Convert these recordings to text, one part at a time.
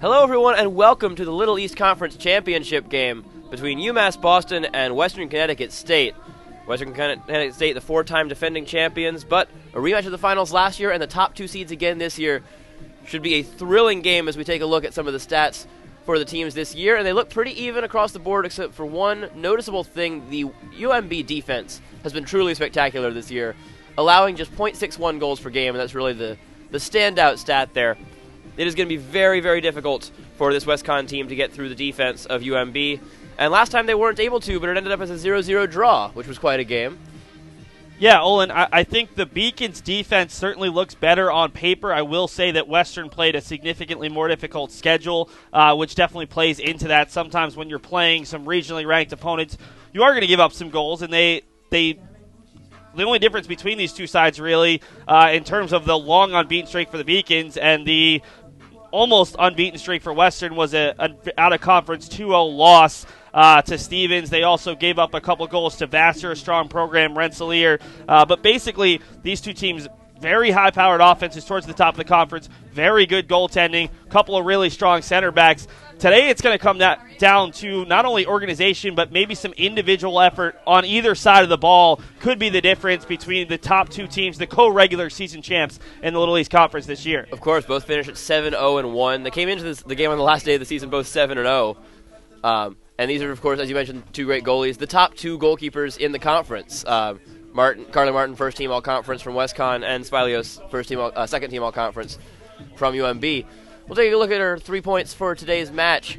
Hello, everyone, and welcome to the Little East Conference Championship game between UMass Boston and Western Connecticut State. Western Connecticut State, the four-time defending champions, but a rematch of the finals last year and the top two seeds again this year. Should be a thrilling game as we take a look at some of the stats for the teams this year, and they look pretty even across the board except for one noticeable thing. The UMB defense has been truly spectacular this year, allowing just .61 goals per game, and that's really the standout stat there. It is going to be very, very difficult for this WestCon team to get through the defense of UMB. And last time they weren't able to, but it ended up as a 0-0 draw, which was quite a game. Yeah, Olin, I think the Beacons' defense certainly looks better on paper. I will say that Western played a significantly more difficult schedule, which definitely plays into that. Sometimes when you're playing some regionally ranked opponents, you are going to give up some goals, and the only difference between these two sides, really, in terms of the long unbeaten streak for the Beacons and the almost unbeaten streak for Western, was an out-of-conference 2-0 loss to Stevens. They also gave up a couple goals to Vassar, a strong program, Rensselaer. But basically, these two teams, very high-powered offenses towards the top of the conference, very good goaltending, couple of really strong center backs. Today it's going to come down to not only organization, but maybe some individual effort on either side of the ball could be the difference between the top two teams, the co-regular season champs in the Little East Conference this year. Of course, both finished at 7-0-1. They came into the game on the last day of the season both 7-0. And these are, of course, as you mentioned, two great goalies, the top two goalkeepers in the conference. Carly Martin, first team all-conference from WestCon, and Spilios, second team all-conference from UMB. We'll take a look at our 3 points for today's match.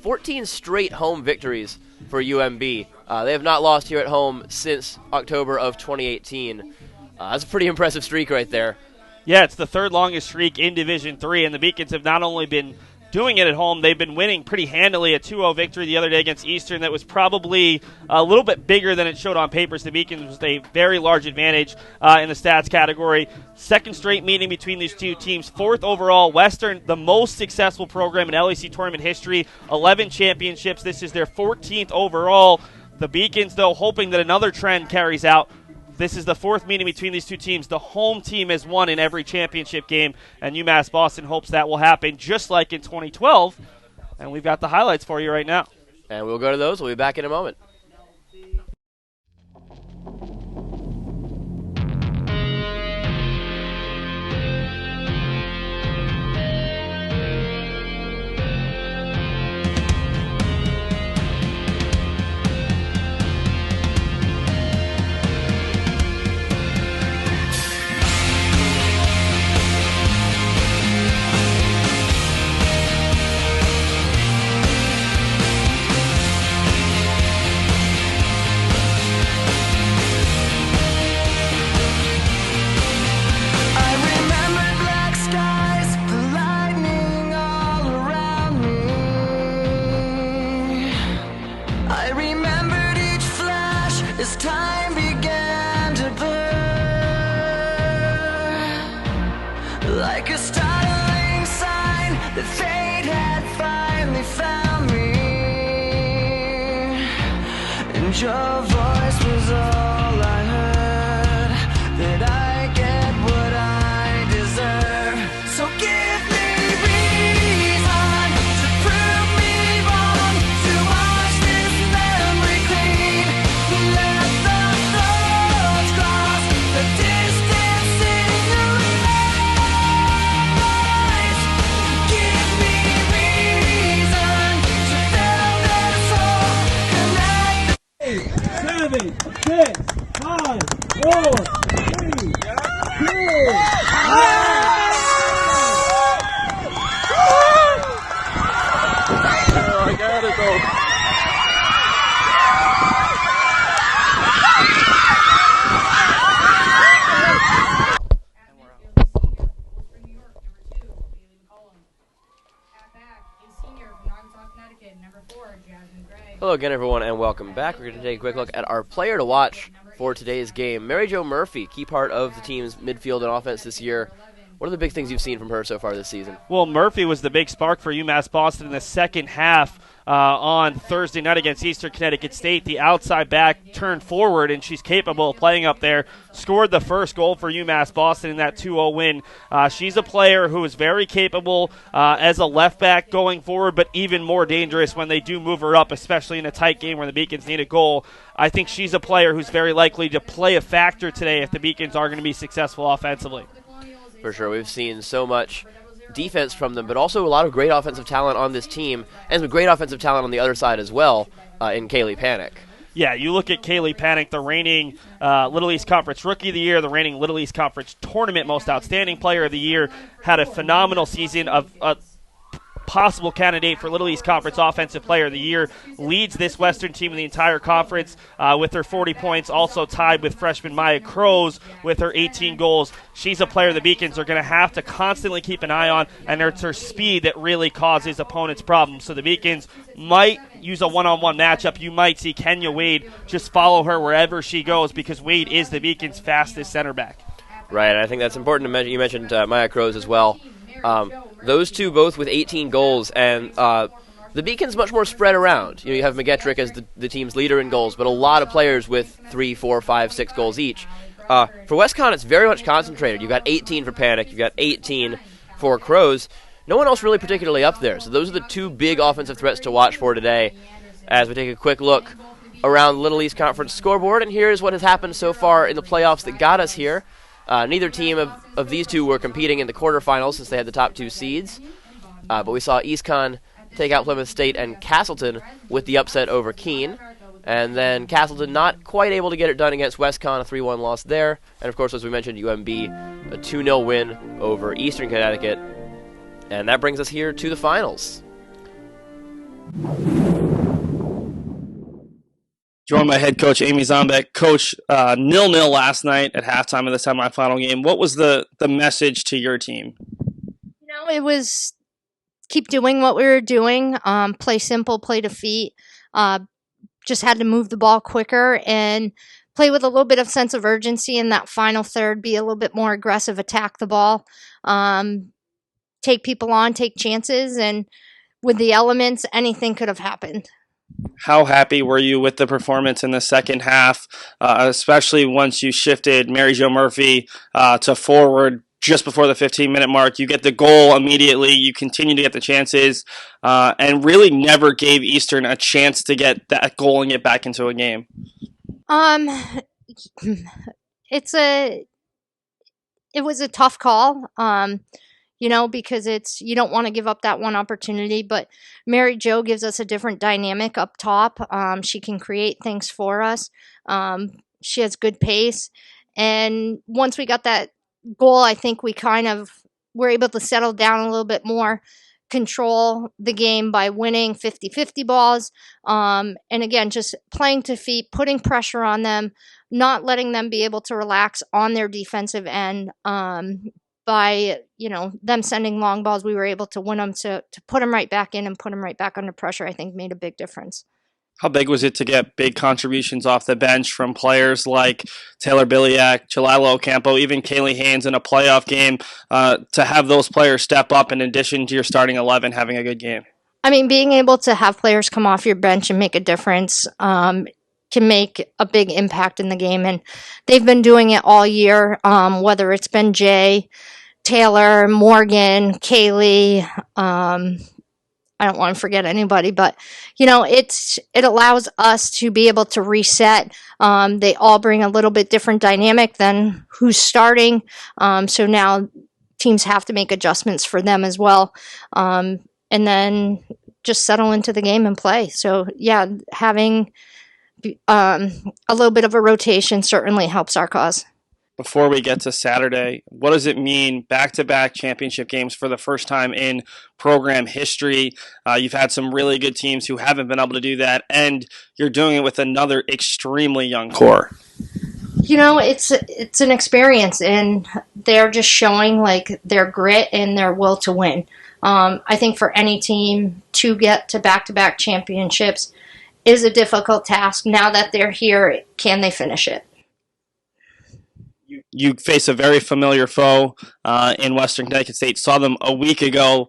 14 straight home victories for UMB. They have not lost here at home since October of 2018. That's a pretty impressive streak right there. Yeah, it's the third longest streak in Division III, and the Beacons have not only been doing it at home, they've been winning pretty handily. A 2-0 victory the other day against Eastern that was probably a little bit bigger than it showed on paper. So the Beacons was a very large advantage in the stats category. Second straight meeting between these two teams. Fourth overall. Western, the most successful program in LEC tournament history. 11 championships. This is their 14th overall. The Beacons, though, hoping that another trend carries out. This is the fourth meeting between these two teams. The home team has won in every championship game, and UMass Boston hopes that will happen just like in 2012. And we've got the highlights for you right now. And we'll go to those. We'll be back in a moment. Your voice was all I heard, that I get what I deserve. So give me reason to prove me wrong, to wash this memory clean. Let the thoughts cross the distance in your eyes. Give me reason to fill this hole, connect. 7, 6, 5, 4, 3, 2, 1. I got it though. Hello again, everyone, and welcome back. We're going to take a quick look at our player to watch for today's game. Mary Jo Murphy, key part of the team's midfield and offense this year. What are the big things you've seen from her so far this season? Well, Murphy was the big spark for UMass Boston in the second half on Thursday night against Eastern Connecticut State. The outside back turned forward, and she's capable of playing up there. Scored the first goal for UMass Boston in that 2-0 win. She's a player who is very capable as a left back going forward, but even more dangerous when they do move her up, especially in a tight game where the Beacons need a goal. I think she's a player who's very likely to play a factor today if the Beacons are going to be successful offensively. For sure, we've seen so much defense from them, but also a lot of great offensive talent on this team, and some great offensive talent on the other side as well in Kaylee Panic. Yeah, you look at Kaylee Panic, the reigning Little East Conference Rookie of the Year, the reigning Little East Conference Tournament Most Outstanding Player of the Year, had a phenomenal season, of possible candidate for Little East Conference Offensive Player of the Year, leads this Western team in the entire conference with her 40 points, also tied with freshman Maya Crows with her 18 goals. She's a player the Beacons are going to have to constantly keep an eye on, and it's her speed that really causes opponents problems. So the Beacons might use a one-on-one matchup. You might see Kenya Wade just follow her wherever she goes, because Wade is the Beacons' fastest center back. Right, I think that's important to mention. You mentioned Maya Crows as well. Those two both with 18 goals, and the Beacons much more spread around. You have McGettrick as the team's leader in goals, but a lot of players with 3, 4, 5, 6 goals each. For WestConn, it's very much concentrated. You've got 18 for Panic, you've got 18 for Crows. No one else really particularly up there. So those are the two big offensive threats to watch for today as we take a quick look around the Little East Conference scoreboard. And here's what has happened so far in the playoffs that got us here. Neither team of these two were competing in the quarterfinals since they had the top two seeds. But we saw East Conn take out Plymouth State and Castleton with the upset over Keene. And then Castleton not quite able to get it done against WestConn, a 3-1 loss there. And, of course, as we mentioned, UMB, a 2-0 win over Eastern Connecticut. And that brings us here to the finals. Joined by head coach Amy Zombek. Coach, 0-0 last night at halftime of the semifinal game. What was the message to your team? It was keep doing what we were doing, play simple, play to feet, just had to move the ball quicker and play with a little bit of sense of urgency in that final third, be a little bit more aggressive, attack the ball, take people on, take chances, and with the elements, anything could have happened. How happy were you with the performance in the second half, especially once you shifted Mary Jo Murphy to forward just before the 15-minute mark? You get the goal immediately. You continue to get the chances and really never gave Eastern a chance to get that goal and get back into a game. It was a tough call. Because you don't want to give up that one opportunity, but Mary Jo gives us a different dynamic up top. She can create things for us. She has good pace. And once we got that goal, I think we kind of were able to settle down a little bit more, control the game by winning 50-50 balls. And again, just playing to feet, putting pressure on them, not letting them be able to relax on their defensive end. By them sending long balls, we were able to win them, to put them right back in and put them right back under pressure. I think made a big difference. How big was it to get big contributions off the bench from players like Taylor Biliak, Chalila Ocampo, even Kaylee Haynes in a playoff game, to have those players step up in addition to your starting 11 having a good game? I mean, being able to have players come off your bench and make a difference can make a big impact in the game, and they've been doing it all year, whether it's been Jay, Taylor, Morgan, Kaylee. I don't want to forget anybody, but it allows us to be able to reset. They all bring a little bit different dynamic than who's starting, so now teams have to make adjustments for them as well, and then just settle into the game and play. So yeah, having a little bit of a rotation certainly helps our cause. Before we get to Saturday, what does it mean back-to-back championship games for the first time in program history? You've had some really good teams who haven't been able to do that, and you're doing it with another extremely young core. It's an experience, and they're just showing their grit and their will to win. I think for any team to get to back-to-back championships is a difficult task. Now that they're here, can they finish it? You face a very familiar foe in Western Connecticut State. Saw them a week ago.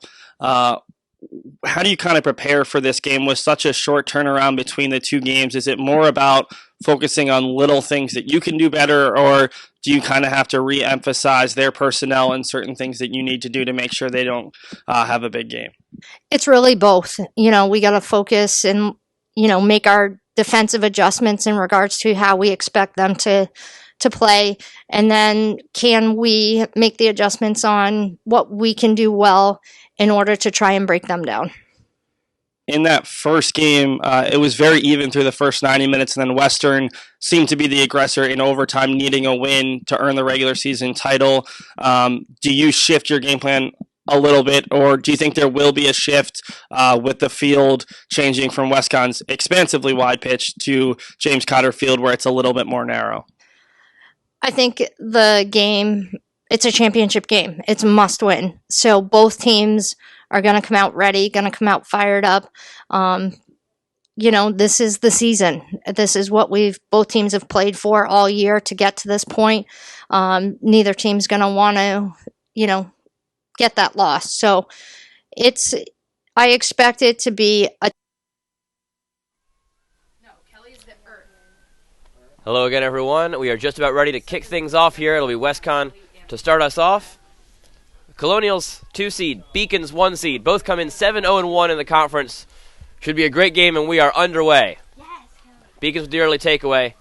how do you kind of prepare for this game with such a short turnaround between the two games? Is it more about focusing on little things that you can do better, or do you kind of have to re-emphasize their personnel and certain things that you need to do to make sure they don't have a big game? It's really both. We got to focus and, make our defensive adjustments in regards to how we expect them to play. And then can we make the adjustments on what we can do well in order to try and break them down? In that first game, it was very even through the first 90 minutes, and then Western seemed to be the aggressor in overtime, needing a win to earn the regular season title. Do you shift your game plan a little bit, or do you think there will be a shift with the field changing from WestConn's expansively wide pitch to James Cotter Field where it's a little bit more narrow? I think the game, it's a championship game. It's a must win. So both teams are going to come out ready, going to come out fired up. This is the season. This is what both teams have played for all year to get to this point. Neither team's going to want to, get that loss. So I expect it to be a. Hello again, everyone. We are just about ready to kick things off here. It'll be WestConn to start us off. Colonials 2 seed, Beacons 1 seed. Both come in 7-0-1 in the conference. Should be a great game, and we are underway. Beacons with the early takeaway.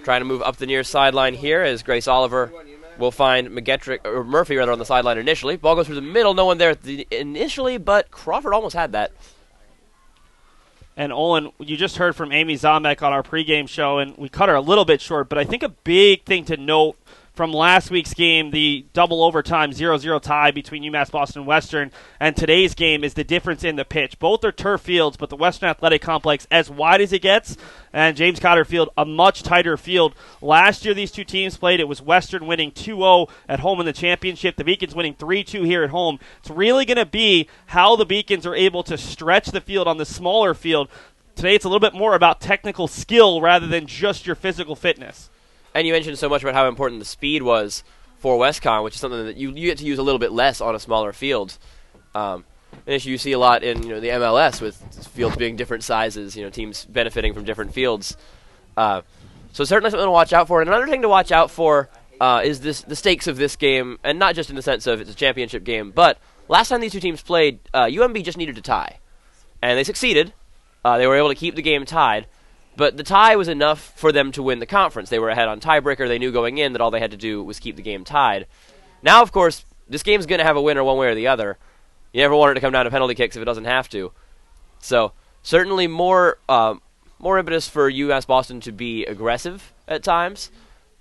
Trying to move up the near sideline here as Grace Oliver will find Murphy on the sideline initially. Ball goes through the middle. No one there initially, but Crawford almost had that. And Olin, you just heard from Amy Zomek on our pregame show, and we cut her a little bit short, but I think a big thing to note from last week's game, the double overtime 0-0 tie between UMass Boston Western, and today's game is the difference in the pitch. Both are turf fields, but the Western Athletic Complex as wide as it gets, and James Cotter Field a much tighter field. Last year these two teams played. It was Western winning 2-0 at home in the championship. The Beacons winning 3-2 here at home. It's really going to be how the Beacons are able to stretch the field on the smaller field. Today it's a little bit more about technical skill rather than just your physical fitness. And you mentioned so much about how important the speed was for WestConn, which is something that you get to use a little bit less on a smaller field. An issue you see a lot in the MLS with fields being different sizes, teams benefiting from different fields. So certainly something to watch out for. And another thing to watch out for is the stakes of this game, and not just in the sense of it's a championship game, but last time these two teams played, UMB just needed to tie. And they succeeded. They were able to keep the game tied. But the tie was enough for them to win the conference. They were ahead on tiebreaker. They knew going in that all they had to do was keep the game tied. Now, of course, this game's going to have a winner one way or the other. You never want it to come down to penalty kicks if it doesn't have to. So certainly more impetus for UMass Boston to be aggressive at times,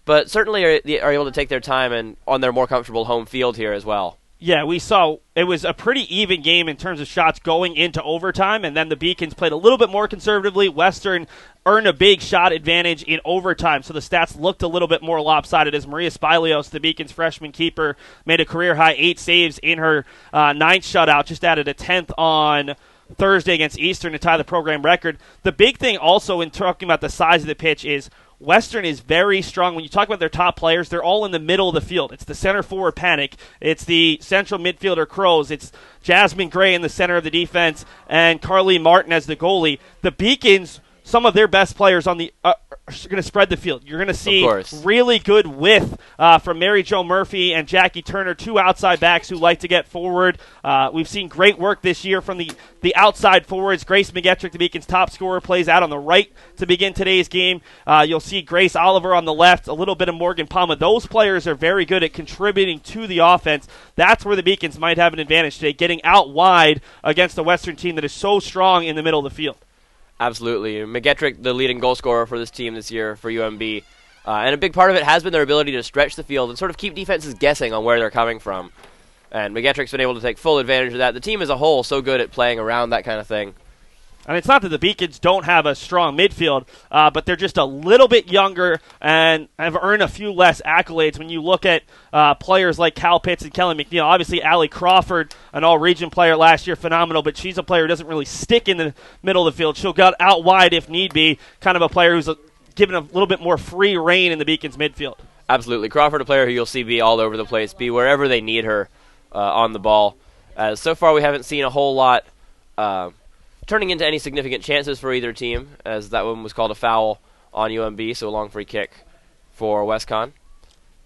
but certainly are able to take their time and on their more comfortable home field here as well. Yeah, we saw it was a pretty even game in terms of shots going into overtime, and then the Beacons played a little bit more conservatively. Western earned a big shot advantage in overtime, so the stats looked a little bit more lopsided as Maria Spilios, the Beacons freshman keeper, made a career-high 8 saves in her 9th shutout, just added a 10th on Thursday against Eastern to tie the program record. The big thing also in talking about the size of the pitch is Western is very strong. When you talk about their top players, they're all in the middle of the field. It's the center forward Panic. It's the central midfielder Crows. It's Jasmine Gray in the center of the defense and Carly Martin as the goalie. The Beacons, some of their best players on the are going to spread the field. You're going to see really good width from Mary Jo Murphy and Jackie Turner, two outside backs who like to get forward. We've seen great work this year from the outside forwards. Grace McGettrick, the Beacons' top scorer, plays out on the right to begin today's game. You'll see Grace Oliver on the left, a little bit of Morgan Palma. Those players are very good at contributing to the offense. That's where the Beacons might have an advantage today, getting out wide against the Western team that is so strong in the middle of the field. Absolutely. McGettrick, the leading goal scorer for this team this year for UMB. And a big part of it has been their ability to stretch the field and sort of keep defenses guessing on where they're coming from. And McGettrick's been able to take full advantage of that. The team as a whole so good at playing around that kind of thing. And it's not that the Beacons don't have a strong midfield, but they're just a little bit younger and have earned a few less accolades. When you look at players like Cal Pitts and Kelly McNeil, obviously Allie Crawford, an all-region player last year, phenomenal, but she's a player who doesn't really stick in the middle of the field. She'll get out wide if need be, kind of a player who's given a little bit more free reign in the Beacons midfield. Absolutely. Crawford, a player who you'll see be all over the place, be wherever they need her on the ball. As so far we haven't seen a whole lot turning into any significant chances for either team, as that one was called a foul on UMB, so a long free kick for WestConn.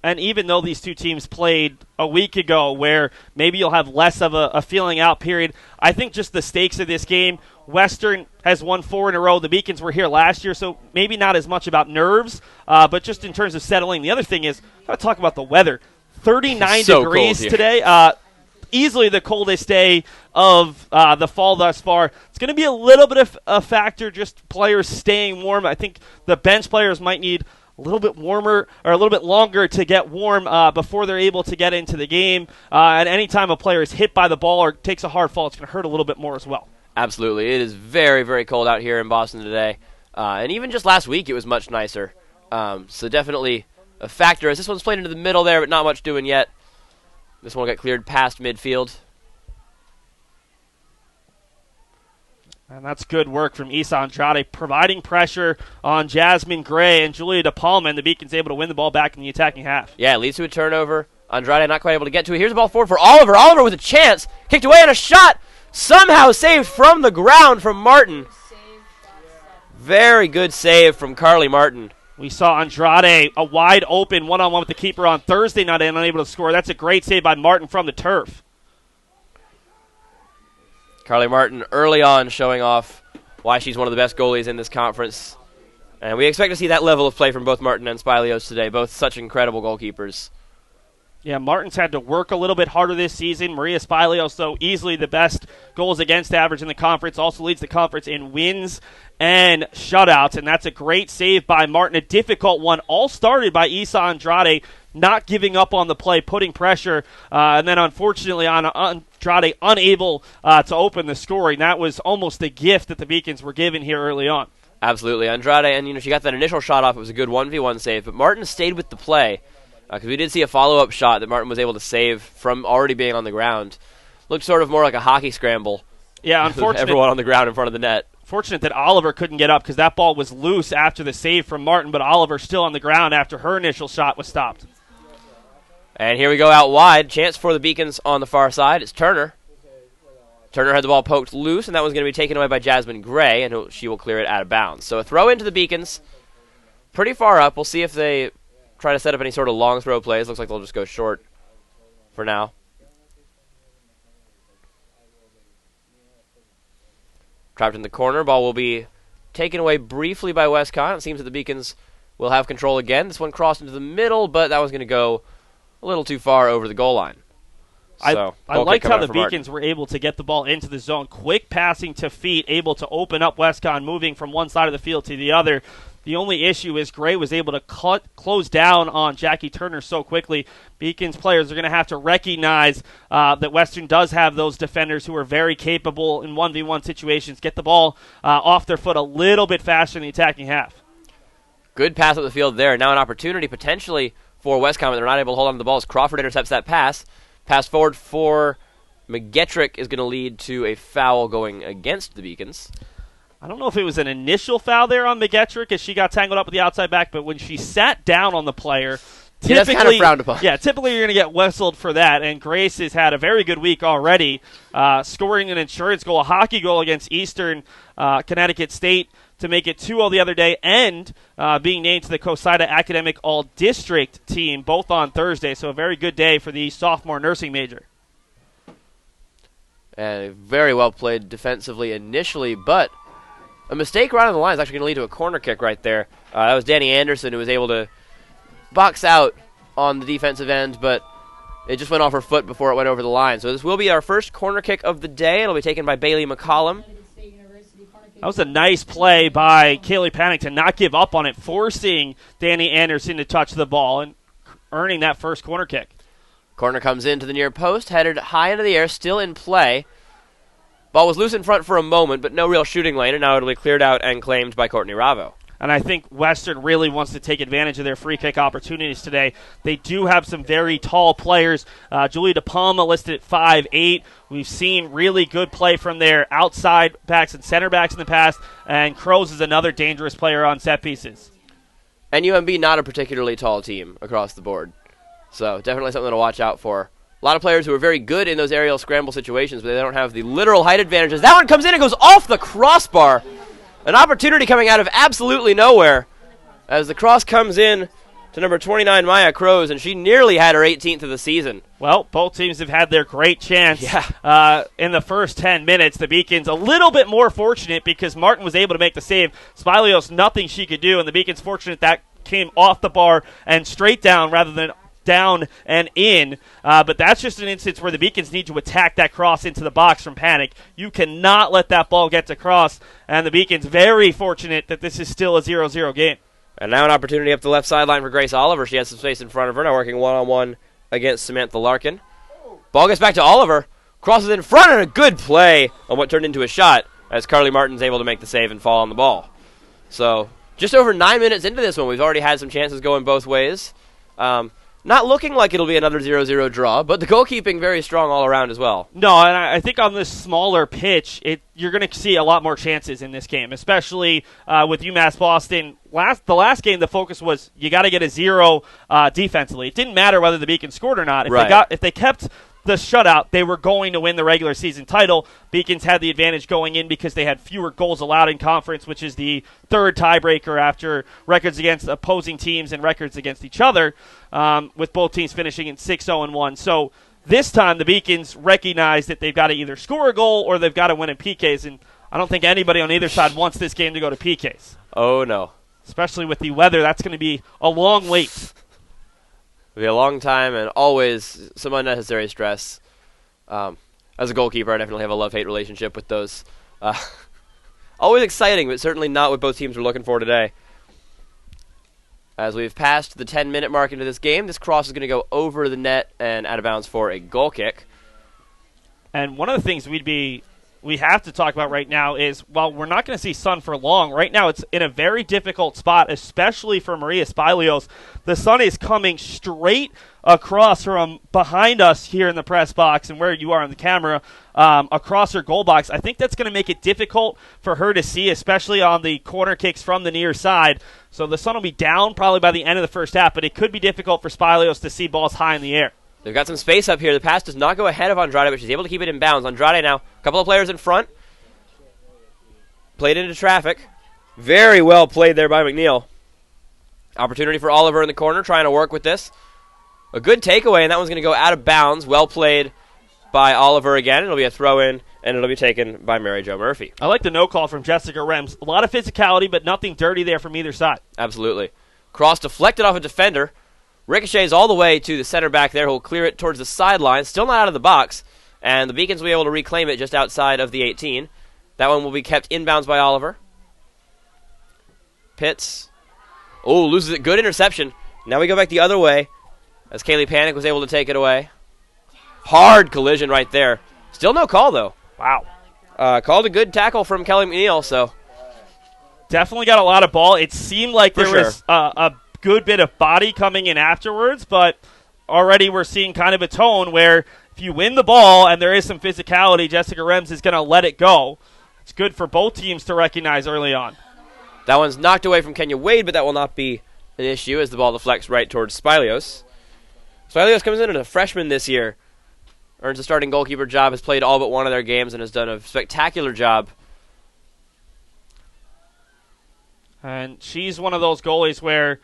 And even though these two teams played a week ago where maybe you'll have less of a feeling out period, I think just the stakes of this game, Western has won 4 in a row. The Beacons were here last year, so maybe not as much about nerves, but just in terms of settling. The other thing is, I've got to talk about the weather. 39 so degrees cold here today. Easily the coldest day of the fall thus far. It's going to be a little bit of a factor, just players staying warm. I think the bench players might need a little bit warmer or a little bit longer to get warm before they're able to get into the game. And any time a player is hit by the ball or takes a hard fall, it's going to hurt a little bit more as well. Absolutely. It is very, very cold out here in Boston today. And even just last week it was much nicer. So definitely a factor, as this one's played into the middle there, but not much doing yet. This one will get cleared past midfield. And that's good work from Isa Andrade, providing pressure on Jasmine Gray and Julia DePalma, and the Beacons able to win the ball back in the attacking half. Yeah, it leads to a turnover. Andrade not quite able to get to it. Here's the ball forward for Oliver. Oliver with a chance. Kicked away and a shot. Somehow saved from the ground from Martin. Very good save from Carly Martin. We saw Andrade, a wide open one-on-one with the keeper on Thursday night and unable to score. That's a great save by Martin from the turf. Carly Martin early on showing off why she's one of the best goalies in this conference. And we expect to see that level of play from both Martin and Spilios today, both such incredible goalkeepers. Yeah, Martin's had to work a little bit harder this season. Maria Spilios, though, easily the best goals against average in the conference, also leads the conference in wins and shutouts, and that's a great save by Martin, a difficult one, all started by Isa Andrade, not giving up on the play, putting pressure, and then unfortunately Andrade unable to open the scoring. That was almost a gift that the Beacons were given here early on. Absolutely. Andrade, and she got that initial shot off. It was a good 1v1 save, but Martin stayed with the play. Because we did see a follow-up shot that Martin was able to save from already being on the ground. Looked sort of more like a hockey scramble. Yeah, unfortunate. Everyone on the ground in front of the net. Fortunate that Oliver couldn't get up because that ball was loose after the save from Martin, but Oliver still on the ground after her initial shot was stopped. And here we go out wide. Chance for the Beacons on the far side. It's Turner. Turner had the ball poked loose, and that was going to be taken away by Jasmine Gray, and she will clear it out of bounds. So a throw into the Beacons. Pretty far up. We'll see if they try to set up any sort of long throw plays. Looks like they'll just go short for now. Trapped in the corner. Ball will be taken away briefly by WestConn. It seems that the Beacons will have control again. This one crossed into the middle, but that was going to go a little too far over the goal line. So, I liked how the Beacons were able to get the ball into the zone. Quick passing to feet, able to open up WestConn, moving from one side of the field to the other. The only issue is Gray was able to close down on Jackie Turner so quickly. Beacons players are going to have to recognize that Western does have those defenders who are very capable in 1v1 situations. Get the ball off their foot a little bit faster in the attacking half. Good pass up the field there. Now an opportunity potentially for WestConn, but they're not able to hold on to the ball as Crawford intercepts that pass. Pass forward for McGettrick is going to lead to a foul going against the Beacons. I don't know if it was an initial foul there on McGettrick as she got tangled up with the outside back, but when she sat down on the player, that's kind of frowned upon. Yeah, typically you're going to get whistled for that, and Grace has had a very good week already, scoring an insurance goal, a hockey goal against Eastern Connecticut State to make it 2-0 the other day, and being named to the COSIDA Academic All-District team, both on Thursday, so a very good day for the sophomore nursing major. And very well played defensively initially, but a mistake right on the line is actually going to lead to a corner kick right there. That was Dani Anderson who was able to box out on the defensive end, but it just went off her foot before it went over the line. So this will be our first corner kick of the day. It'll be taken by Bailey McCollum. That was a nice play by Kaylee Panic to not give up on it, forcing Dani Anderson to touch the ball and earning that first corner kick. Corner comes into the near post, headed high into the air, still in play. Ball was loose in front for a moment, but no real shooting lane, and now it'll be cleared out and claimed by Courtney Ravo. And I think Western really wants to take advantage of their free kick opportunities today. They do have some very tall players. Julia DePalma listed at 5'8". We've seen really good play from their outside backs and center backs in the past, and Crows is another dangerous player on set pieces. And UMB not a particularly tall team across the board. So definitely something to watch out for A lot of players who are very good in those aerial scramble situations, but they don't have the literal height advantages. That one comes in and goes off the crossbar. An opportunity coming out of absolutely nowhere as the cross comes in to number 29, Maya Crows, and she nearly had her 18th of the season. Well, both teams have had their great chance in the first 10 minutes. The Beacons a little bit more fortunate because Martin was able to make the save. Spilios, nothing she could do, and the Beacons fortunate that came off the bar and straight down rather than down and in. But that's just an instance where the Beacons need to attack that cross into the box from Panic. You cannot let that ball get to cross, and the Beacons very fortunate that this is still a 0-0 game. And now an opportunity up the left sideline for Grace Oliver. She has some space in front of her, now working one-on-one against Samantha Larkin. Ball gets back to Oliver, crosses in front, and a good play on what turned into a shot as Carly Martin's able to make the save and fall on the ball. So just over 9 minutes into this one, we've already had some chances going both ways. Not looking like it'll be another 0-0 draw, but the goalkeeping very strong all around as well. No, and I think on this smaller pitch, you're going to see a lot more chances in this game, especially with UMass Boston. The last game, the focus was you got to get a 0 defensively. It didn't matter whether the Beacons scored or not. If they kept the shutout, they were going to win the regular season title. Beacons had the advantage going in because they had fewer goals allowed in conference, which is the third tiebreaker after records against opposing teams and records against each other, with both teams finishing in 6-0-1. So this time the Beacons recognize that they've got to either score a goal or they've got to win in PKs, and I don't think anybody on either side wants this game to go to PKs. Oh, no. Especially with the weather, that's going to be a long wait. It'll be a long time and always some unnecessary stress. As a goalkeeper, I definitely have a love-hate relationship with those. Always exciting, but certainly not what both teams are looking for today. As we've passed the 10-minute mark into this game, this cross is going to go over the net and out of bounds for a goal kick. And one of the things we have to talk about right now is, while we're not going to see sun for long, right now it's in a very difficult spot, especially for Maria Spilios. The sun is coming straight across from behind us here in the press box and where you are on the camera, across her goal box. I think that's going to make it difficult for her to see, especially on the corner kicks from the near side. So the sun will be down probably by the end of the first half, but it could be difficult for Spilios to see balls high in the air. They've got some space up here. The pass does not go ahead of Andrade, but she's able to keep it in bounds. Andrade now, a couple of players in front. Played into traffic. Very well played there by McNeil. Opportunity for Oliver in the corner, trying to work with this. A good takeaway, and that one's going to go out of bounds. Well played by Oliver again. It'll be a throw-in, and it'll be taken by Mary Jo Murphy. I like the no call from Jessica Rems. A lot of physicality, but nothing dirty there from either side. Absolutely. Cross deflected off a defender. Ricochets all the way to the center back there, who will clear it towards the sideline. Still not out of the box, and the Beacons will be able to reclaim it just outside of the 18. That one will be kept inbounds by Oliver. Pitts. Oh, loses it. Good interception. Now we go back the other way as Kaylee Panic was able to take it away. Hard collision right there. Still no call, though. Wow. Called a good tackle from Kelly McNeil, so. Definitely got a lot of ball. It seemed like there was a good bit of body coming in afterwards, but already we're seeing kind of a tone where if you win the ball and there is some physicality, Jessica Rems is going to let it go. It's good for both teams to recognize early on. That one's knocked away from Kenya Wade, but that will not be an issue as the ball deflects right towards Spilios. Spilios comes in as a freshman this year, earns a starting goalkeeper job, has played all but one of their games, and has done a spectacular job. And she's one of those goalies where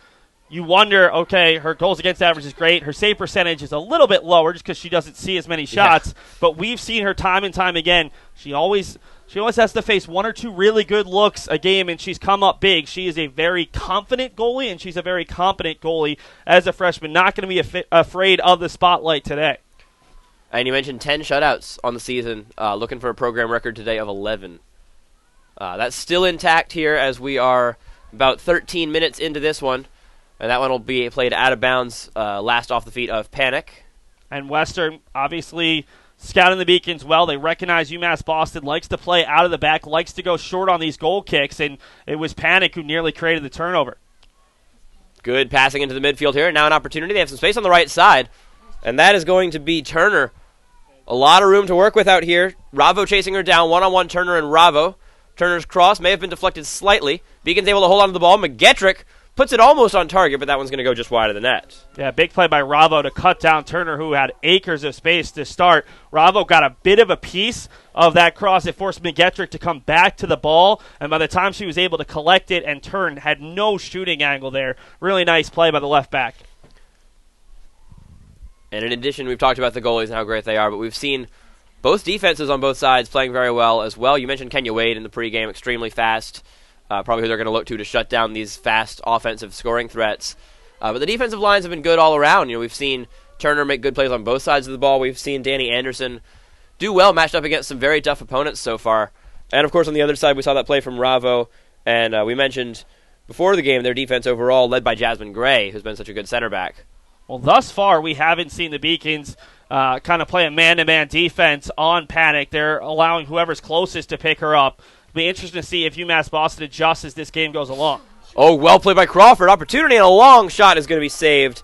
you wonder, okay, her goals against average is great. Her save percentage is a little bit lower just because she doesn't see as many shots. Yeah. But we've seen her time and time again. She always has to face one or two really good looks a game, and she's come up big. She is a very confident goalie, and she's a very competent goalie as a freshman. Not going to be afraid of the spotlight today. And you mentioned 10 shutouts on the season, looking for a program record today of 11. That's still intact here as we are about 13 minutes into this one. And that one will be played out of bounds, last off the feet of Panic. And Western, obviously, scouting the Beacons well. They recognize UMass Boston likes to play out of the back, likes to go short on these goal kicks, and it was Panic who nearly created the turnover. Good passing into the midfield here. Now an opportunity. They have some space on the right side, and that is going to be Turner. A lot of room to work with out here. Ravo chasing her down. One-on-one Turner and Ravo. Turner's cross may have been deflected slightly. Beacon's able to hold on to the ball. McGettrick puts it almost on target, but that one's going to go just wide of the net. Yeah, big play by Ravo to cut down Turner, who had acres of space to start. Ravo got a bit of a piece of that cross. It forced McGettrick to come back to the ball, and by the time she was able to collect it and turn, had no shooting angle there. Really nice play by the left back. And in addition, we've talked about the goalies and how great they are, but we've seen both defenses on both sides playing very well as well. You mentioned Kenya Wade in the pregame, extremely fast. Probably who they're going to look to shut down these fast offensive scoring threats. But the defensive lines have been good all around. We've seen Turner make good plays on both sides of the ball. We've seen Dani Anderson do well, matched up against some very tough opponents so far. And, of course, on the other side, we saw that play from Ravo. And we mentioned before the game their defense overall, led by Jasmine Gray, who's been such a good center back. Well, thus far, we haven't seen the Beacons kind of play a man-to-man defense on Panic. They're allowing whoever's closest to pick her up. It'll be interesting to see if UMass Boston adjusts as this game goes along. Oh, well played by Crawford. Opportunity and a long shot is going to be saved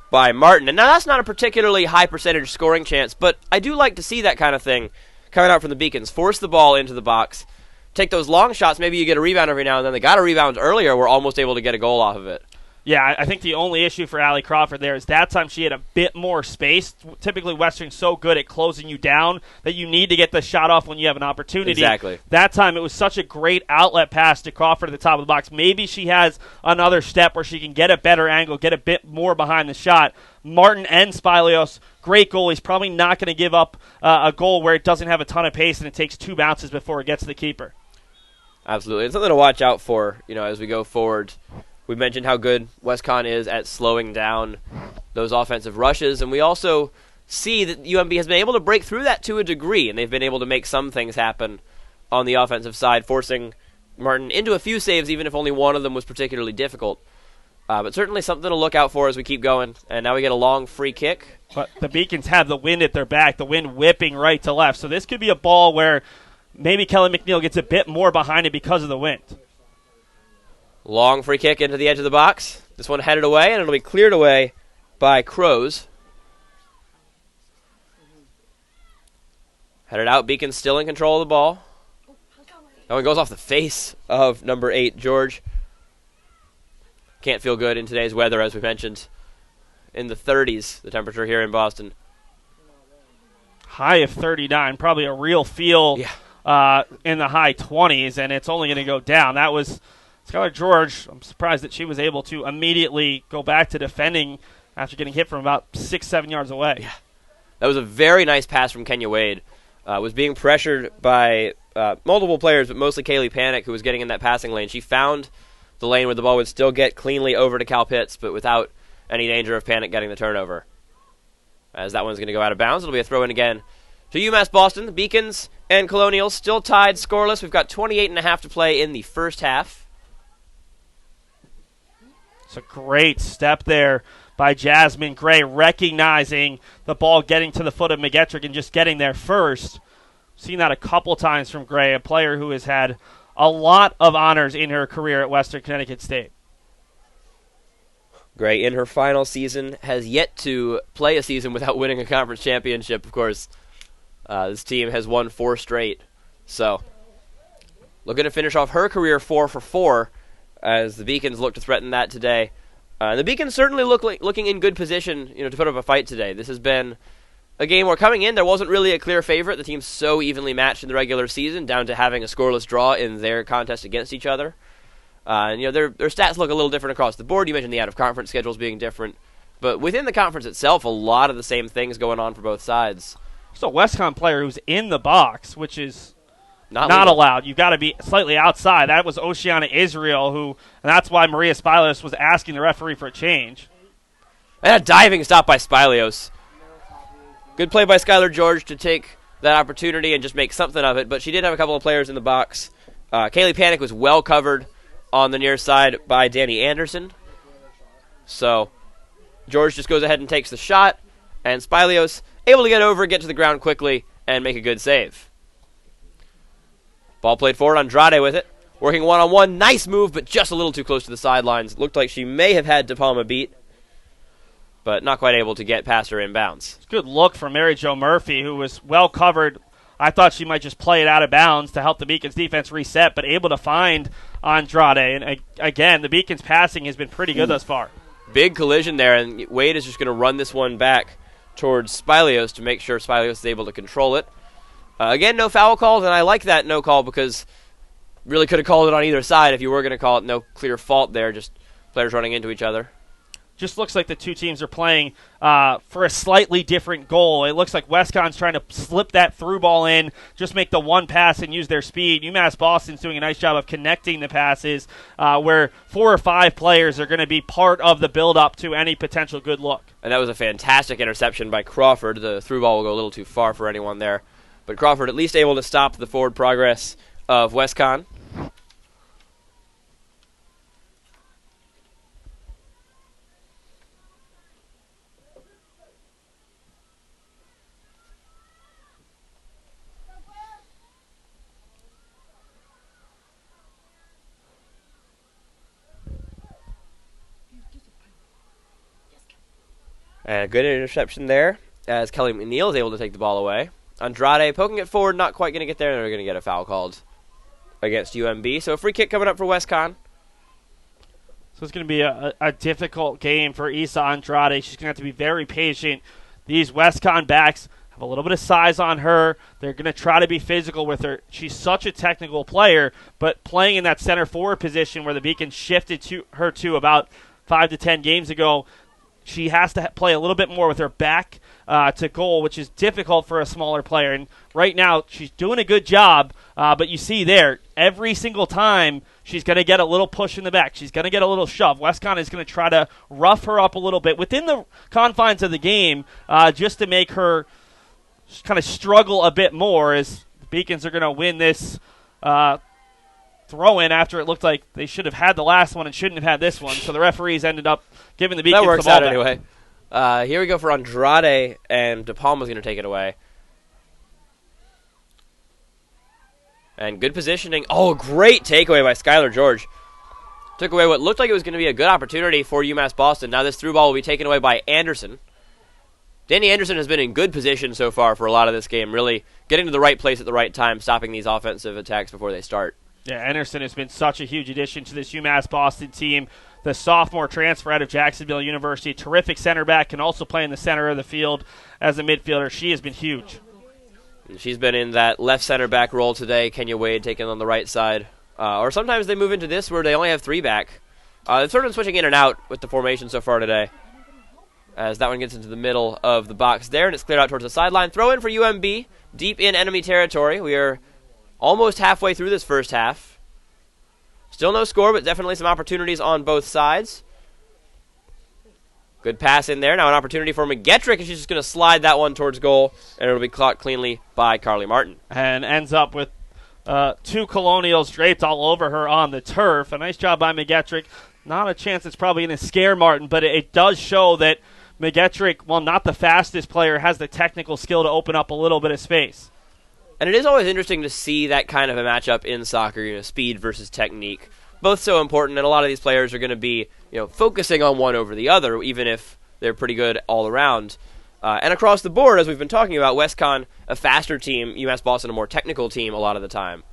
by Martin. And now that's not a particularly high percentage scoring chance, but I do like to see that kind of thing coming out from the Beacons. Force the ball into the box. Take those long shots. Maybe you get a rebound every now and then. They got a rebound earlier. We're almost able to get a goal off of it. Yeah, I think the only issue for Allie Crawford there is that time she had a bit more space. Typically, Western's so good at closing you down that you need to get the shot off when you have an opportunity. Exactly. That time, it was such a great outlet pass to Crawford at the top of the box. Maybe she has another step where she can get a better angle, get a bit more behind the shot. Martin and Spilios, great goalies, probably not going to give up a goal where it doesn't have a ton of pace and it takes 2 bounces before it gets to the keeper. Absolutely. It's something to watch out for, as we go forward. We mentioned how good Conn is at slowing down those offensive rushes, and we also see that UMB has been able to break through that to a degree, and they've been able to make some things happen on the offensive side, forcing Martin into a few saves, even if only one of them was particularly difficult. But certainly something to look out for as we keep going. And now we get a long free kick. But the Beacons have the wind at their back, the wind whipping right to left. So this could be a ball where maybe Kelly McNeil gets a bit more behind it because of the wind. Long free kick into the edge of the box. This one headed away, and it'll be cleared away by Crows. Headed out. Beacon still in control of the ball. That one goes off the face of number 8, George. Can't feel good in today's weather, as we mentioned. In the 30s, the temperature here in Boston. High of 39, probably a real feel in the high 20s, and it's only going to go down. That was Skylar George. I'm surprised that she was able to immediately go back to defending after getting hit from about 6-7 yards away. Yeah. That was a very nice pass from Kenya Wade. Was being pressured by multiple players, but mostly Kaylee Panic, who was getting in that passing lane. She found the lane where the ball would still get cleanly over to Cal Pitts, but without any danger of Panic getting the turnover. As that one's going to go out of bounds, it'll be a throw-in again to UMass Boston. The Beacons and Colonials still tied scoreless. We've got 28.5 to play in the first half. It's a great step there by Jasmine Gray, recognizing the ball getting to the foot of McGettrick and just getting there first. Seen that a couple times from Gray, a player who has had a lot of honors in her career at Western Connecticut State. Gray, in her final season, has yet to play a season without winning a conference championship. Of course, this team has won 4 straight. So, looking to finish off her career 4 for 4 as the Beacons look to threaten that today. The Beacons certainly looking in good position, to put up a fight today. This has been a game where coming in, there wasn't really a clear favorite. The team's so evenly matched in the regular season, down to having a scoreless draw in their contest against each other. And their stats look a little different across the board. You mentioned the out-of-conference schedules being different. But within the conference itself, a lot of the same things going on for both sides. So a WestCon player who's in the box, which is not allowed. You've got to be slightly outside. That was Oceana Israel, and that's why Maria Spilios was asking the referee for a change. And a diving stop by Spilios. Good play by Skylar George to take that opportunity and just make something of it, but she did have a couple of players in the box. Kaylee Panic was well covered on the near side by Dani Anderson. So George just goes ahead and takes the shot, and Spilios able to get over, get to the ground quickly, and make a good save. Ball played forward, Andrade with it. Working one-on-one, nice move, but just a little too close to the sidelines. Looked like she may have had De Palma beat, but not quite able to get past her inbounds. Good look from Mary Jo Murphy, who was well covered I thought she might just play it out of bounds to help the Beacons defense reset, but able to find Andrade. And again, the Beacons passing has been pretty good thus far. Big collision there, and Wade is just going to run this one back towards Spilios to make sure Spilios is able to control it. Again, no foul calls, and I like that no call because really could have called it on either side if you were going to call it. No clear fault there, just players running into each other. Just looks like the two teams are playing for a slightly different goal. It looks like WestConn's trying to slip that through ball in, just make the one pass and use their speed. UMass Boston's doing a nice job of connecting the passes where 4 or 5 players are going to be part of the build-up to any potential good look. And that was a fantastic interception by Crawford. The through ball will go a little too far for anyone there. But Crawford at least able to stop the forward progress of WestConn. And a good interception there as Kelly McNeil is able to take the ball away. Andrade poking it forward, not quite going to get there, and they're going to get a foul called against UMB. So a free kick coming up for WestConn. So it's going to be a difficult game for Isa Andrade. She's going to have to be very patient. These WestConn backs have a little bit of size on her. They're going to try to be physical with her. She's such a technical player, but playing in that center forward position where the Beacons shifted to her to about 5 to 10 games ago, she has to play a little bit more with her back to goal, which is difficult for a smaller player. And right now, she's doing a good job, but you see there, every single time, she's going to get a little push in the back. She's going to get a little shove. WestConn is going to try to rough her up a little bit within the confines of the game just to make her kind of struggle a bit more as the Beacons are going to win this throw-in after it looked like they should have had the last one and shouldn't have had this one. So the referees ended up giving the Beacons the ball back. That works out anyway. Here we go for Andrade, and De Palma's going to take it away. And good positioning. Oh, great takeaway by Skylar George. Took away what looked like it was going to be a good opportunity for UMass Boston. Now this through ball will be taken away by Anderson. Dani Anderson has been in good position so far for a lot of this game, really getting to the right place at the right time, stopping these offensive attacks before they start. Yeah, Anderson has been such a huge addition to this UMass Boston team. The sophomore transfer out of Jacksonville University, terrific center back, can also play in the center of the field as a midfielder. She has been huge. And she's been in that left center back role today. Kenya Wade taking on the right side. Or sometimes they move into this where they only have 3 back. They've sort of been switching in and out with the formation so far today. As that one gets into the middle of the box there, and it's cleared out towards the sideline. Throw in for UMB, deep in enemy territory. We are almost halfway through this first half. Still no score, but definitely some opportunities on both sides. Good pass in there. Now an opportunity for McGettrick, and she's just going to slide that one towards goal, and it'll be caught cleanly by Carly Martin. And ends up with 2 Colonials draped all over her on the turf. A nice job by McGettrick. Not a chance it's probably going to scare Martin, but it does show that McGettrick, while not the fastest player, has the technical skill to open up a little bit of space. And it is always interesting to see that kind of a matchup in soccer, speed versus technique. Both so important, and a lot of these players are going to be, focusing on one over the other, even if they're pretty good all around. And across the board, as we've been talking about, WestConn, a faster team, UMass Boston, a more technical team a lot of the time.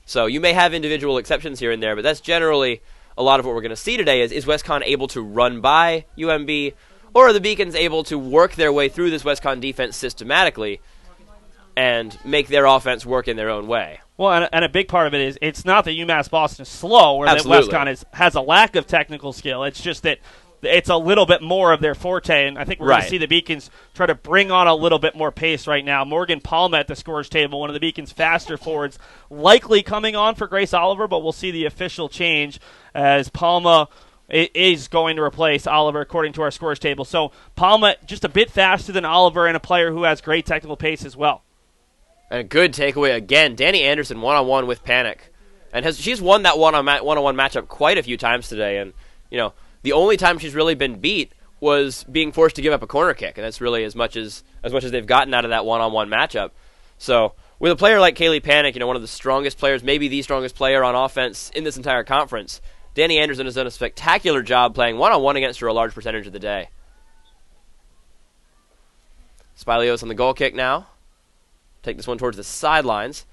So you may have individual exceptions here and there, but that's generally a lot of what we're going to see today is WestConn able to run by UMB, or are the Beacons able to work their way through this WestConn defense systematically and make their offense work in their own way. Well, and a big part of it is it's not that UMass Boston is slow or Absolutely. that WestConn has a lack of technical skill. It's just that it's a little bit more of their forte, and I think we're going to see the Beacons try to bring on a little bit more pace right now. Morgan Palma at the scorers table, one of the Beacons' faster forwards, likely coming on for Grace Oliver, but we'll see the official change as Palma is going to replace Oliver according to our scorers table. So Palma just a bit faster than Oliver and a player who has great technical pace as well. And a good takeaway again. Dani Anderson one-on-one with Panic. And she's won that one-on-one matchup quite a few times today. And, the only time she's really been beat was being forced to give up a corner kick. And that's really as much as they've gotten out of that one-on-one matchup. So with a player like Kaylee Panic, one of the strongest players, maybe the strongest player on offense in this entire conference, Dani Anderson has done a spectacular job playing one-on-one against her a large percentage of the day. Spilios on the goal kick now. take this one towards the sidelines.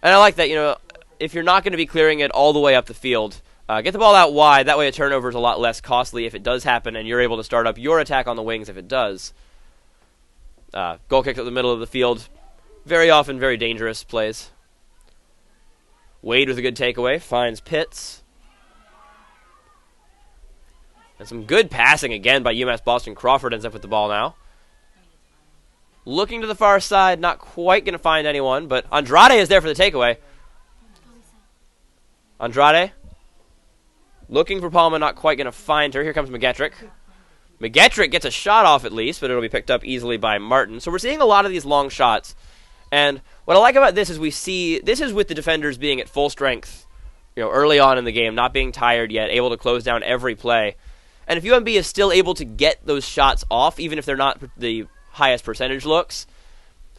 And I like that, if you're not going to be clearing it all the way up the field, get the ball out wide. That way a turnover is a lot less costly if it does happen, and you're able to start up your attack on the wings if it does. Goal kick up the middle of the field. Very often very dangerous plays. Wade with a good takeaway. Finds Pitts. And some good passing again by UMass Boston. Crawford ends up with the ball now. Looking to the far side. Not quite going to find anyone, but Andrade is there for the takeaway. Andrade. Looking for Palma. Not quite going to find her. Here comes McGettrick. McGettrick gets a shot off at least, but it'll be picked up easily by Martin. So we're seeing a lot of these long shots. And what I like about this is we see, this is with the defenders being at full strength, early on in the game, not being tired yet, able to close down every play. And if UMB is still able to get those shots off, even if they're not the highest percentage looks,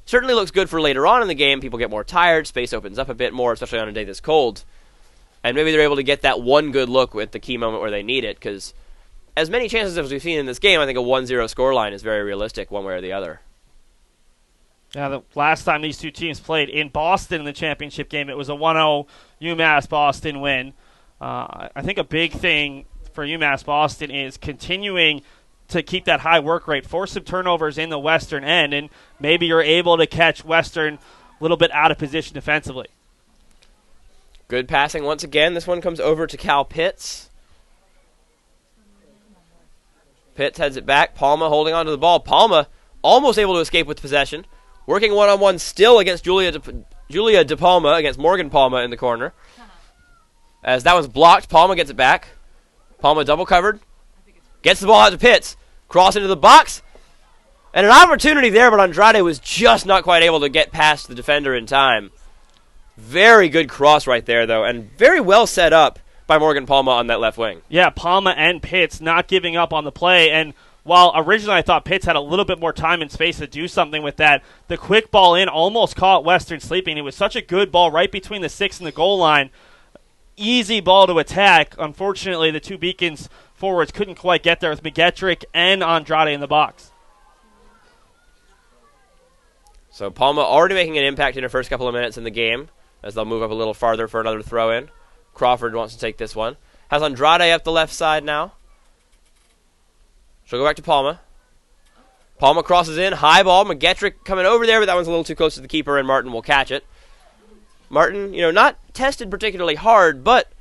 certainly looks good for later on in the game. People get more tired, space opens up a bit more, especially on a day this cold. And maybe they're able to get that one good look at the key moment where they need it, because as many chances as we've seen in this game, I think a 1-0 scoreline is very realistic one way or the other. Yeah, the last time these two teams played in Boston in the championship game, it was a 1-0 UMass Boston win. I think a big thing for UMass Boston is continuing to keep that high work rate, force some turnovers in the Western end, and maybe you're able to catch Western a little bit out of position defensively. Good passing once again. This one comes over to Cal Pitts. Pitts heads it back. Palma holding on to the ball. Palma almost able to escape with possession. Working one-on-one still against Julia De Palma, against Morgan Palma in the corner. As that one's blocked, Palma gets it back. Palma double covered. Gets the ball out to Pitts. Cross into the box. And an opportunity there, but Andrade was just not quite able to get past the defender in time. Very good cross right there, though, and very well set up by Morgan Palma on that left wing. Yeah, Palma and Pitts not giving up on the play, and while originally I thought Pitts had a little bit more time and space to do something with that, the quick ball in almost caught Western sleeping. It was such a good ball right between the 6 and the goal line. Easy ball to attack. Unfortunately, the two Beacons forwards couldn't quite get there with McGettrick and Andrade in the box. So Palma already making an impact in her first couple of minutes in the game, as they'll move up a little farther for another throw-in. Crawford wants to take this one. Has Andrade up the left side now. She'll go back to Palma. Palma crosses in. High ball. McGettrick coming over there, but that one's a little too close to the keeper, and Martin will catch it. Martin, not tested particularly hard, but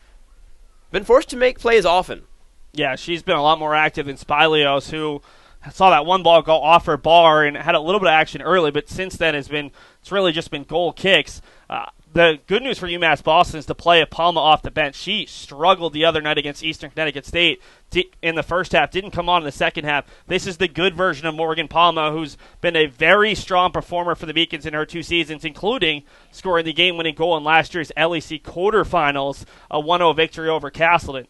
been forced to make plays often. Yeah, she's been a lot more active than Spilios, who saw that one ball go off her bar and had a little bit of action early, but since then it's really just been goal kicks. The good news for UMass Boston is to play Palma off the bench. She struggled the other night against Eastern Connecticut State in the first half, didn't come on in the second half. This is the good version of Morgan Palma, who's been a very strong performer for the Beacons in her 2 seasons, including scoring the game-winning goal in last year's LEC quarterfinals, a 1-0 victory over Castleton.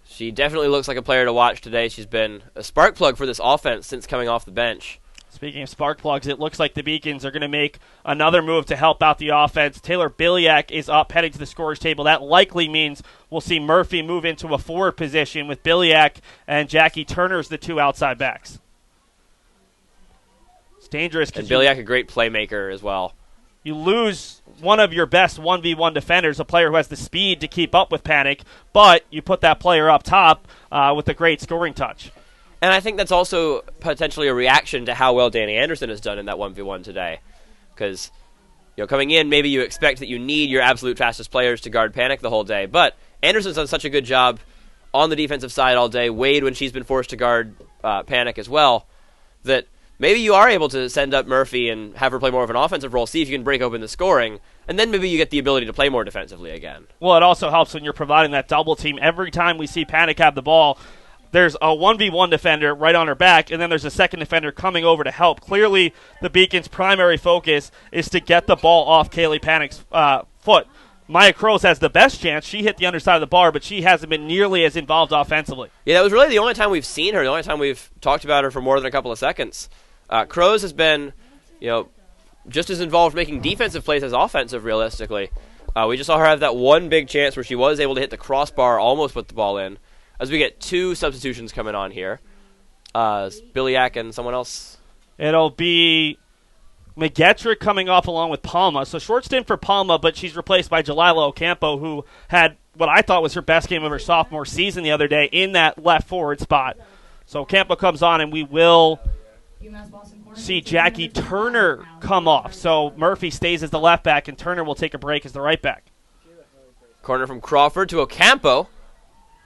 She definitely looks like a player to watch today. She's been a spark plug for this offense since coming off the bench. Speaking of spark plugs, it looks like the Beacons are going to make another move to help out the offense. Taylor Biliak is up, heading to the scorer's table. That likely means we'll see Murphy move into a forward position with Biliak and Jackie Turner as the two outside backs. It's dangerous. And Biliak, a great playmaker as well. You lose one of your best 1v1 defenders, a player who has the speed to keep up with Panic, but you put that player up top with a great scoring touch. And I think that's also potentially a reaction to how well Dani Anderson has done in that 1v1 today. Because, coming in, maybe you expect that you need your absolute fastest players to guard Panic the whole day. But Anderson's done such a good job on the defensive side all day. Wade, when she's been forced to guard Panic as well, that maybe you are able to send up Murphy and have her play more of an offensive role, see if you can break open the scoring, and then maybe you get the ability to play more defensively again. Well, it also helps when you're providing that double team. Every time we see Panic have the ball, there's a 1v1 defender right on her back, and then there's a second defender coming over to help. Clearly, the Beacons' primary focus is to get the ball off Kaylee Panic's foot. Maya Crows has the best chance. She hit the underside of the bar, but she hasn't been nearly as involved offensively. Yeah, that was really the only time we've seen her, the only time we've talked about her for more than a couple of seconds. Crows has been, just as involved making defensive plays as offensive, realistically. We just saw her have that one big chance where she was able to hit the crossbar, almost put the ball in. As we get 2 substitutions coming on here. Biliak and someone else. It'll be McGettrick coming off along with Palma. So short stint for Palma, but she's replaced by Jalila Ocampo, who had what I thought was her best game of her sophomore season the other day in that left forward spot. So Ocampo comes on, and we will see Jackie Turner come off. So Murphy stays as the left back, and Turner will take a break as the right back. Corner from Crawford to Ocampo.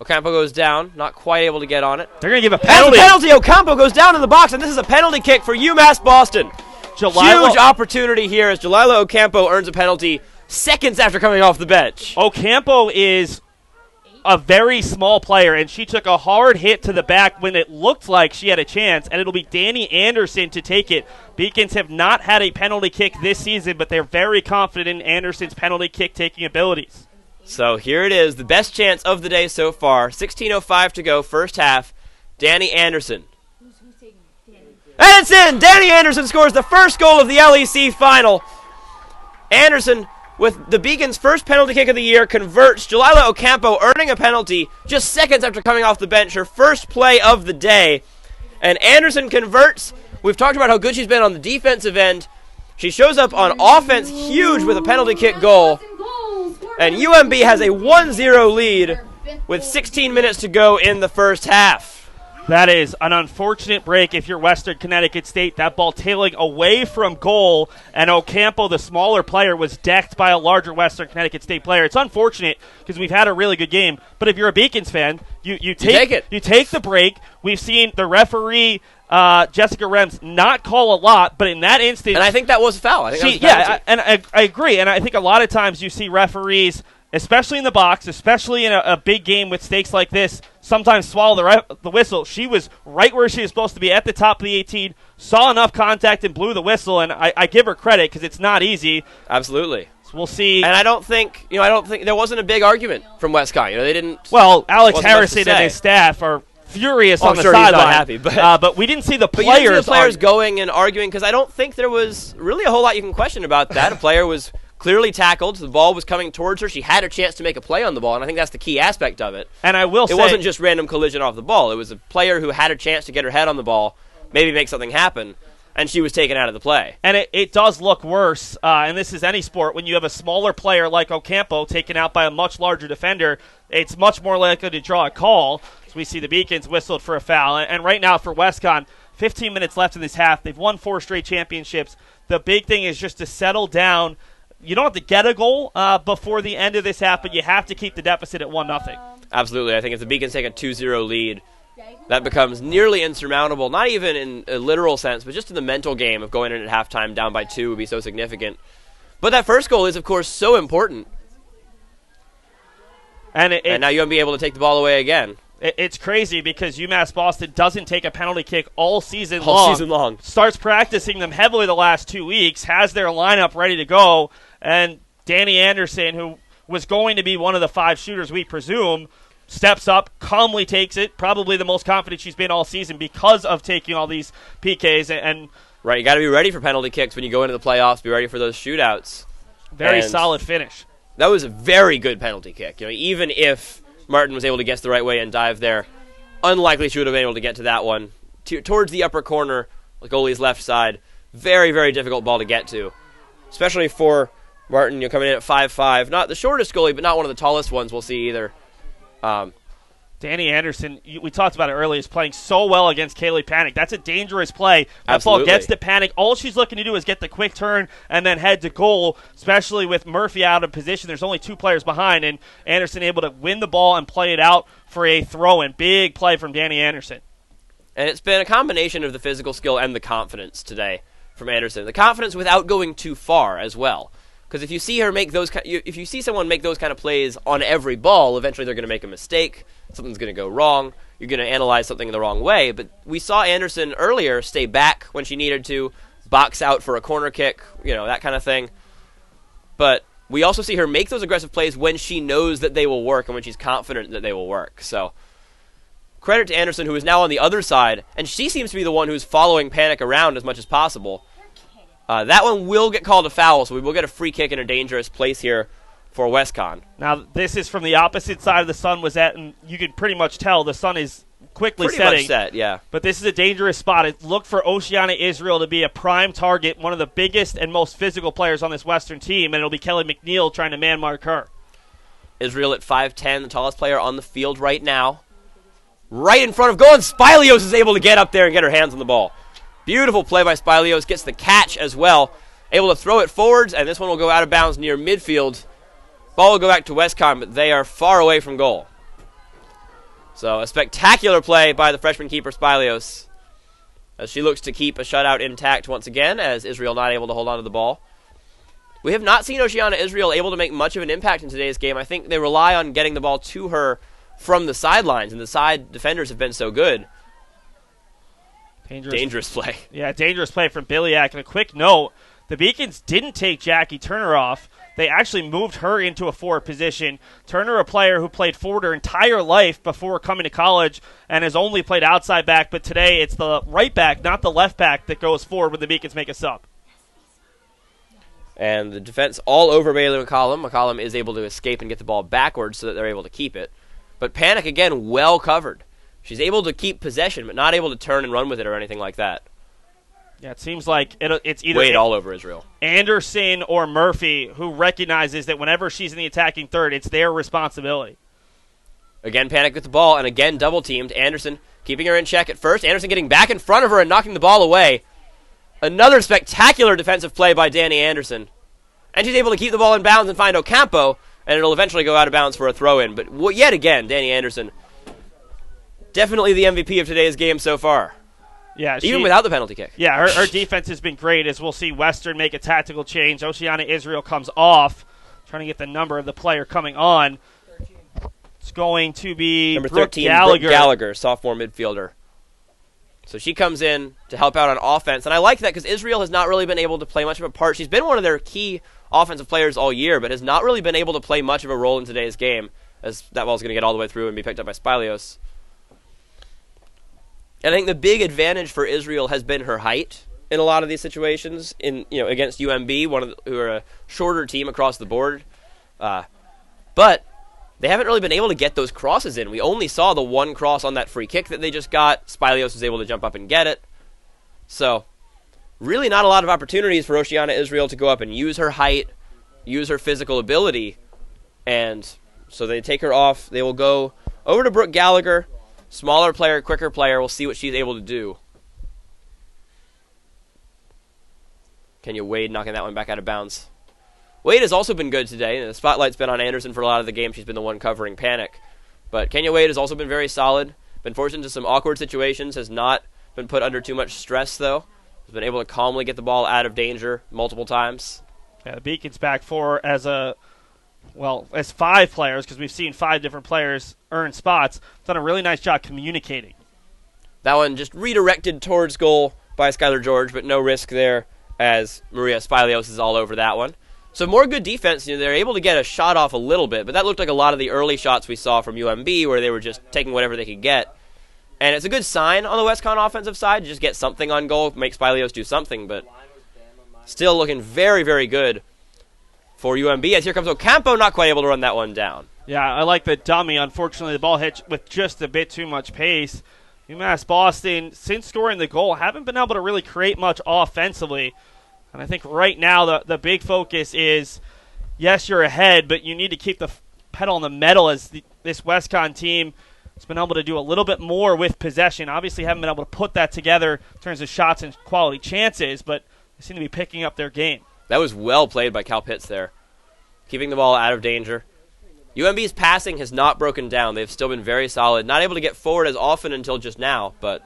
Ocampo goes down, not quite able to get on it. They're going to give a Penalty. penalty. Ocampo goes down in the box, and this is a penalty kick for UMass Boston. Huge opportunity here as Jalila Ocampo earns a penalty seconds after coming off the bench. Ocampo is a very small player, and she took a hard hit to the back when it looked like she had a chance, and it'll be Dani Anderson to take it. Beacons have not had a penalty kick this season, but they're very confident in Anderson's penalty kick-taking abilities. So here it is, the best chance of the day so far. 16:05 to go, first half. Dani Anderson. And it's in! Dani Anderson scores the first goal of the LEC final. Anderson, with the Beacons' first penalty kick of the year, converts. Jalila Ocampo earning a penalty just seconds after coming off the bench, her first play of the day. And Anderson converts. We've talked about how good she's been on the defensive end. She shows up on offense huge with a penalty kick goal. And UMB has a 1-0 lead with 16 minutes to go in the first half. That is an unfortunate break if you're Western Connecticut State. That ball tailing away from goal, and Ocampo, the smaller player, was decked by a larger Western Connecticut State player. It's unfortunate because we've had a really good game, but if you're a Beacons fan, you take it. You take the break. We've seen the referee, Jessica Rems, not call a lot, but in that instance... And I think that was a foul. I agree, and I think a lot of times you see referees, especially in the box, especially in a big game with stakes like this, sometimes swallow the whistle. She was right where she was supposed to be at the top of the 18, saw enough contact and blew the whistle, and I give her credit because it's not easy. Absolutely. So we'll see. And I don't think there wasn't a big argument from WestConn. They didn't. Well, Alex Harrison and his staff are furious on the sideline. Not happy, but we didn't see the players. But you didn't see the players going and arguing because I don't think there was really a whole lot you can question about that. A player was clearly tackled. The ball was coming towards her. She had a chance to make a play on the ball, and I think that's the key aspect of it. And I will say, it wasn't just random collision off the ball. It was a player who had a chance to get her head on the ball, maybe make something happen, and she was taken out of the play. And it does look worse, and this is any sport, when you have a smaller player like Ocampo taken out by a much larger defender, it's much more likely to draw a call. So we see the Beacons whistled for a foul. And right now for WestConn, 15 minutes left in this half. They've won 4 straight championships. The big thing is just to settle down. You don't have to get a goal before the end of this half, but you have to keep the deficit at 1-0. Absolutely. I think if the Beacons take a 2-0 lead, that becomes nearly insurmountable, not even in a literal sense, but just in the mental game of going in at halftime down by 2 would be so significant. But that first goal is, of course, so important. And now you'll be able to take the ball away again. It's crazy because UMass Boston doesn't take a penalty kick all season long. Starts practicing them heavily the last 2 weeks, has their lineup ready to go, and Dani Anderson, who was going to be one of the 5 shooters, we presume, steps up, calmly takes it, probably the most confident she's been all season because of taking all these PKs. And right, you got to be ready for penalty kicks when you go into the playoffs, be ready for those shootouts. Very solid finish. That was a very good penalty kick. Even if Martin was able to guess the right way and dive there, unlikely she would have been able to get to that one. Towards the upper corner, the goalie's left side. Very, very difficult ball to get to, especially for Martin, coming in at 5'5". Not the shortest goalie, but not one of the tallest ones we'll see either. Dani Anderson, we talked about it earlier, is playing so well against Kaylee Panic. That's a dangerous play. That Absolutely. Ball gets to Panic. All she's looking to do is get the quick turn and then head to goal, especially with Murphy out of position. There's only 2 players behind, and Anderson able to win the ball and play it out for a throw-in. Big play from Dani Anderson. And it's been a combination of the physical skill and the confidence today from Anderson. The confidence without going too far as well. Because if you see her make if you see someone make those kind of plays on every ball, eventually they're going to make a mistake. Something's going to go wrong. You're going to analyze something the wrong way. But we saw Anderson earlier stay back when she needed to, box out for a corner kick, that kind of thing. But we also see her make those aggressive plays when she knows that they will work and when she's confident that they will work. So credit to Anderson, who is now on the other side, and she seems to be the one who's following Panic around as much as possible. That one will get called a foul, so we will get a free kick in a dangerous place here for WestConn. Now, this is from the opposite side of the sun was at, and you can pretty much tell the sun is quickly Pretty setting. much set, yeah. But this is a dangerous spot. Look for Oceana Israel to be a prime target, one of the biggest and most physical players on this Western team, and it'll be Kelly McNeil trying to man-mark her. Israel at 5'10", the tallest player on the field right now. Right in front of goal, and Spilios is able to get up there and get her hands on the ball. Beautiful play by Spilios, gets the catch as well. Able to throw it forwards, and this one will go out of bounds near midfield. Ball will go back to Westcon, but they are far away from goal. So a spectacular play by the freshman keeper Spilios, as she looks to keep a shutout intact once again, as Israel not able to hold on to the ball. We have not seen Oceana Israel able to make much of an impact in today's game. I think they rely on getting the ball to her from the sidelines, and the side defenders have been so good. Dangerous play. Yeah, dangerous play from Biliak. And a quick note, the Beacons didn't take Jackie Turner off. They actually moved her into a forward position. Turner, a player who played forward her entire life before coming to college and has only played outside back, but today it's the right back, not the left back, that goes forward when the Beacons make a sub. And the defense all over Bailey McCollum. McCollum is able to escape and get the ball backwards so that they're able to keep it. But Panic, again, well covered. She's able to keep possession, but not able to turn and run with it or anything like that. Yeah, it seems like it's either Wade all over Israel. Anderson or Murphy, who recognizes that whenever she's in the attacking third, it's their responsibility. Again, Panic with the ball, and again double-teamed. Anderson keeping her in check at first. Anderson getting back in front of her and knocking the ball away. Another spectacular defensive play by Dani Anderson. And she's able to keep the ball in bounds and find Ocampo, and it'll eventually go out of bounds for a throw-in. But yet again, Dani Anderson, definitely the MVP of today's game so far. Yeah, even without the penalty kick. Yeah, her defense has been great, as we'll see Western make a tactical change. Oceana Israel comes off, trying to get the number of the player coming on. It's going to be number Brooke 13, Gallagher. Brooke Gallagher, sophomore midfielder. So she comes in to help out on offense, and I like that because Israel has not really been able to play much of a part. She's been one of their key offensive players all year, but has not really been able to play much of a role in today's game, as that ball's going to get all the way through and be picked up by Spilios. And I think the big advantage for Israel has been her height in a lot of these situations. Against UMB, who are a shorter team across the board, but they haven't really been able to get those crosses in. We only saw the one cross on that free kick that they just got. Spilios was able to jump up and get it. So, really not a lot of opportunities for Oceana Israel to go up and use her height, use her physical ability. And so they take her off. They will go over to Brooke Gallagher. Smaller player, quicker player. We'll see what she's able to do. Kenya Wade knocking that one back out of bounds. Wade has also been good today. The spotlight's been on Anderson for a lot of the game. She's been the one covering Panic. But Kenya Wade has also been very solid. Been forced into some awkward situations. Has not been put under too much stress, though. Has been able to calmly get the ball out of danger multiple times. Yeah, the Beacons back four as five players, because we've seen five different players earn spots. Done a really nice job communicating. That one just redirected towards goal by Skylar George, but no risk there as Maria Spilios is all over that one. So more good defense. They're able to get a shot off a little bit, but that looked like a lot of the early shots we saw from UMB where they were just taking whatever they could get. And it's a good sign on the Westcon offensive side to just get something on goal, make Spilios do something, but still looking very, very good for UMB, as here comes Ocampo, not quite able to run that one down. Yeah, I like the dummy. Unfortunately, the ball hit with just a bit too much pace. UMass Boston, since scoring the goal, haven't been able to really create much offensively. And I think right now the big focus is, yes, you're ahead, but you need to keep the pedal on the metal as this Westcon team has been able to do a little bit more with possession. Obviously haven't been able to put that together in terms of shots and quality chances, but they seem to be picking up their game. That was well played by Cal Pitts there, keeping the ball out of danger. UMB's passing has not broken down. They've still been very solid. Not able to get forward as often until just now, but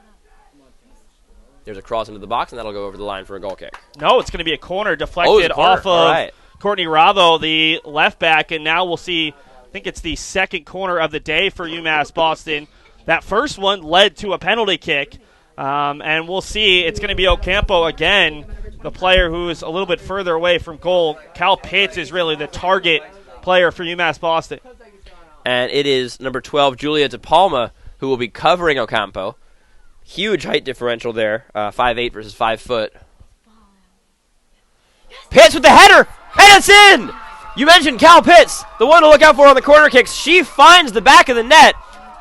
there's a cross into the box, and that'll go over the line for a goal kick. No, it's going to be a corner deflected off of Courtney Ravo, the left back, and now we'll see, I think it's the second corner of the day for UMass Boston. That first one led to a penalty kick, and we'll see. It's going to be Ocampo again, the player who is a little bit further away from goal. Cal Pitts is really the target player for UMass Boston. And it is number 12, Julia De Palma, who will be covering Ocampo. Huge height differential there, 5'8" versus 5 foot. Pitts with the header, and it's in! You mentioned Cal Pitts, the one to look out for on the corner kicks. She finds the back of the net,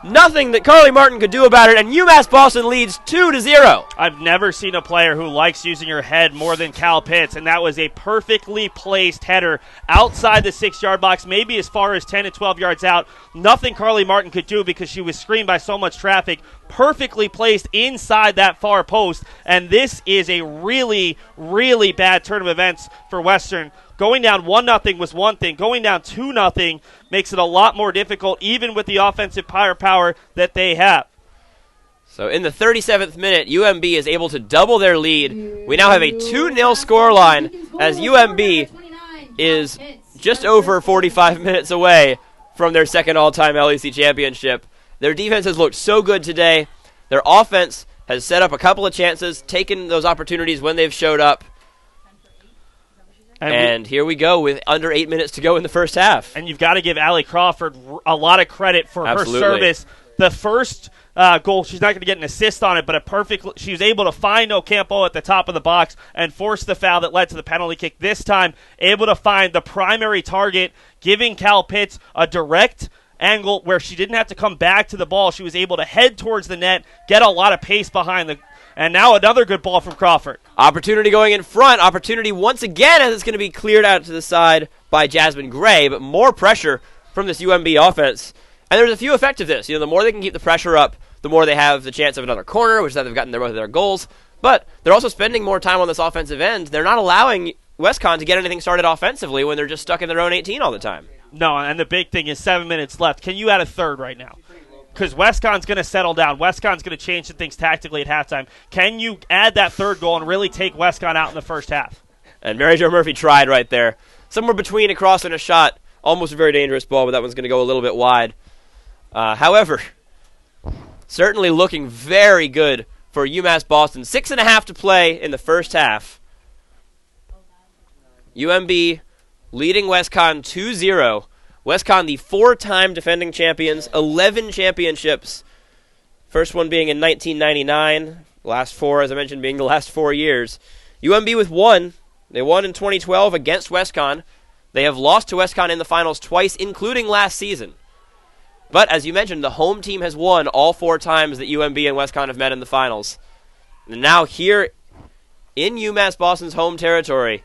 Nothing that Carly Martin could do about it, and UMass Boston leads 2-0. I've never seen a player who likes using her head more than Cal Pitts, and that was a perfectly placed header outside the 6-yard box, maybe as far as 10 to 12 yards out. Nothing Carly Martin could do because she was screened by so much traffic. Perfectly placed inside that far post, and this is a really, really bad turn of events for Western. Going down 1-0 was one thing. Going down 2-0 makes it a lot more difficult, even with the offensive firepower that they have. So in the 37th minute, UMB is able to double their lead. We now have a 2-0 scoreline as UMB is just over 45 minutes away from their second all-time LEC championship. Their defense has looked so good today. Their offense has set up a couple of chances, taken those opportunities when they've showed up. And here we go with under 8 minutes to go in the first half. And you've got to give Allie Crawford a lot of credit for her service. The first goal, she's not going to get an assist on it, but she was able to find Ocampo at the top of the box and force the foul that led to the penalty kick. This time, able to find the primary target, giving Cal Pitts a direct angle where she didn't have to come back to the ball. She was able to head towards the net, get a lot of pace behind the. And now another good ball from Crawford. Opportunity going in front. Opportunity once again as it's going to be cleared out to the side by Jasmine Gray, but more pressure from this UMB offense. And there's a few effects of this. The more they can keep the pressure up, the more they have the chance of another corner, which is that they've gotten both of their goals. But they're also spending more time on this offensive end. They're not allowing WestConn to get anything started offensively when they're just stuck in their own 18 all the time. No, and the big thing is 7 minutes left. Can you add a third right now? Because WestConn's going to settle down. WestConn's going to change some things tactically at halftime. Can you add that third goal and really take WestConn out in the first half? And Mary Jo Murphy tried right there. Somewhere between a cross and a shot. Almost a very dangerous ball, but that one's going to go a little bit wide. However, certainly looking very good for UMass Boston. 6.5 to play in the first half. UMB leading WestConn 2-0. WestConn, the 4-time defending champions, 11 championships. First one being in 1999. Last 4, as I mentioned, being the last 4 years. UMB with 1. They won in 2012 against WestConn. They have lost to WestConn in the finals twice, including last season. But, as you mentioned, the home team has won all 4 times that UMB and WestConn have met in the finals. And now here in UMass Boston's home territory,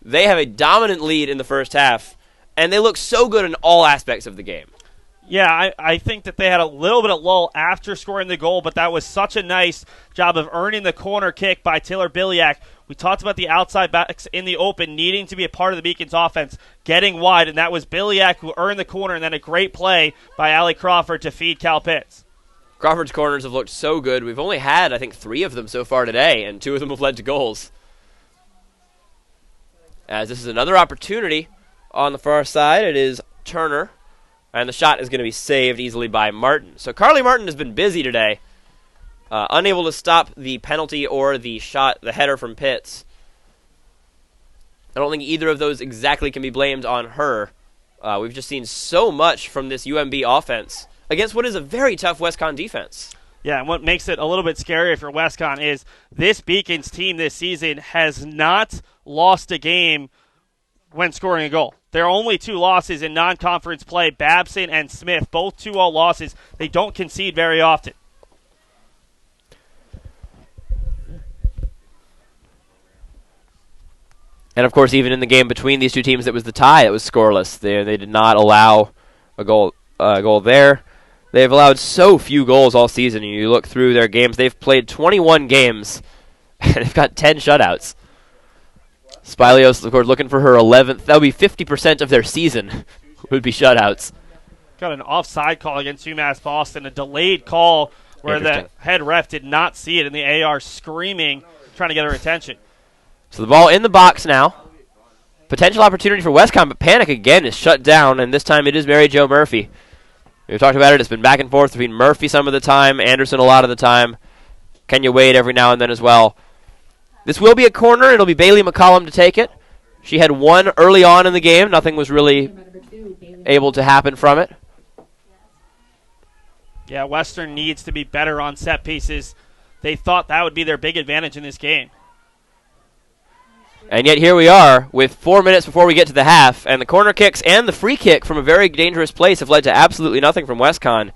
they have a dominant lead in the first half. And they look so good in all aspects of the game. Yeah, I think that they had a little bit of lull after scoring the goal, but that was such a nice job of earning the corner kick by Taylor Biliak. We talked about the outside backs in the open needing to be a part of the Beacons offense, getting wide, and that was Biliak who earned the corner, and then a great play by Allie Crawford to feed Cal Pitts. Crawford's corners have looked so good. We've only had, I think, 3 of them so far today, and 2 of them have led to goals. As this is another opportunity. On the far side, it is Turner, and the shot is going to be saved easily by Martin. So Carly Martin has been busy today, unable to stop the penalty or the shot, the header from Pitts. I don't think either of those exactly can be blamed on her. We've just seen so much from this UMB offense against what is a very tough WestConn defense. Yeah, and what makes it a little bit scarier for WestConn is this Beacons team this season has not lost a game when scoring a goal. There are only 2 losses in non-conference play, Babson and Smith, both 2-0 losses. They don't concede very often. And, of course, even in the game between these 2 teams, it was the tie that was scoreless. They did not allow a goal there. They've allowed so few goals all season. You look through their games, they've played 21 games, and they've got 10 shutouts. Spilios, of course, looking for her 11th. That would be 50% of their season would be shutouts. Got an offside call against UMass Boston, a delayed call where the head ref did not see it, and the AR screaming, trying to get her attention. So the ball in the box now. Potential opportunity for WestConn, but Panic again is shut down, and this time it is Mary Jo Murphy. We've talked about it. It's been back and forth between Murphy some of the time, Anderson a lot of the time, Kenya Wade every now and then as well. This will be a corner. It'll be Bailey McCollum to take it. She had 1 early on in the game. Nothing was really able to happen from it. Yeah, Western needs to be better on set pieces. They thought that would be their big advantage in this game. And yet here we are with 4 minutes before we get to the half, and the corner kicks and the free kick from a very dangerous place have led to absolutely nothing from WestConn.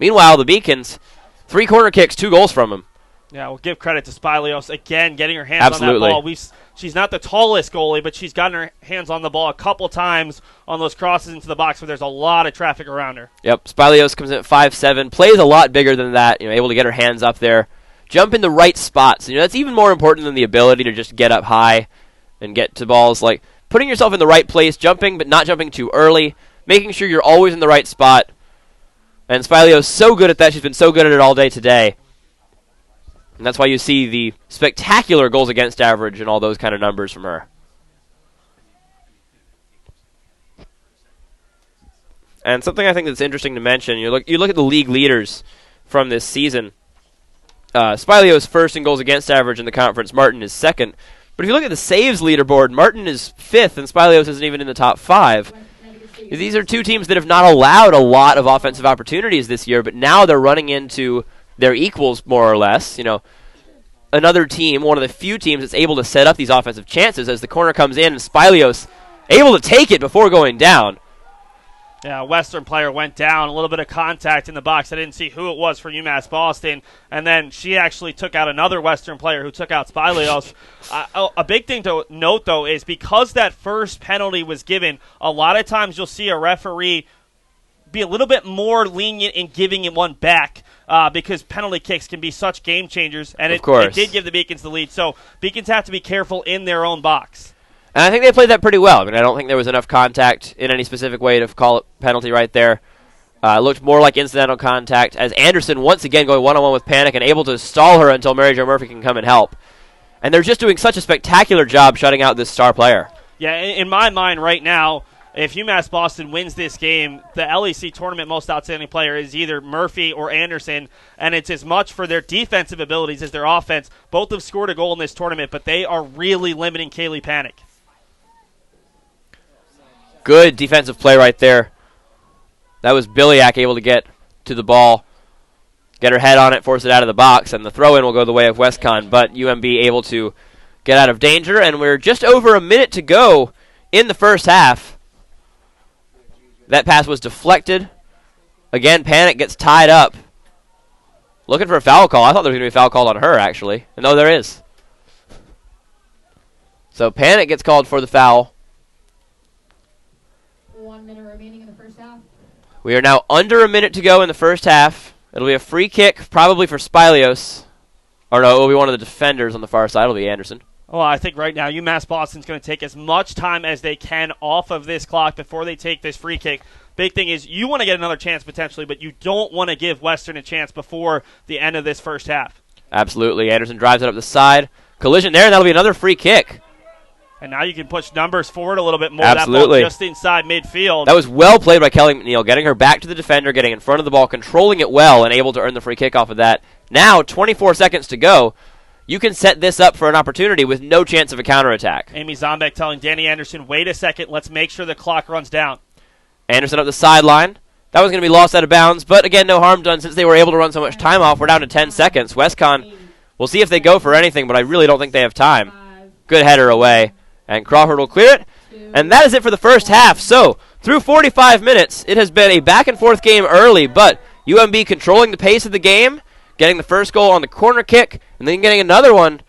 Meanwhile, the Beacons, 3 corner kicks, 2 goals from him. Yeah, we'll give credit to Spilios again, getting her hands Absolutely. on that ball. She's not the tallest goalie, but she's gotten her hands on the ball a couple times on those crosses into the box where there's a lot of traffic around her. Yep, Spilios comes in at 5'7", plays a lot bigger than that, able to get her hands up there, jump in the right spots. That's even more important than the ability to just get up high and get to balls. Like putting yourself in the right place, jumping but not jumping too early, making sure you're always in the right spot. And Spilios so good at that. She's been so good at it all day today. And that's why you see the spectacular goals against average and all those kind of numbers from her. And something I think that's interesting to mention, you look at the league leaders from this season. Spilios first in goals against average in the conference. Martin is second. But if you look at the saves leaderboard, Martin is fifth, and Spilios isn't even in the top 5. These are 2 teams that have not allowed a lot of offensive opportunities this year, but now they're running into their equals, more or less. Another team, one of the few teams that's able to set up these offensive chances as the corner comes in, and Spilios able to take it before going down. Yeah, a Western player went down, a little bit of contact in the box. I didn't see who it was for UMass Boston. And then she actually took out another Western player who took out Spilios. A big thing to note, though, is because that first penalty was given, a lot of times you'll see a referee be a little bit more lenient in giving it one back because penalty kicks can be such game changers. And it did give the Beacons the lead. So Beacons have to be careful in their own box. And I think they played that pretty well. I don't think there was enough contact in any specific way to call it penalty right there. It looked more like incidental contact as Anderson once again going one-on-one with Panic and able to stall her until Mary Jo Murphy can come and help. And they're just doing such a spectacular job shutting out this star player. Yeah, in my mind right now, if UMass Boston wins this game, the LEC tournament most outstanding player is either Murphy or Anderson, and it's as much for their defensive abilities as their offense. Both have scored a goal in this tournament, but they are really limiting Kaylee Panic. Good defensive play right there. That was Biliak able to get to the ball, get her head on it, force it out of the box, and the throw-in will go the way of WestConn, but UMB able to get out of danger, and we're just over a minute to go in the first half. That pass was deflected. Again, Panic gets tied up. Looking for a foul call. I thought there was going to be a foul called on her, actually. And no, there is. So Panic gets called for the foul. 1 minute remaining in the first half. We are now under a minute to go in the first half. It'll be a free kick, probably for Spilios. Or no, it will be one of the defenders on the far side. It'll be Anderson. Well, I think right now UMass Boston's going to take as much time as they can off of this clock before they take this free kick. Big thing is you want to get another chance potentially, but you don't want to give Western a chance before the end of this first half. Absolutely. Anderson drives it up the side. Collision there, and that'll be another free kick. And now you can push numbers forward a little bit more. Absolutely. That ball just inside midfield. That was well played by Kelly McNeil, getting her back to the defender, getting in front of the ball, controlling it well, and able to earn the free kick off of that. Now, 24 seconds to go. You can set this up for an opportunity with no chance of a counterattack. Amy Zombek telling Dani Anderson, wait a second, let's make sure the clock runs down. Anderson up the sideline. That was going to be lost out of bounds, but again, no harm done since they were able to run so much time off. We're down to 10 seconds. WestConn, we'll see if they go for anything, but I really don't think they have time. Good header away, and Crawford will clear it. And that is it for the first half. So, through 45 minutes, it has been a back-and-forth game early, but UMB controlling the pace of the game, getting the first goal on the corner kick, and then getting another one.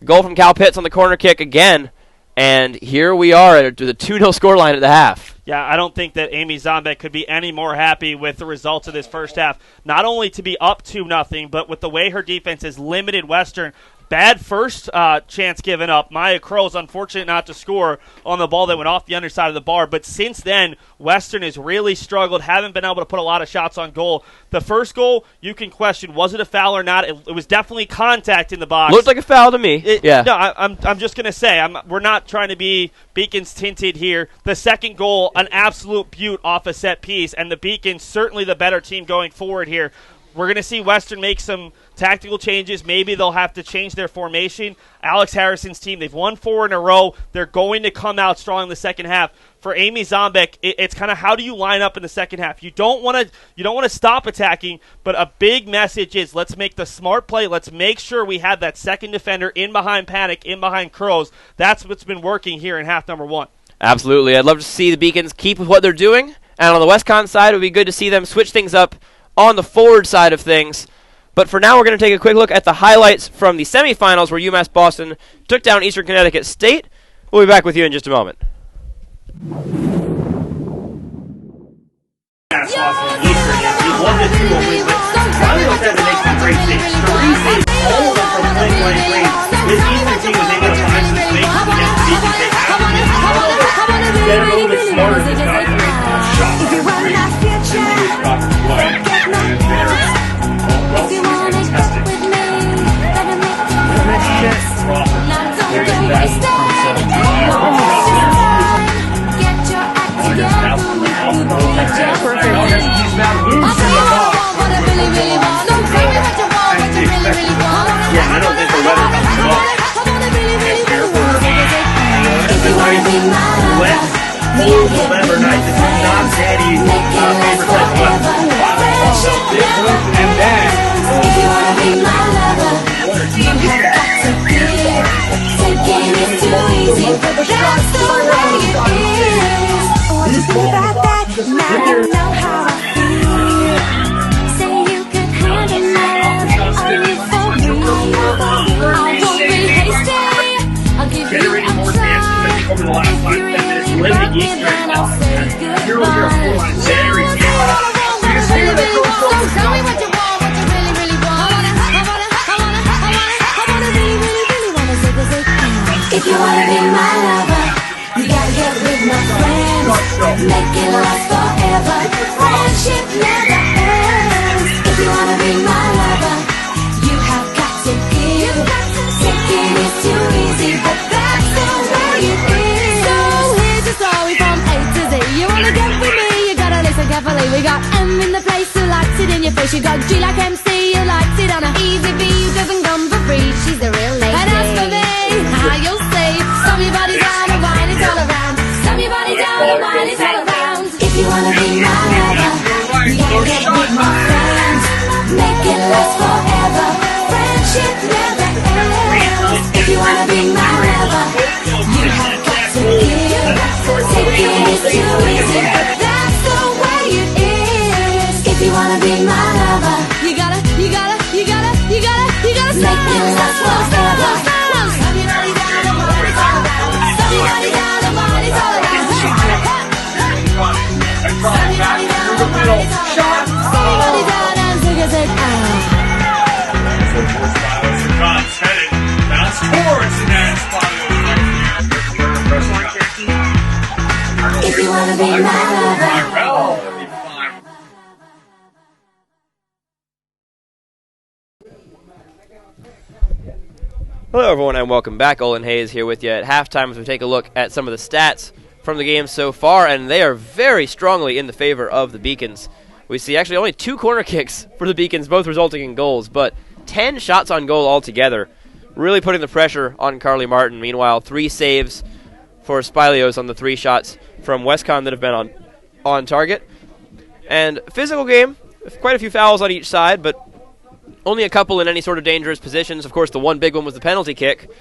Goal from Cal Pitts on the corner kick again. And here we are at the 2-0 scoreline at the half. Yeah, I don't think that Amy Zombek could be any more happy with the results of this first half. Not only to be up 2-0, but with the way her defense has limited Western. Bad first chance given up. Maya Crow's unfortunate not to score on the ball that went off the underside of the bar. But since then, Western has really struggled, haven't been able to put a lot of shots on goal. The first goal, you can question, was it a foul or not? It was definitely contact in the box. Looked like a foul to me. Yeah. No, I'm just going to say, we're not trying to be Beacons tinted here. The second goal, an absolute beaut off a set piece, and the Beacons certainly the better team going forward here. We're going to see Western make some tactical changes. Maybe they'll have to change their formation. Alex Harrison's team, they've won 4 in a row. They're going to come out strong in the second half. For Amy Zombek, it's kind of how do you line up in the second half? You don't want to stop attacking, but a big message is let's make the smart play. Let's make sure we have that second defender in behind Panic, in behind Crows. That's what's been working here in half number 1. Absolutely. I'd love to see the Beacons keep with what they're doing. And on the WestConn side, it would be good to see them switch things up on the forward side of things. But for now, we're going to take a quick look at the highlights from the semifinals where UMass Boston took down Eastern Connecticut State. We'll be back with you in just a moment. If you wanna be my lover, you gotta get with my friends. Make it last forever. Friendship never ends. If you wanna be my lover, you have got to give. Taking is too easy, but that's the way it is. So here's your story from A to Z. You wanna get with me, you gotta listen carefully. We got M in the place who likes it in your face. You got G like MC, who likes it on a easy B, who doesn't come for free. She's the real lady. And as for me, how you'll say, stop your body down and wine it all around. Stop your body down and wine it all around. If you wanna be my lover, you gotta get with my friends. Make it last forever. Friendship never ends. If you wanna be my lover, you have got to give. Taking is too easy, but that's the way it is. If you wanna be my lover, you gotta make it last forever. Stop your body down and wine it all around. Stop your body down and wine it all around. Stop your body down and wine it all around. Stop your body down and zig a zig out. Conn's headed. Bounce towards the net spot. If you wanna be my lover. Hello, everyone, and welcome back. Olin Hayes here with you at halftime as we take a look at some of the stats from the game so far, and they are very strongly in the favor of the Beacons. We see actually only 2 corner kicks for the Beacons, both resulting in goals, but 10 shots on goal altogether, really putting the pressure on Carly Martin. Meanwhile, 3 saves for Spilios on the 3 shots from Westcon that have been on target. And physical game, quite a few fouls on each side, but only a couple in any sort of dangerous positions. Of course, the one big one was the penalty kick.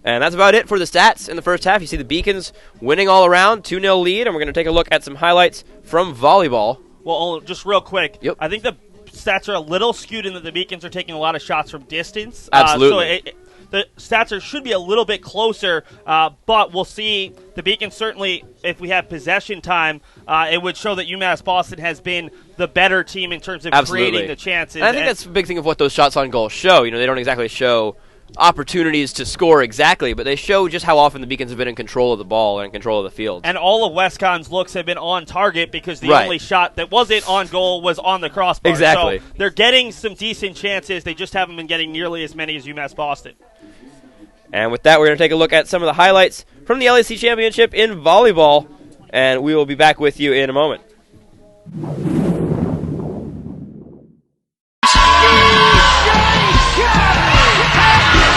And that's about it for the stats in the first half. You see the Beacons winning all around, 2-0 lead, and we're going to take a look at some highlights from volleyball. Well, just real quick, Yep. I think the stats are a little skewed in that the Beacons are taking a lot of shots from distance. Absolutely. So the stats should be a little bit closer, but we'll see. The Beacons certainly, if we have possession time, it would show that UMass Boston has been the better team in terms of creating the chances. And I think that's a big thing of what those shots on goal show. You know, they don't exactly show opportunities to score exactly, but they show just how often the Beacons have been in control of the ball and in control of the field. And all of Westcon's looks have been on target because the Right. only shot that wasn't on goal was on the crossbar. Exactly. So they're getting some decent chances. They just haven't been getting nearly as many as UMass Boston. And with that, we're going to take a look at some of the highlights from the LEC Championship in volleyball, and we will be back with you in a moment.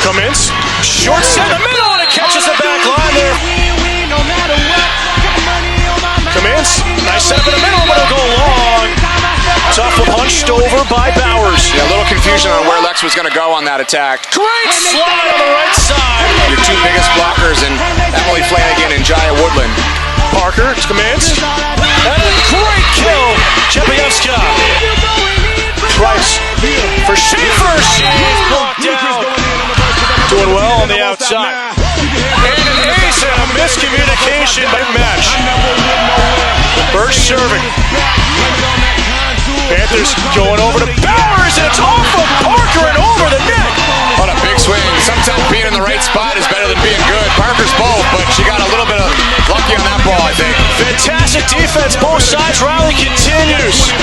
Commence. Short set in the middle, and it catches the back line there. Commence. Nice set up in the middle, but it'll go long. Tough punched over by Bowers. Yeah, a little confusion on where Lex was going to go on that attack. Great slide on the right side. Your 2 biggest blockers in Emily Flanagan and Jaya Woodland. Parker, commence. And a great kill. Chepievska. outside. And an ace and a miscommunication by match. Birch serving. Panthers going over to Bowers, and it's off of Parker and over the net. What a big swing. Sometimes being in the right spot is better than being good. Parker's both, but she got a little bit of lucky on that ball, I think. Fantastic defense, both sides. Riley continues.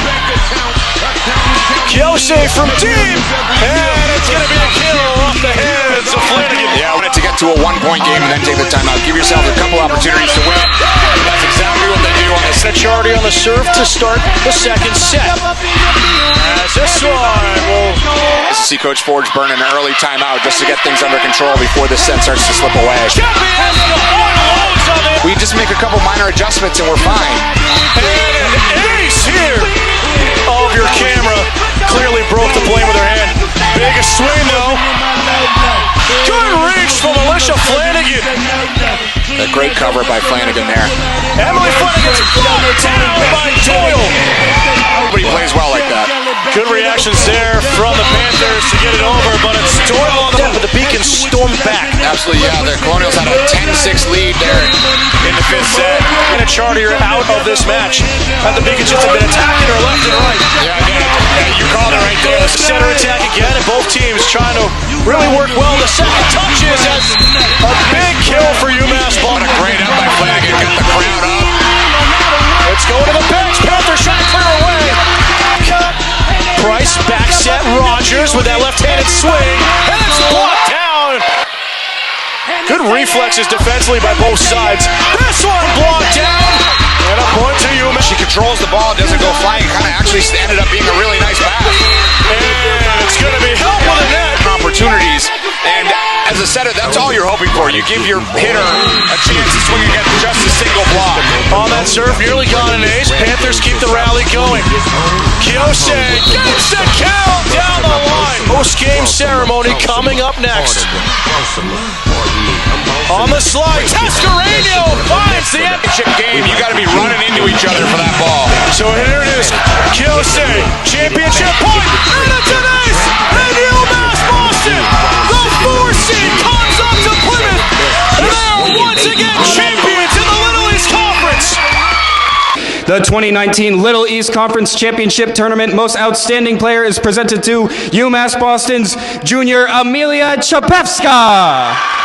Kiyose from deep, and it's going to be a kill off the hands of Flanagan. Yeah, I wanted to get to a one-point game and then take the timeout. Give yourself a couple opportunities to win. That's exactly what they do on the set. Chardy on the serve to start the second set. As this one will... SEC Coach Forge burn an early timeout just to get things under control before this set starts to slip away. We just make a couple minor adjustments and we're fine. And an ace here of your camera. Clearly broke the blame with her hand. Big a swing though. Good reach from Alicia Flanagan. A great cover by Flanagan there. Emily Flanagan's blocked down by Doyle. Nobody plays well like that. Good reactions there from the Panthers to get it over, but it's Doyle on the but the Beacons stormed back. Absolutely, yeah. The Colonials had a 10-6 lead there In the fifth set, and a Chartier out of this match. And the Beacons just have been attacking her left and right. Yeah, you called it right there. The center attack again, and both teams trying to really work well. The second touches as a big kill for UMass. What a great up by Flanagan. Got the crowd up. It's going to the bench. Panther shot clear away. Price back set Rogers with that left-handed swing, and it's blocked down. Good reflexes defensively by both sides. This one blocked down, and a point to UMass. She controls the ball, doesn't go flying. Kind of actually ended up being a really nice pass. And it's going to be help with a net. Opportunities, and as a setter, that's all you're hoping for. You give your hitter a chance to swing against just a single block. On that serve, nearly got an ace. Panthers keep the rally going. Kiyose gets the count down the line. Post-game ceremony coming up next. On the slide, Tascareno finds the Championship game, you got to be running into each other for that ball. So here it is, Kiyose, championship point, and it's an ace, and UMass Boston, the 4 seed comes up to Plymouth, and they are once again champions in the Little East Conference. The 2019 Little East Conference Championship Tournament Most Outstanding Player is presented to UMass Boston's junior Amelia Chapevska.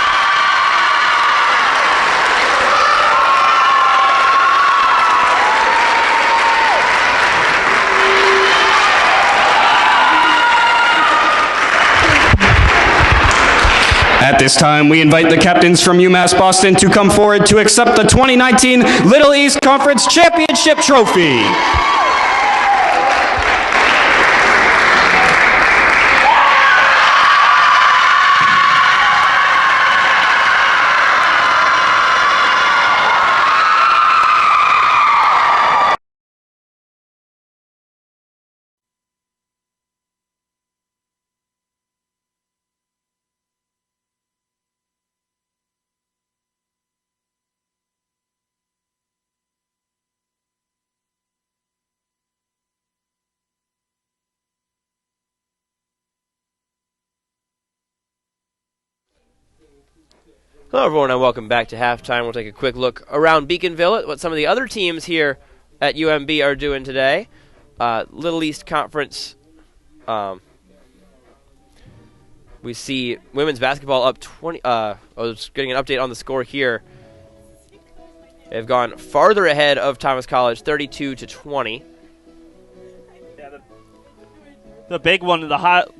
At this time, we invite the captains from UMass Boston to come forward to accept the 2019 Little East Conference Championship Trophy. Hello everyone and welcome back to Halftime. We'll take a quick look around Beaconville at what some of the other teams here at UMB are doing today. Little East Conference, we see women's basketball up 20. I was getting an update on the score here. They've gone farther ahead of Thomas College, 32-20. The big one,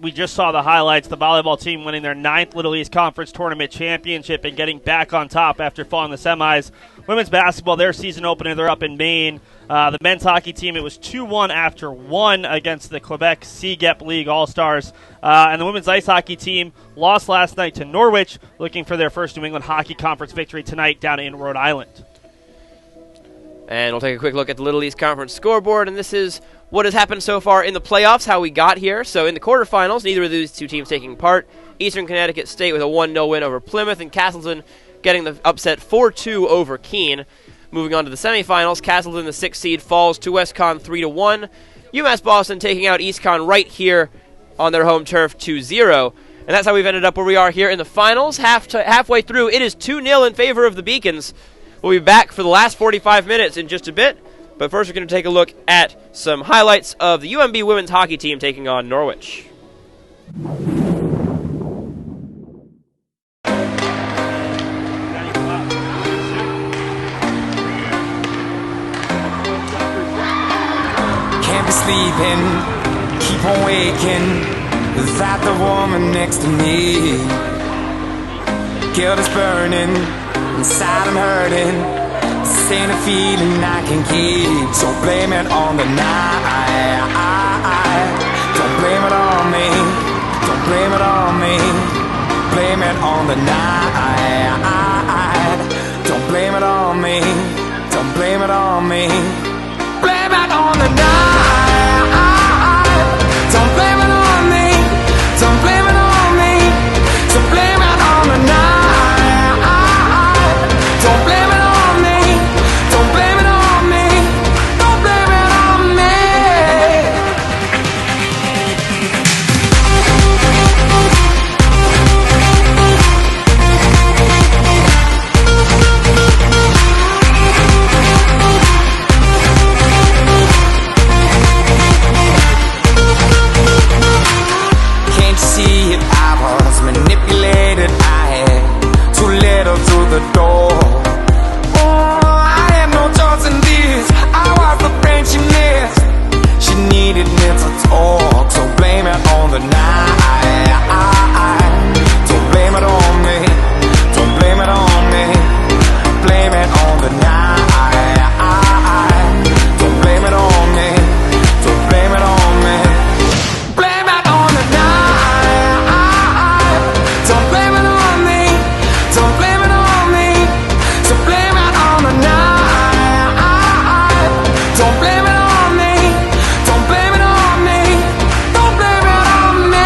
we just saw the highlights, the volleyball team winning their 9th Little East Conference Tournament Championship and getting back on top after falling the semis. Women's basketball, their season opener, they're up in Maine. The men's hockey team, it was 2-1 after 1 against the Quebec CGEP League All-Stars. And the women's ice hockey team lost last night to Norwich, looking for their first New England Hockey Conference victory tonight down in Rhode Island. And we'll take a quick look at the Little East Conference scoreboard, and this is what has happened so far in the playoffs, how we got here. So in the quarterfinals, neither of these two teams taking part. Eastern Connecticut State with a 1-0 win over Plymouth, and Castleton getting the upset 4-2 over Keene. Moving on to the semifinals, Castleton, the 6th seed, falls to West Conn 3-1. UMass Boston taking out East Conn right here on their home turf 2-0. And that's how we've ended up where we are here in the finals. Halfway through, it is 2-0 in favor of the Beacons. We'll be back for the last 45 minutes in just a bit. But first, we're going to take a look at some highlights of the UMB women's hockey team taking on Norwich. Can't be sleeping, keep on waking without the woman next to me. Guilt is burning, inside I'm hurting. This ain't a feeling I can keep, so blame it on the night. Don't blame it on me, don't blame it on me. Blame it on the night. Don't blame it on me, don't blame it on me. Blame it on the night. Don't blame it on me, don't blame it on me. So blame it on the night. Don't blame it on me, don't blame it on me. Don't blame it on me. Can't you see it? I was manipulated. I had too little through the door. Oh, I had no choice in this. I was the friend she missed. She needed mental talk, so blame it on the night. Don't blame it on me, don't blame it on me. Blame it on the night. Don't blame it on me, don't blame it on me. Blame it on the night. Don't blame it on me, don't blame it on me. So blame it on the night. Don't blame it on me, don't blame it on me. Don't blame it on me.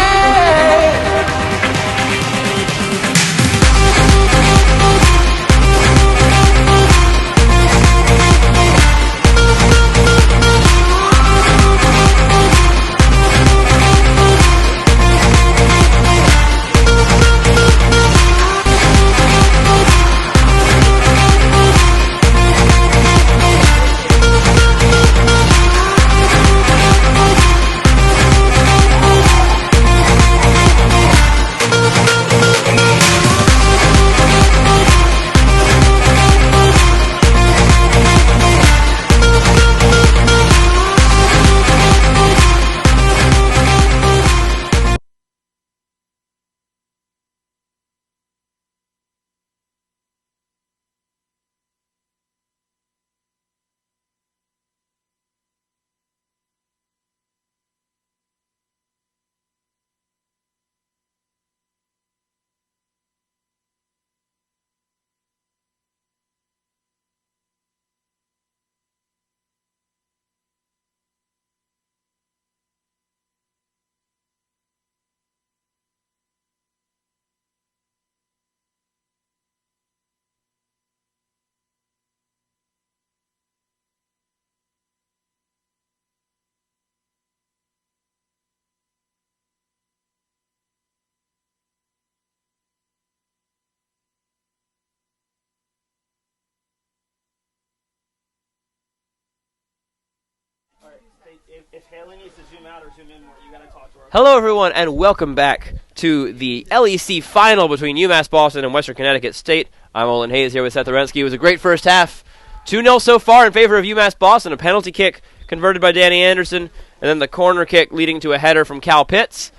If Haley needs to zoom out or zoom in more, you got to talk to her. Hello, everyone, and welcome back to the LEC final between UMass Boston and Western Connecticut State. I'm Olin Hayes here with Seth Orensky. It was a great first half. 2-0 so far in favor of UMass Boston. A penalty kick converted by Dani Anderson, and then the corner kick leading to a header from Cal Pitts.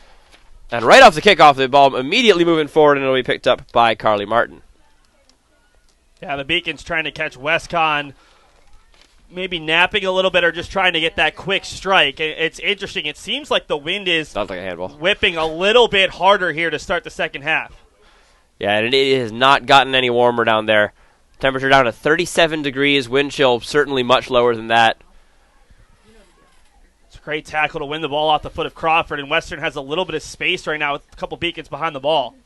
And right off the kickoff, the ball immediately moving forward, and it'll be picked up by Carly Martin. Yeah, the Beacons trying to catch Conn, maybe napping a little bit or just trying to get that quick strike. It's interesting. It seems like the wind is Sounds like a handball. Whipping a little bit harder here to start the second half. Yeah, and it has not gotten any warmer down there. Temperature down to 37 degrees, wind chill certainly much lower than that. It's a great tackle to win the ball off the foot of Crawford, and Western has a little bit of space right now with a couple Beacons behind the ball.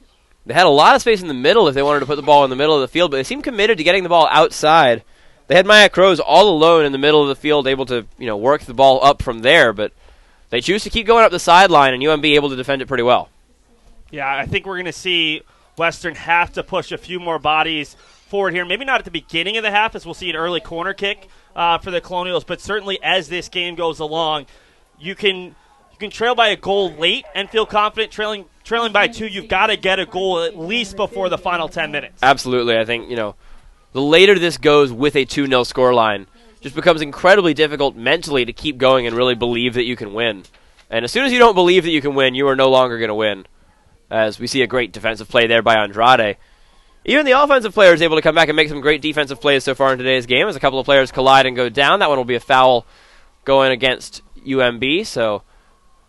They had a lot of space in the middle if they wanted to put the ball in the middle of the field, but they seemed committed to getting the ball outside. They had Maya Crows all alone in the middle of the field, able to work the ball up from there, but they choose to keep going up the sideline, and UMB able to defend it pretty well. Yeah, I think we're going to see Western have to push a few more bodies forward here. Maybe not at the beginning of the half, as we'll see an early corner kick for the Colonials, but certainly as this game goes along, you can trail by a goal late and feel confident. Trailing by 2, you've got to get a goal at least before the final 10 minutes. Absolutely. I think, the later this goes with a 2-0 scoreline, just becomes incredibly difficult mentally to keep going and really believe that you can win. And as soon as you don't believe that you can win, you are no longer going to win. As we see a great defensive play there by Andrade. Even the offensive player is able to come back and make some great defensive plays so far in today's game as a couple of players collide and go down. That one will be a foul going against UMB, so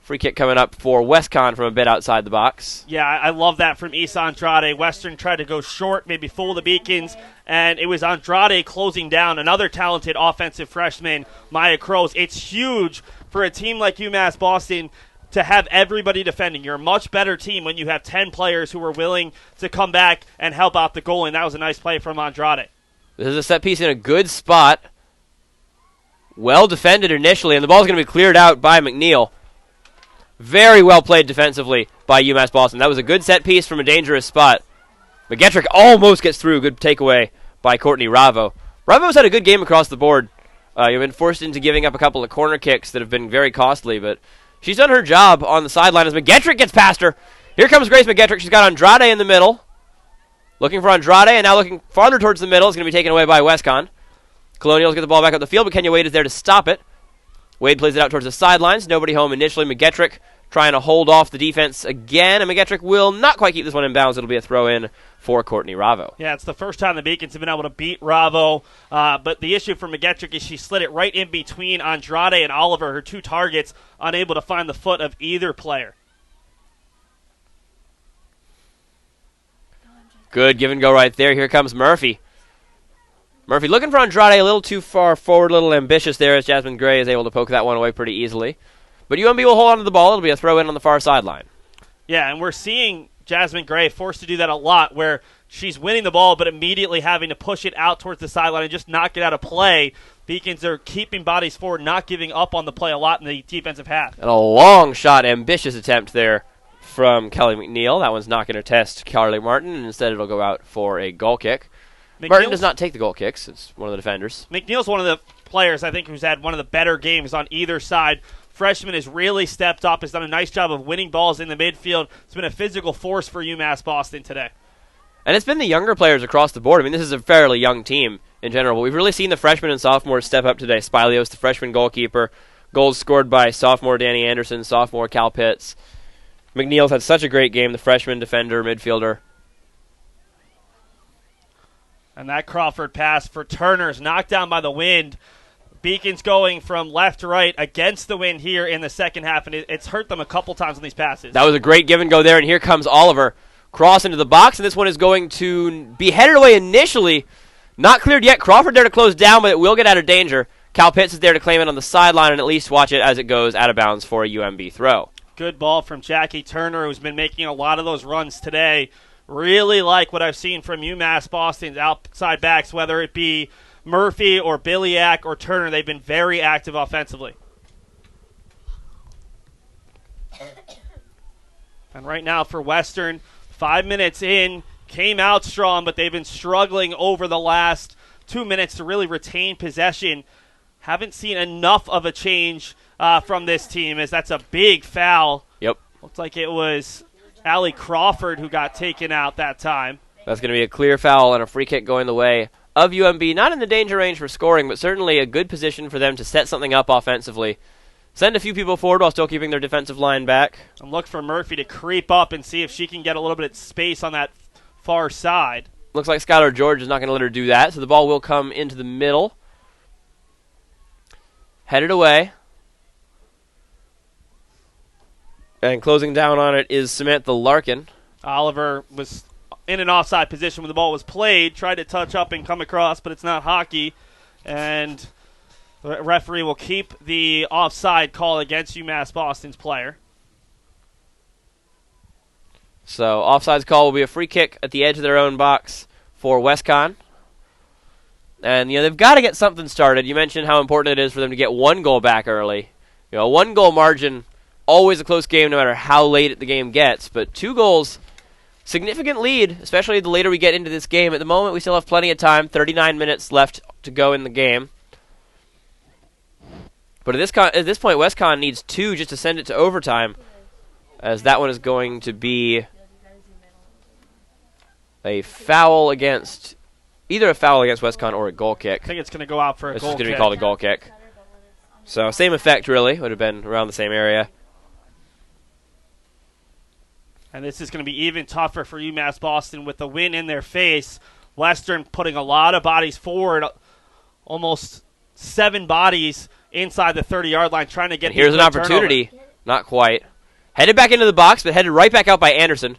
free kick coming up for Conn from a bit outside the box. Yeah, I love that from Isa Andrade. Western tried to go short, maybe fool the Beacons, and it was Andrade closing down another talented offensive freshman, Maya Crows. It's huge for a team like UMass Boston to have everybody defending. You're a much better team when you have 10 players who are willing to come back and help out the goal, and that was a nice play from Andrade. This is a set piece in a good spot. Well defended initially, and the ball's going to be cleared out by McNeil. Very well played defensively by UMass Boston. That was a good set piece from a dangerous spot. McGettrick almost gets through. Good takeaway by Courtney Ravo. Ravo's had a good game across the board. You've been forced into giving up a couple of corner kicks that have been very costly, but she's done her job on the sideline as McGettrick gets past her. Here comes Grace McGettrick. She's got Andrade in the middle. Looking for Andrade, and now looking farther towards the middle. It's going to be taken away by Conn. Colonials get the ball back up the field, but Kenya Wade is there to stop it. Wade plays it out towards the sidelines. Nobody home initially. McGettrick trying to hold off the defense again, and McGettrick will not quite keep this one in bounds. It'll be a throw-in for Courtney Ravo. Yeah, it's the first time the Beacons have been able to beat Ravo, but the issue for McGettrick is she slid it right in between Andrade and Oliver, her 2 targets, unable to find the foot of either player. Good give and go right there. Here comes Murphy. Murphy looking for Andrade a little too far forward, a little ambitious there as Jasmine Gray is able to poke that one away pretty easily. But UMB will hold on to the ball. It'll be a throw-in on the far sideline. Yeah, and we're seeing Jasmine Gray forced to do that a lot, where she's winning the ball but immediately having to push it out towards the sideline and just knock it out of play. Beacons are keeping bodies forward, not giving up on the play a lot in the defensive half. And a long shot, ambitious attempt there from Kelly McNeil. That one's not going to test Carly Martin, and instead it'll go out for a goal kick. Martin does not take the goal kicks. It's one of the defenders. McNeil's one of the players, I think, who's had one of the better games on either side. Freshman has really stepped up, has done a nice job of winning balls in the midfield. It's been a physical force for UMass Boston today. And it's been the younger players across the board. I mean, this is a fairly young team in general, but we've really seen the freshmen and sophomores step up today. Spilios, the freshman goalkeeper. Goals scored by sophomore Dani Anderson, sophomore Cal Pitts. McNeil's had such a great game, the freshman defender, midfielder. And that Crawford pass for Turner's knocked down by the wind. Beacons going from left to right against the wind here in the second half, and it's hurt them a couple times on these passes. That was a great give and go there, and here comes Oliver. Cross into the box, and this one is going to be headed away initially. Not cleared yet. Crawford there to close down, but it will get out of danger. Cal Pitts is there to claim it on the sideline and at least watch it as it goes out of bounds for a UMB throw. Good ball from Jackie Turner, who's been making a lot of those runs today. Really like what I've seen from UMass Boston's outside backs, whether it be Murphy or Biliak or Turner. They've been very active offensively. And right now for Western, 5 minutes in, came out strong, but they've been struggling over the last 2 minutes to really retain possession. Haven't seen enough of a change from this team, as that's a big foul. Yep. Looks like it was Allie Crawford who got taken out that time. That's going to be a clear foul and a free kick going the way of UMB. Not in the danger range for scoring, but certainly a good position for them to set something up offensively. Send a few people forward while still keeping their defensive line back. And look for Murphy to creep up and see if she can get a little bit of space on that far side. Looks like Skylar George is not going to let her do that, so the ball will come into the middle. Headed away. And closing down on it is Samantha Larkin. Oliver was in an offside position when the ball was played, tried to touch up and come across, but it's not hockey. And the referee will keep the offside call against UMass Boston's player. So offsides call will be a free kick at the edge of their own box for Conn. And they've got to get something started. You mentioned how important it is for them to get one goal back early. A 1-goal margin always a close game no matter how late the game gets, but 2 goals, significant lead, especially the later we get into this game. At the moment, we still have plenty of time, 39 minutes left to go in the game. But at this point, West Conn needs 2 just to send it to overtime, as that one is going to be a foul against, either a foul against West Conn or a goal kick. I think it's going to go out for a goal kick. It's going to be called a goal kick. So same effect, really. Would have been around the same area. And this is going to be even tougher for UMass Boston with the win in their face. Western putting a lot of bodies forward, almost 7 bodies inside the 30-yard line, trying to get. Here's an opportunity. Turnover. Not quite. Headed back into the box, but headed right back out by Anderson.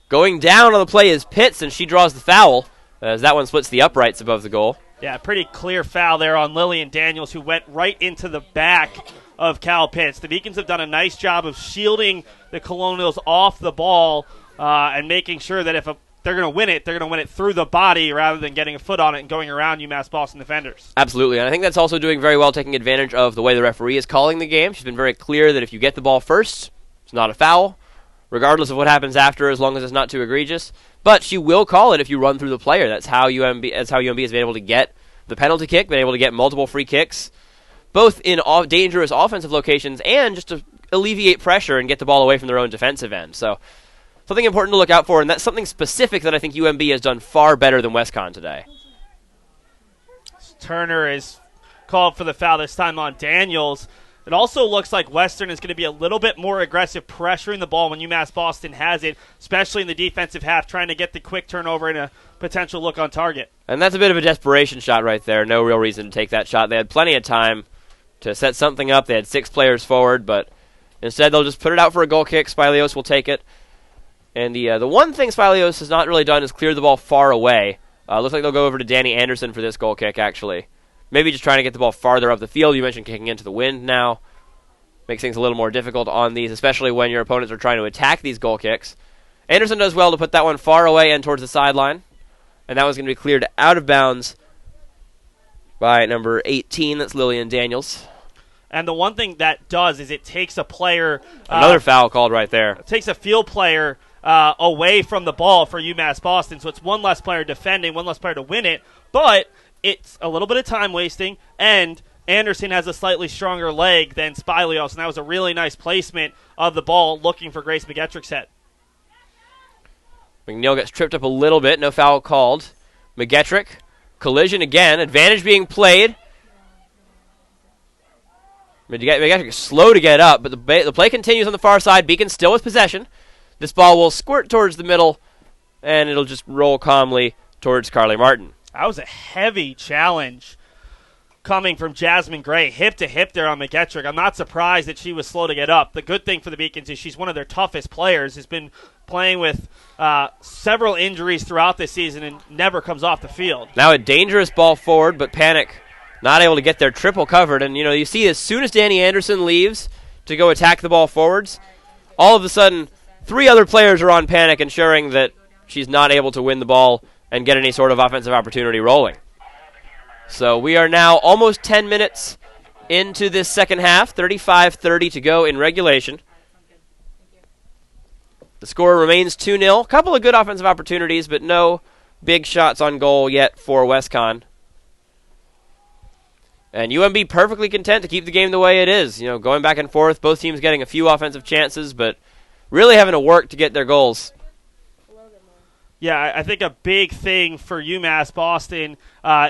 Going down on the play is Pitts, and she draws the foul, as that one splits the uprights above the goal. Yeah, pretty clear foul there on Lillian Daniels, who went right into the back of Cal Pitts. The Beacons have done a nice job of shielding the Colonials off the ball and making sure that if they're going to win it, they're going to win it through the body rather than getting a foot on it and going around UMass Boston defenders. Absolutely, and I think that's also doing very well, taking advantage of the way the referee is calling the game. She's been very clear that if you get the ball first, it's not a foul, regardless of what happens after, as long as it's not too egregious. But she will call it if you run through the player. That's how UMB has been able to get the penalty kick, been able to get multiple free kicks, both in dangerous offensive locations and just to alleviate pressure and get the ball away from their own defensive end. So something important to look out for, and that's something specific that I think UMB has done far better than West Conn today. Turner is called for the foul this time on Daniels. It also looks like Western is going to be a little bit more aggressive pressuring the ball when UMass Boston has it, especially in the defensive half, trying to get the quick turnover and a potential look on target. And that's a bit of a desperation shot right there. No real reason to take that shot. They had plenty of time to set something up. They had 6 players forward, but instead they'll just put it out for a goal kick. Spilios will take it. And the one thing Spilios has not really done is clear the ball far away. Looks like they'll go over to Dani Anderson for this goal kick, actually. Maybe just trying to get the ball farther up the field. You mentioned kicking into the wind now. Makes things a little more difficult on these, especially when your opponents are trying to attack these goal kicks. Anderson does well to put that one far away and towards the sideline. And that was going to be cleared out of bounds by number 18. That's Lillian Daniels. And the one thing that does is it takes a player... Another foul called right there. It takes a field player away from the ball for UMass Boston. So it's one less player defending, one less player to win it. But it's a little bit of time wasting, and Anderson has a slightly stronger leg than Spilios, and that was a really nice placement of the ball looking for Grace McGettrick's head. McNeil gets tripped up a little bit. No foul called. McGettrick. Collision again. Advantage being played. McGettrick is slow to get up, but the play continues on the far side. Beacon still with possession. This ball will squirt towards the middle, and it'll just roll calmly towards Carly Martin. That was a heavy challenge coming from Jasmine Gray, hip to hip there on McGettrick. I'm not surprised that she was slow to get up. The good thing for the Beacons is she's one of their toughest players, has been playing with several injuries throughout this season and never comes off the field. Now a dangerous ball forward, but Panic not able to get their triple covered. And, you see as soon as Dani Anderson leaves to go attack the ball forwards, all of a sudden 3 other players are on Panic, ensuring that she's not able to win the ball and get any sort of offensive opportunity rolling. So we are now almost 10 minutes into this second half, 35-30 to go in regulation. The score remains 2-0. A couple of good offensive opportunities, but no big shots on goal yet for West Conn. And UMB perfectly content to keep the game the way it is. Going back and forth, both teams getting a few offensive chances, but really having to work to get their goals. Yeah, I think a big thing for UMass Boston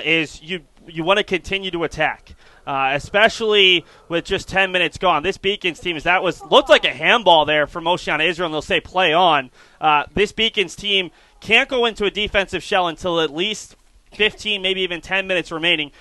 is you want to continue to attack, especially with just 10 minutes gone. This Beacons team looked like a handball there for Moshiana Israel, and they'll say play on. This Beacons team can't go into a defensive shell until at least 15, maybe even 10 minutes remaining.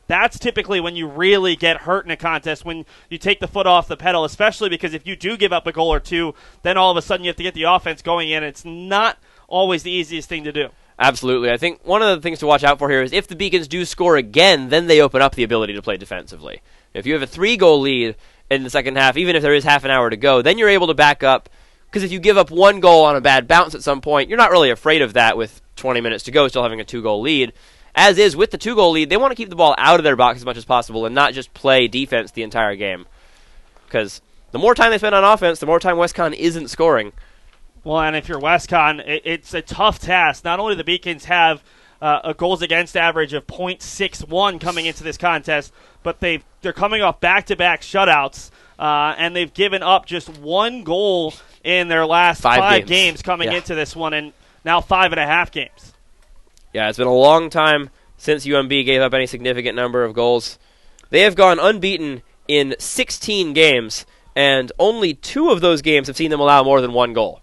That's typically when you really get hurt in a contest, when you take the foot off the pedal, especially because if you do give up a goal or two, then all of a sudden you have to get the offense going in. It's not always the easiest thing to do. Absolutely. I think one of the things to watch out for here is if the Beacons do score again, then they open up the ability to play defensively. If you have a 3-goal lead in the second half, even if there is half an hour to go, then you're able to back up. Because if you give up 1 goal on a bad bounce at some point, you're not really afraid of that with 20 minutes to go, still having a 2-goal lead. As is with the 2-goal lead, they want to keep the ball out of their box as much as possible and not just play defense the entire game. Because the more time they spend on offense, the more time WestConn isn't scoring. Well, and if you're WestConn, it's a tough task. Not only do the Beacons have a goals against average of .61 coming into this contest, but they're coming off back-to-back shutouts, and they've given up just 1 goal in their last 5 games coming into this one, and now 5.5 games. Yeah, it's been a long time since UMB gave up any significant number of goals. They have gone unbeaten in 16 games, and only 2 of those games have seen them allow more than 1 goal.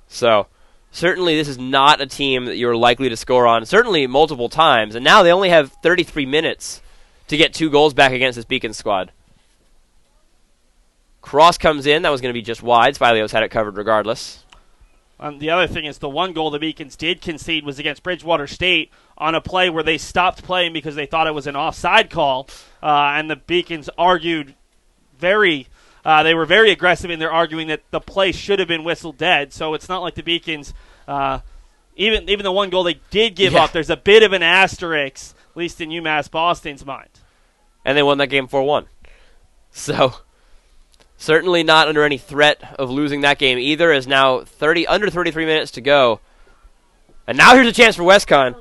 So, certainly this is not a team that you're likely to score on, certainly multiple times, and now they only have 33 minutes to get 2 goals back against this Beacon squad. Cross comes in. That was going to be just wide. Spilios had it covered regardless. The other thing is the 1 goal the Beacons did concede was against Bridgewater State on a play where they stopped playing because they thought it was an offside call, and the Beacons argued they were very aggressive in their arguing that the play should have been whistled dead. So it's not like the Beacons, even the 1 goal they did give up, there's a bit of an asterisk, at least in UMass Boston's mind. And they won that game 4-1. So certainly not under any threat of losing that game either, as now under 33 minutes to go. And now here's a chance for WestConn.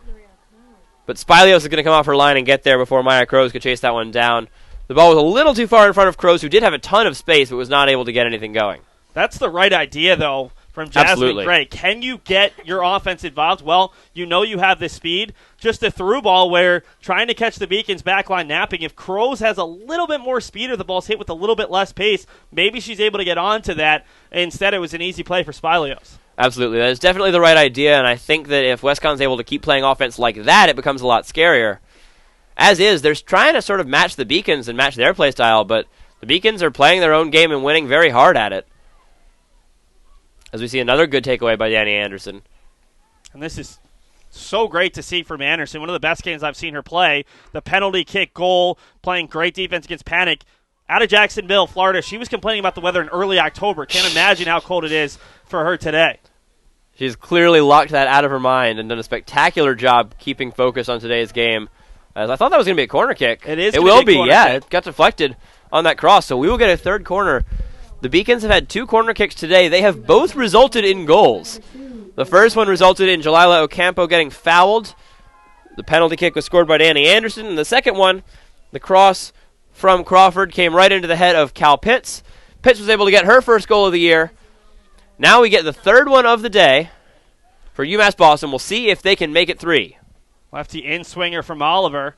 But Spilios is going to come off her line and get there before Maya Crows could chase that one down. The ball was a little too far in front of Crows, who did have a ton of space, but was not able to get anything going. That's the right idea, though, from Jasmine Gray. Can you get your offense involved? Well, you know you have the speed. Just a through ball where trying to catch the Beacons backline napping. If Crows has a little bit more speed or the ball's hit with a little bit less pace, maybe she's able to get onto that. Instead, it was an easy play for Spilios. Absolutely. That is definitely the right idea, and I think that if WestConn's able to keep playing offense like that, it becomes a lot scarier. As is, they're trying to sort of match the Beacons and match their play style, but the Beacons are playing their own game and winning very hard at it. As we see another good takeaway by Dani Anderson. And this is so great to see from Anderson. One of the best games I've seen her play. The penalty kick goal, playing great defense against Panic. Out of Jacksonville, Florida, she was complaining about the weather in early October. Can't imagine how cold it is for her today. She's clearly locked that out of her mind and done a spectacular job keeping focus on today's game. As I thought that was going to be a corner kick. It will be, yeah. It got deflected on that cross, so we will get a 3rd corner. The Beacons have had 2 corner kicks today. They have both resulted in goals. The first one resulted in Jalila Ocampo getting fouled. The penalty kick was scored by Dani Anderson. And the second one, the cross from Crawford, came right into the head of Cal Pitts. Pitts was able to get her first goal of the year. Now we get the 3rd one of the day for UMass Boston. We'll see if they can make it 3. Lefty in-swinger from Oliver.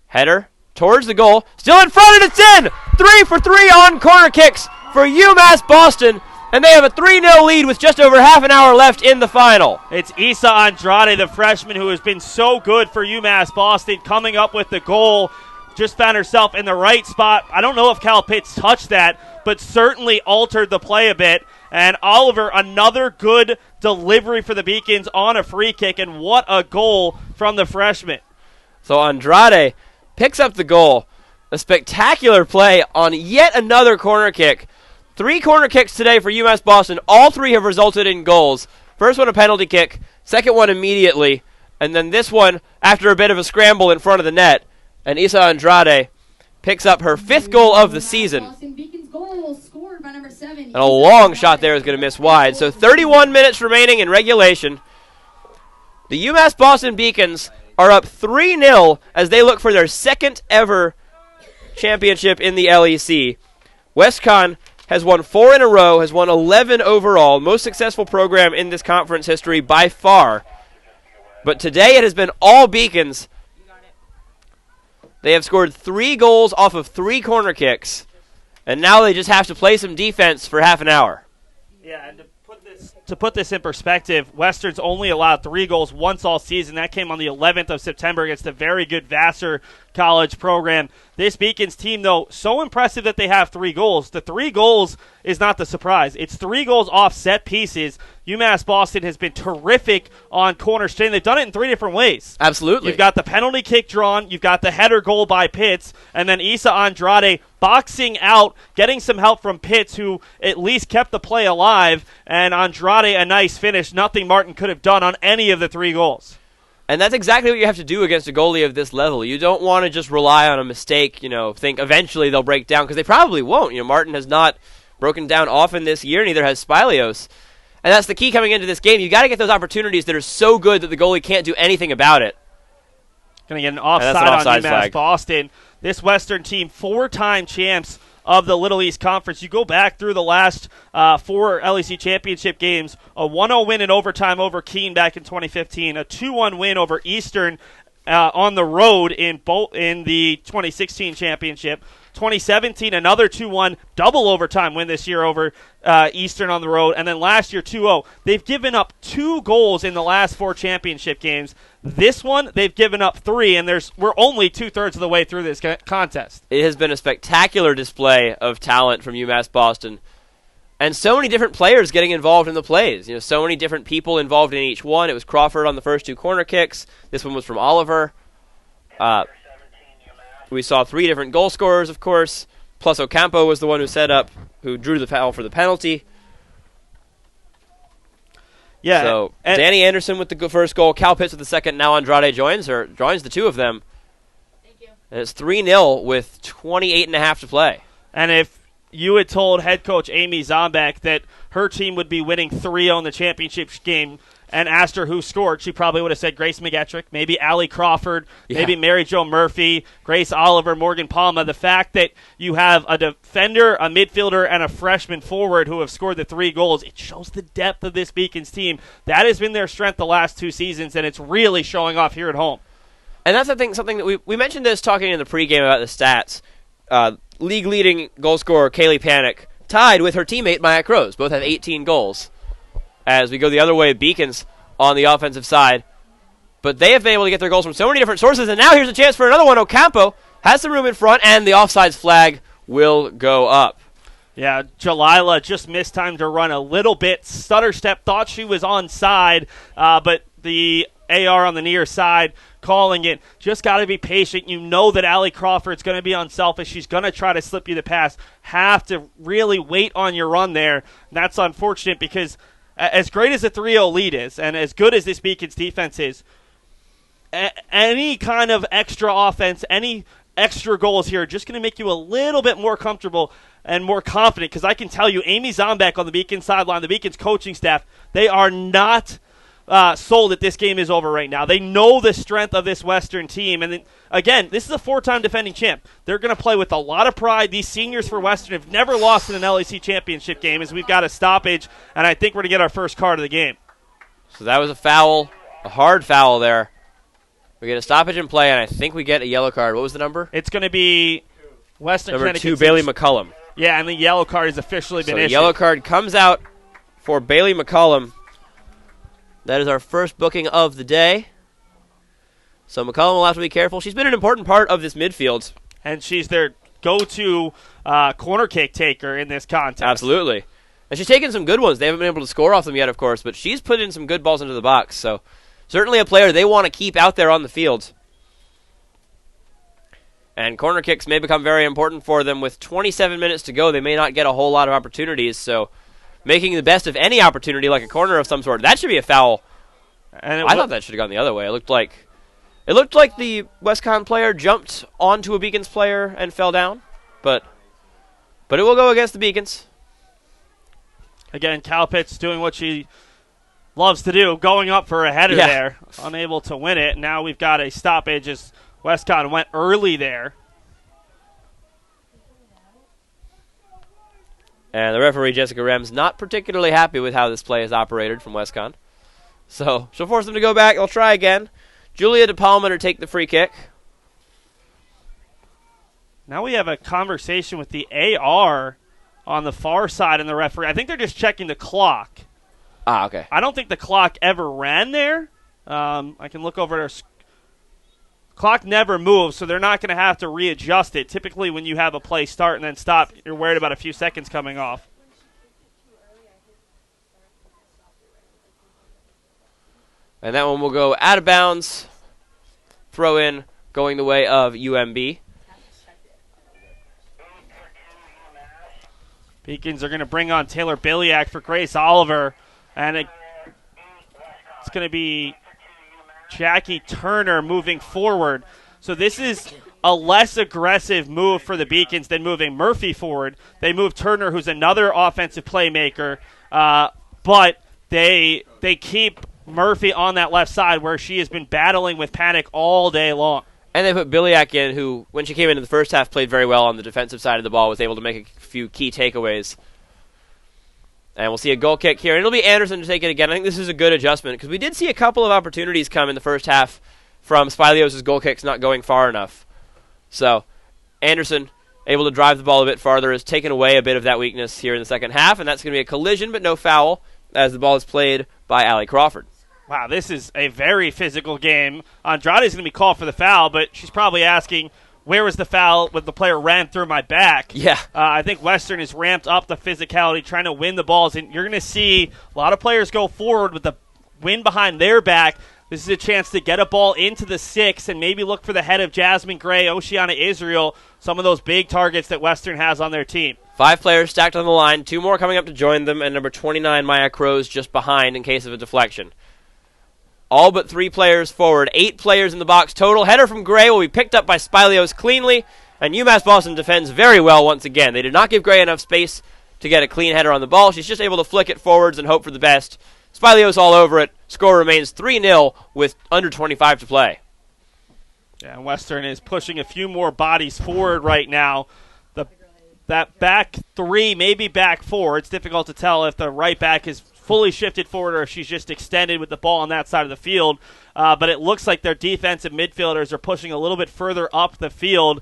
Header towards the goal. Still in front, and it's in! 3 for 3 on corner kicks for UMass Boston. And they have a 3-0 lead with just over half an hour left in the final. It's Isa Andrade, the freshman who has been so good for UMass Boston, coming up with the goal. Just found herself in the right spot. I don't know if Cal Pitts touched that, but certainly altered the play a bit. And Oliver, another good delivery for the Beacons on a free kick, and what a goal from the freshman. So Andrade picks up the goal. A spectacular play on yet another corner kick. 3 corner kicks today for UMass Boston. All 3 have resulted in goals. First one a penalty kick, second one immediately, and then this one after a bit of a scramble in front of the net. And Isa Andrade picks up her 5th goal of the season. And a long shot there is going to miss wide. So 31 minutes remaining in regulation. The UMass Boston Beacons are up 3-0 as they look for their 2nd ever championship in the LEC. WestConn has won 4 in a row, has won 11 overall, most successful program in this conference history by far. But today it has been all Beacons. They have scored 3 goals off of 3 corner kicks, and now they just have to play some defense for half an hour. Yeah, and to put this in perspective, Western's only allowed 3 goals once all season. That came on the 11th of September against a very good Vassar College program. This Beacons team, though, so impressive that they have 3 goals. The 3 goals is not the surprise. It's 3 goals off set pieces. UMass Boston has been terrific on corner strain. They've done it in 3 different ways. Absolutely. You've got the penalty kick drawn, you've got the header goal by Pitts, and then Isa Andrade boxing out, getting some help from Pitts, who at least kept the play alive, and Andrade a nice finish. Nothing Martin could have done on any of the 3 goals. And that's exactly what you have to do against a goalie of this level. You don't want to just rely on a mistake, think eventually they'll break down, because they probably won't. Martin has not broken down often this year, neither has Spilios. And that's the key coming into this game. You got to get those opportunities that are so good that the goalie can't do anything about it. Going to get an offside on UMass flag. Boston. This Western team, 4-time champs of the Little East Conference. You go back through the last 4 LEC championship games, a 1-0 win in overtime over Keene back in 2015, a 2-1 win over Eastern on the road in the 2016 championship. 2017, another 2-1 double overtime win this year over Eastern on the road. And then last year, 2-0. They've given up 2 goals in the last 4 championship games. This one, they've given up 3, and we're only 2/3 of the way through this contest. It has been a spectacular display of talent from UMass Boston. And so many different players getting involved in the plays. So many different people involved in each one. It was Crawford on the first 2 corner kicks. This one was from Oliver. We saw 3 different goal scorers, of course, plus Ocampo was the one who drew the foul for the penalty. Yeah. So Dani Anderson with the first goal, Cal Pitts with the second. Now Andrade joins the two of them. Thank you. And it's 3-0 with 28.5 to play. And if you had told head coach Amy Zombek that her team would be winning 3-0 in the championship game and asked her who scored, she probably would have said Grace McGettrick, maybe Allie Crawford, maybe Mary Jo Murphy, Grace Oliver, Morgan Palma. The fact that you have a defender, a midfielder, and a freshman forward who have scored the 3 goals, it shows the depth of this Beacons team. That has been their strength the last 2 seasons, and it's really showing off here at home. And that's something that we mentioned this talking in the pregame about the stats. League-leading goal scorer Kaylee Panic tied with her teammate Maya Crows. Both have 18 goals. As we go the other way, Beacons on the offensive side. But they have been able to get their goals from so many different sources, and now here's a chance for another one. Ocampo has some room in front, and the offsides flag will go up. Yeah, Jalila just missed time to run a little bit. Stutter step, thought she was onside, but the AR on the near side calling it. Just got to be patient. You know that Allie Crawford's going to be unselfish. She's going to try to slip you the pass. Have to really wait on your run there. And that's unfortunate because as great as the 3-0 lead is, and as good as this Beacons defense is, any kind of extra offense, any extra goals here are just going to make you a little bit more comfortable and more confident, because I can tell you, Amy Zombek on the Beacons sideline, the Beacons coaching staff, they are not sold that this game is over right now. They know the strength of this Western team. And then, again, this is a 4-time defending champ. They're going to play with a lot of pride. These seniors for Western have never lost in an LEC championship game, as we've got a stoppage, and I think we're going to get our first card of the game. So that was a foul, a hard foul there. We get a stoppage in play, and I think we get a yellow card. What was the number? It's going to be Western Number Connecticut 2, Bailey McCullum. Yeah, and the yellow card has officially been issued. So the yellow card comes out for Bailey McCullum. That is our first booking of the day. So McCullum will have to be careful. She's been an important part of this midfield. And she's their go-to corner kick taker in this contest. Absolutely. And she's taken some good ones. They haven't been able to score off them yet, of course, but she's put in some good balls into the box. So certainly a player they want to keep out there on the field. And corner kicks may become very important for them. With 27 minutes to go, they may not get a whole lot of opportunities, so making the best of any opportunity, like a corner of some sort. That should be a foul. And I thought that should have gone the other way. It looked like the WestConn player jumped onto a Beacons player and fell down, but it will go against the Beacons. Again, Cal Pitts doing what she loves to do, going up for a header there, unable to win it. Now we've got a stoppage as WestConn went early there. And the referee, Jessica Rems, not particularly happy with how this play is operated from WestConn. So she'll force them to go back. They'll try again. Julia DePalma to take the free kick. Now we have a conversation with the AR on the far side and the referee. I think they're just checking the clock. Ah, okay. I don't think the clock ever ran there. I can look over at our clock never moves, so they're not going to have to readjust it. Typically when you have a play start and then stop, you're worried about a few seconds coming off. And that one will go out of bounds. Throw in going the way of UMB. Beacons are going to bring on Taylor Biliak for Grace Oliver. And it's going to be Jackie Turner moving forward. So this is a less aggressive move for the Beacons than moving Murphy forward. They move Turner, who's another offensive playmaker, but they keep Murphy on that left side where she has been battling with Panic all day long. And they put Biliak in, who, when she came into the first half, played very well on the defensive side of the ball, was able to make a few key takeaways. And we'll see a goal kick here. And it'll be Anderson to take it again. I think this is a good adjustment because we did see a couple of opportunities come in the first half from Spilios' goal kicks not going far enough. So Anderson, able to drive the ball a bit farther, has taken away a bit of that weakness here in the second half, and that's going to be a collision but no foul as the ball is played by Allie Crawford. Wow, this is a very physical game. Andrade is going to be called for the foul, but she's probably asking, where was the foul when the player ran through my back? Yeah. I think Western has ramped up the physicality, trying to win the balls, and you're going to see a lot of players go forward with the wind behind their back. This is a chance to get a ball into the 6 and maybe look for the head of Jasmine Gray, Oceana Israel, some of those big targets that Western has on their team. 5 players stacked on the line, 2 more coming up to join them, and number 29, Maya Crows, just behind in case of a deflection. All but 3 players forward, 8 players in the box total. Header from Gray will be picked up by Spilios cleanly, and UMass Boston defends very well once again. They did not give Gray enough space to get a clean header on the ball. She's just able to flick it forwards and hope for the best. Spilios all over it. Score remains 3-0 with under 25 to play. Yeah, Western is pushing a few more bodies forward right now. That back 3, maybe back 4. It's difficult to tell if the right back is fully shifted forward or if she's just extended with the ball on that side of the field. But it looks like their defensive midfielders are pushing a little bit further up the field,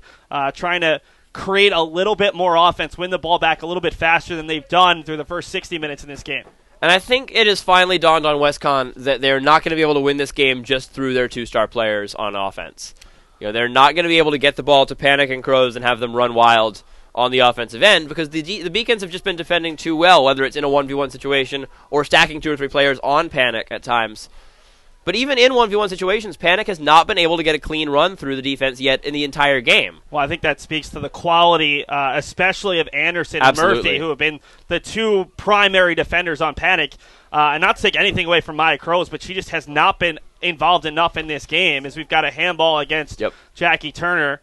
trying to create a little bit more offense, win the ball back a little bit faster than they've done through the first 60 minutes in this game. And I think it has finally dawned on WestConn that they're not going to be able to win this game just through their 2-star players on offense. You know, they're not going to be able to get the ball to Panic and Crows and have them run wild on the offensive end because the Beacons have just been defending too well, whether it's in a 1v1 situation or stacking 2 or 3 players on Panic at times. But even in 1v1 situations, Panic has not been able to get a clean run through the defense yet in the entire game. Well, I think that speaks to the quality, especially of Anderson and Murphy, who have been the 2 primary defenders on Panic. And not to take anything away from Maya Crows, but she just has not been involved enough in this game as we've got a handball against Jackie Turner.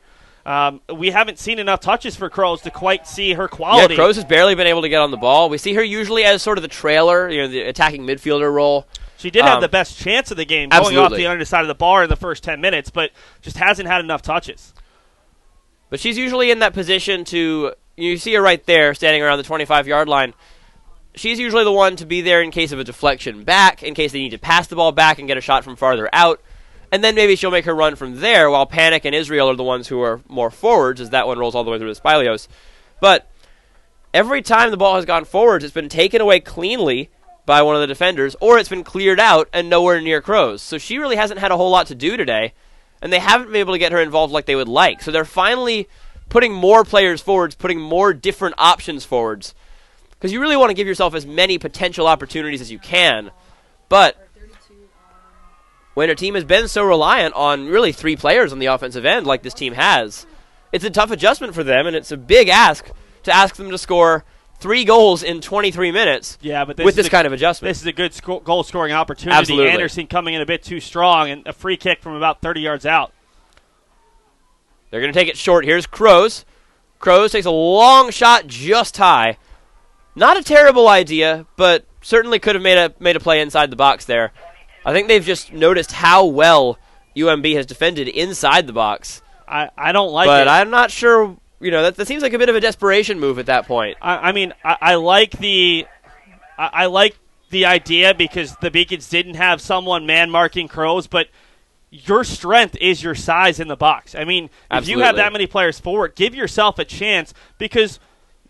We haven't seen enough touches for Crows to quite see her quality. Yeah, Crows has barely been able to get on the ball. We see her usually as sort of the trailer, the attacking midfielder role. She did have the best chance of the game going off the underside of the bar in the first 10 minutes, but just hasn't had enough touches. But she's usually in that position to, you see her right there standing around the 25-yard line. She's usually the one to be there in case of a deflection back, in case they need to pass the ball back and get a shot from farther out. And then maybe she'll make her run from there, while Panic and Israel are the ones who are more forwards, as that one rolls all the way through the Spilios. But every time the ball has gone forwards, it's been taken away cleanly by one of the defenders, or it's been cleared out and nowhere near Crows. So she really hasn't had a whole lot to do today, and they haven't been able to get her involved like they would like. So they're finally putting more players forwards, putting more different options forwards, because you really want to give yourself as many potential opportunities as you can. But when a team has been so reliant on really 3 players on the offensive end like this team has, it's a tough adjustment for them, and it's a big ask to ask them to score 3 goals in 23 minutes with this kind of adjustment. This is a good goal-scoring opportunity. Absolutely. Anderson coming in a bit too strong, and a free kick from about 30 yards out. They're going to take it short. Here's Crows. Crows takes a long shot just high. Not a terrible idea, but certainly could have made a play inside the box there. I think they've just noticed how well UMB has defended inside the box. I don't like it. But I'm not sure. That seems like a bit of a desperation move at that point. I like the idea because the Beacons didn't have someone man-marking Crows, but your strength is your size in the box. I mean, if you have that many players forward, give yourself a chance because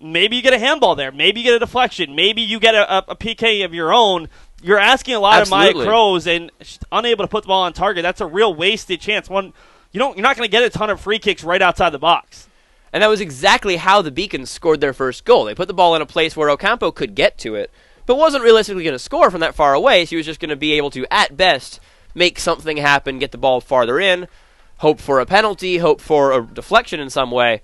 maybe you get a handball there. Maybe you get a deflection. Maybe you get a PK of your own. You're asking a lot of Maya Crows, and she's unable to put the ball on target. That's a real wasted chance. You're not going to get a ton of free kicks right outside the box. And that was exactly how the Beacons scored their first goal. They put the ball in a place where Ocampo could get to it, but wasn't realistically going to score from that far away. She was just going to be able to, at best, make something happen, get the ball farther in, hope for a penalty, hope for a deflection in some way,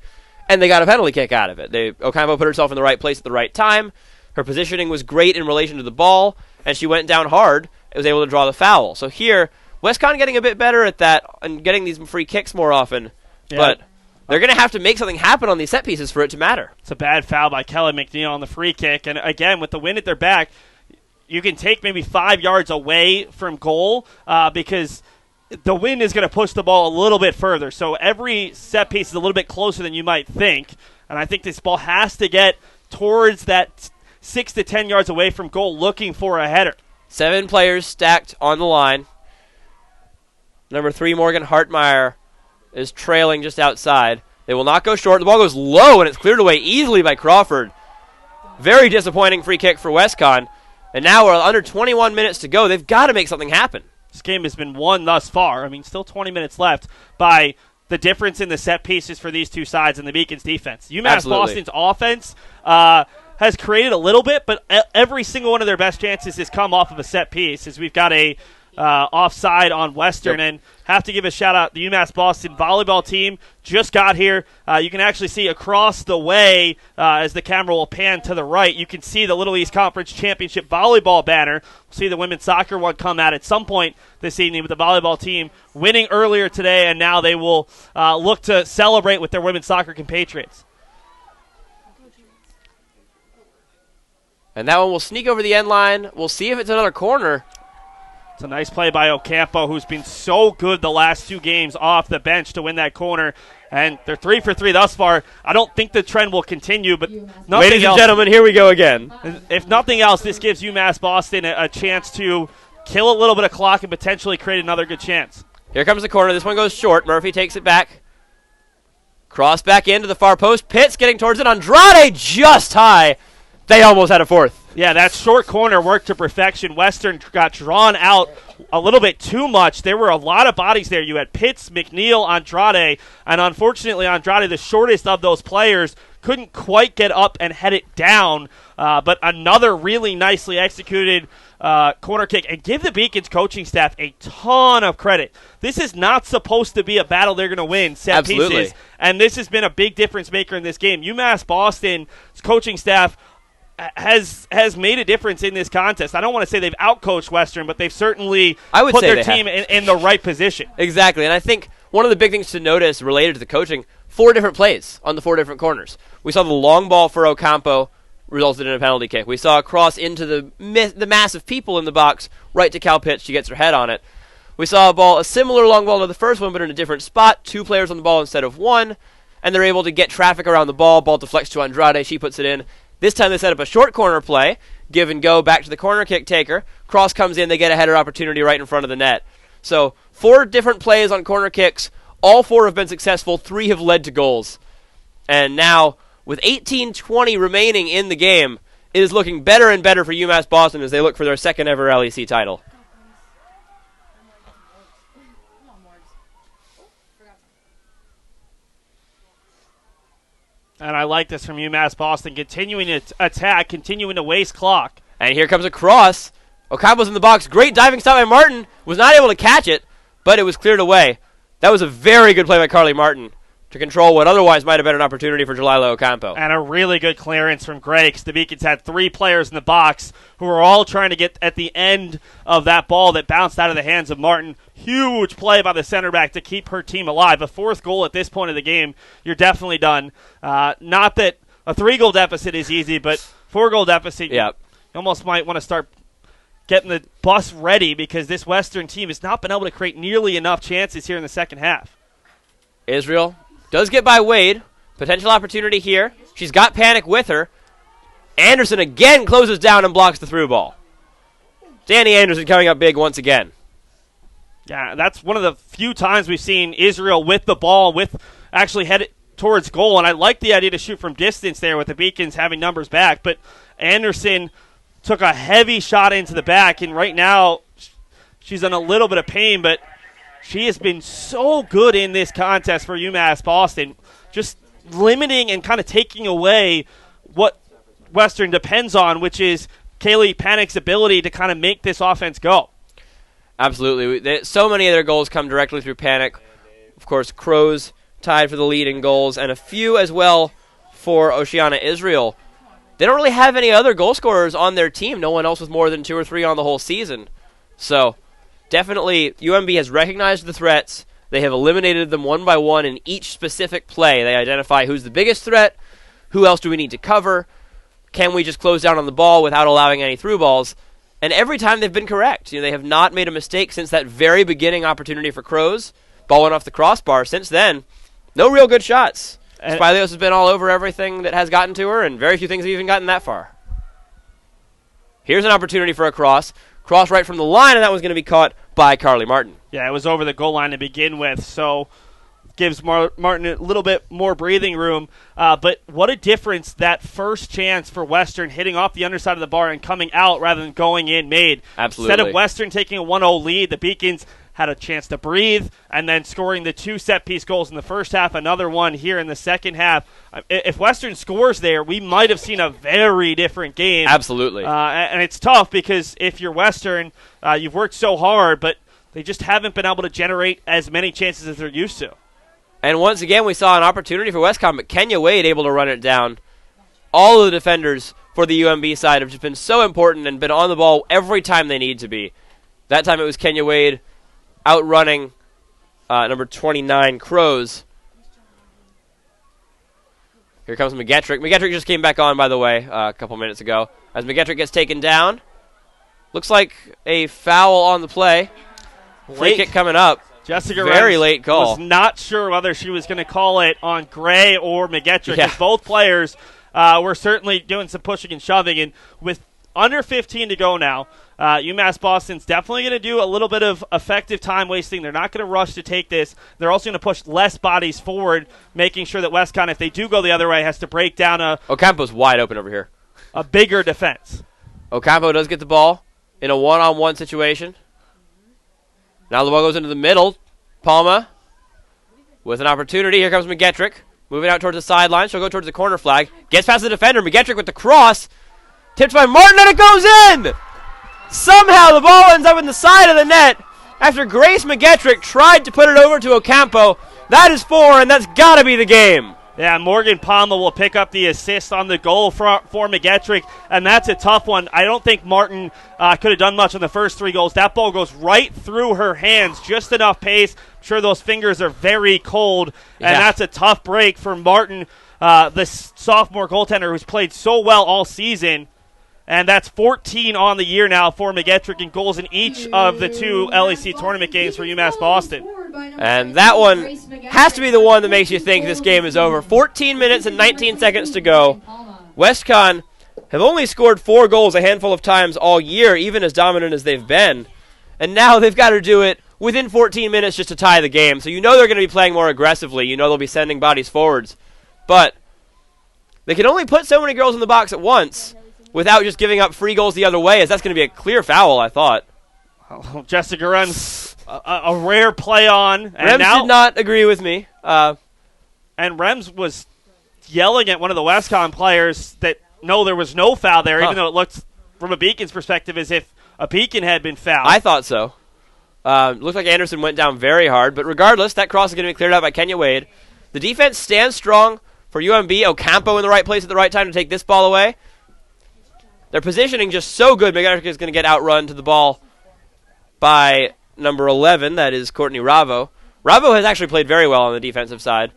and they got a penalty kick out of it. Ocampo put herself in the right place at the right time. Her positioning was great in relation to the ball, and she went down hard and was able to draw the foul. So here, West Conn getting a bit better at that and getting these free kicks more often. Yeah. But they're going to have to make something happen on these set pieces for it to matter. It's a bad foul by Kelly McNeil on the free kick. And again, with the wind at their back, you can take maybe 5 yards away from goal because the wind is going to push the ball a little bit further. So every set piece is a little bit closer than you might think. And I think this ball has to get towards that 6 to 10 yards away from goal looking for a header. 7 players stacked on the line. Number 3, Morgan Hartmeyer, is trailing just outside. They will not go short. The ball goes low, and it's cleared away easily by Crawford. Very disappointing free kick for West Conn. And now we're under 21 minutes to go. They've got to make something happen. This game has been won thus far. I mean, still 20 minutes left by the difference in the set pieces for these two sides and the Beacons' defense. UMass Absolutely. Boston's offense has created a little bit, but every single one of their best chances has come off of a set piece, as we've got a offside on Western. Yep. And have to give a shout-out. The UMass Boston volleyball team just got here. You can actually see across the way, as the camera will pan to the right, you can see the Little East Conference Championship volleyball banner. We'll see the women's soccer one come out at some point this evening with the volleyball team winning earlier today, and now they will look to celebrate with their women's soccer compatriots. And that one will sneak over the end line. We'll see if it's another corner. It's a nice play by Ocampo, who's been so good the last 2 games off the bench to win that corner. And they're 3 for 3 thus far. I don't think the trend will continue, but Ladies and gentlemen, here we go again. If nothing else, this gives UMass Boston a chance to kill a little bit of clock and potentially create another good chance. Here comes the corner. This one goes short. Murphy takes it back. Cross back into the far post. Pitts getting towards it. Andrade just high. They almost had a fourth. Yeah, that short corner worked to perfection. Western got drawn out a little bit too much. There were a lot of bodies there. You had Pitts, McNeil, Andrade, and unfortunately Andrade, the shortest of those players, couldn't quite get up and head it down. But another really nicely executed corner kick. And give the Beacons coaching staff a ton of credit. This is not supposed to be a battle they're going to win, set pieces. And this has been a big difference maker in this game. UMass Boston's coaching staff has made a difference in this contest. I don't want to say they've outcoached Western, but they've certainly put their team in the right position. Exactly, and I think one of the big things to notice related to the coaching, 4 different plays on the 4 different corners. We saw the long ball for Ocampo resulted in a penalty kick. We saw a cross into the mass of people in the box right to Cal Pitts. She gets her head on it. We saw a similar long ball to the first one, but in a different spot. 2 players on the ball instead of 1, and they're able to get traffic around the ball. Ball deflects to Andrade. She puts it in. This time they set up a short corner play, give and go back to the corner kick taker. Cross comes in, they get a header opportunity right in front of the net. So 4 different plays on corner kicks. All 4 have been successful. 3 have led to goals. And now, with 18:20 remaining in the game, it is looking better and better for UMass Boston as they look for their second ever LEC title. And I like this from UMass Boston, continuing to attack, continuing to waste clock. And here comes a cross. Ocampo's in the box. Great diving stop by Martin. Was not able to catch it, but it was cleared away. That was a very good play by Carly Martin to control what otherwise might have been an opportunity for Jalila Ocampo. And a really good clearance from Gray, because the Beacons had 3 players in the box who were all trying to get at the end of that ball that bounced out of the hands of Martin. Huge play by the center back to keep her team alive. A 4th goal at this point of the game, you're definitely done. Not that a 3-goal deficit is easy, but 4-goal deficit, yep. You almost might want to start getting the bus ready, because this Western team has not been able to create nearly enough chances here in the second half. Israel does get by Wade. Potential opportunity here. She's got Panic with her. Anderson again closes down and blocks the through ball. Dani Anderson coming up big once again. Yeah, that's one of the few times we've seen Israel with the ball, with actually headed towards goal. And I like the idea to shoot from distance there with the Beacons having numbers back. But Anderson took a heavy shot into the back, and right now she's in a little bit of pain, but she has been so good in this contest for UMass Boston, just limiting and kind of taking away what Western depends on, which is Kaylee Panic's ability to kind of make this offense go. Absolutely. So many of their goals come directly through Panic. Of course, Crows tied for the lead in goals, and a few as well for Oceana Israel. They don't really have any other goal scorers on their team. No one else with more than 2 or 3 on the whole season. So definitely UMB has recognized the threats. They have eliminated them one by one in each specific play. They identify who's the biggest threat, who else do we need to cover, can we just close down on the ball without allowing any through balls? And every time they've been correct. They have not made a mistake since that very beginning opportunity for Crows. Ball went off the crossbar. Since then, no real good shots. Spilios has been all over everything that has gotten to her, and very few things have even gotten that far. Here's an opportunity for a cross. Cross right from the line, and that was going to be caught by Carly Martin. Yeah, it was over the goal line to begin with, so gives Martin a little bit more breathing room. But what a difference that first chance for Western hitting off the underside of the bar and coming out rather than going in made. Absolutely. Instead of Western taking a 1-0 lead, the Beacons had a chance to breathe and then scoring the 2 set-piece goals in the first half, another one here in the second half. If Western scores there, we might have seen a very different game. Absolutely. And it's tough because if you're Western, you've worked so hard, but they just haven't been able to generate as many chances as they're used to. And once again, we saw an opportunity for Westcon, but Kenya Wade able to run it down. All of the defenders for the UMB side have just been so important and been on the ball every time they need to be. That time it was Kenya Wade outrunning number 29, Crows. Here comes McGettrick. McGettrick just came back on, by the way, a couple minutes ago. As McGettrick gets taken down, looks like a foul on the play. Free kick coming up. Jessica very Renz late call. Was not sure whether she was going to call it on Gray or McGettrick. Yeah. Because both players were certainly doing some pushing and shoving. And with under 15 to go now, UMass Boston's definitely going to do a little bit of effective time wasting. They're not going to rush to take this. They're also going to push less bodies forward, making sure that Westcon, if they do go the other way, has to break down Ocampo's wide open over here. A bigger defense. Ocampo does get the ball in a one-on-one situation. Now the ball goes into the middle. Palma with an opportunity. Here comes McGettrick. Moving out towards the sideline. She'll go towards the corner flag. Gets past the defender. McGettrick with the cross. Tipped by Martin, and it goes in! Somehow the ball ends up in the side of the net after Grace McGettrick tried to put it over to Ocampo. That is 4, and that's got to be the game. Yeah, Morgan Palma will pick up the assist on the goal for McGettrick, and that's a tough one. I don't think Martin could have done much on the first 3 goals. That ball goes right through her hands, just enough pace. I'm sure those fingers are very cold, and that's a tough break for Martin, the sophomore goaltender who's played so well all season. And that's 14 on the year now for McGettrick in goals in each of the 2 LEC tournament games for UMass Boston. And that one has to be the one that makes you think this game is over. 14 minutes and 19 seconds to go. Westcon have only scored 4 goals a handful of times all year, even as dominant as they've been. And now they've got to do it within 14 minutes just to tie the game. So you know they're going to be playing more aggressively. You know they'll be sending bodies forwards. But they can only put so many girls in the box at once without just giving up free goals the other way, as that's going to be a clear foul, I thought. Oh, Jessica Rems, a rare play on. And Rems did not agree with me. And Rems was yelling at one of the Westcon players that, no, there was no foul there, even though it looked, from a Beacon's perspective, as if a Beacon had been fouled. I thought so. Looked like Anderson went down very hard, but regardless, that cross is going to be cleared out by Kenya Wade. The defense stands strong for UMB. Ocampo in the right place at the right time to take this ball away. Their positioning just so good. McGettrick is going to get outrun to the ball by number 11. That is Courtney Ravo. Ravo has actually played very well on the defensive side.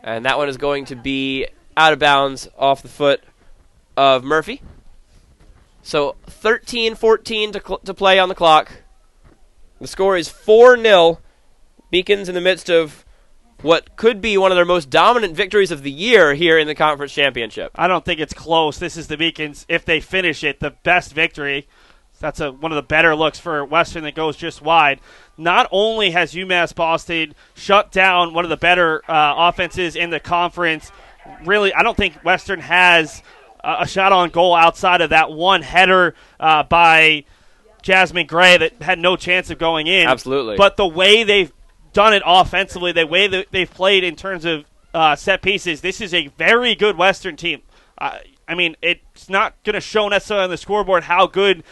And that one is going to be out of bounds off the foot of Murphy. So 13-14 to play on the clock. The score is 4-0. Beacons in the midst of what could be one of their most dominant victories of the year here in the conference championship. I don't think it's close. This is the Beacons, if they finish it, the best victory. That's one of the better looks for Western that goes just wide. Not only has UMass Boston shut down one of the better offenses in the conference, really, I don't think Western has a shot on goal outside of that one header by Jasmine Gray that had no chance of going in. Absolutely. But the way they've done it offensively, the way that they've played in terms of set pieces, this is a very good Western team. I mean, it's not going to show necessarily on the scoreboard how good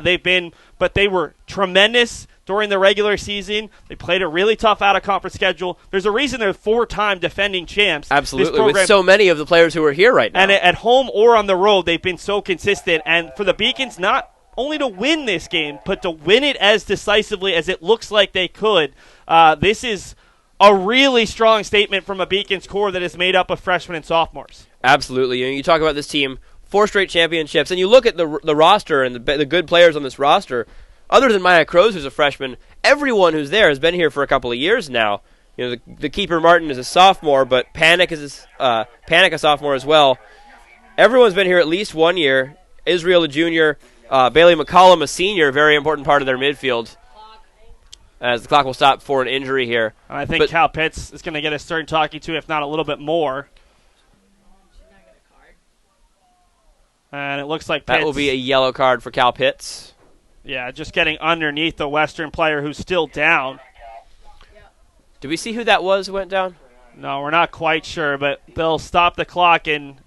they've been, but they were tremendous during the regular season. They played a really tough out-of-conference schedule. There's a reason they're 4-time defending champs. Absolutely, with so many of the players who are here right now. And at home or on the road, they've been so consistent. And for the Beacons, not only to win this game, but to win it as decisively as it looks like they could. This is a really strong statement from a Beacons core that is made up of freshmen and sophomores. Absolutely. You talk about this team, 4 straight championships, and you look at the roster and the good players on this roster. Other than Maya Crows, who's a freshman, everyone who's there has been here for a couple of years now. The keeper Martin is a sophomore, but Panic is a sophomore as well. Everyone's been here at least 1 year. Israel a junior, Bailey McCollum a senior, very important part of their midfield. As the clock will stop for an injury here. And I think Cal Pitts is going to get a stern talking to, if not a little bit more. And it looks like Pitts, that will be a yellow card for Cal Pitts. Yeah, just getting underneath the Western player who's still down. Did we see who that was who went down? No, we're not quite sure, but they'll stop the clock, and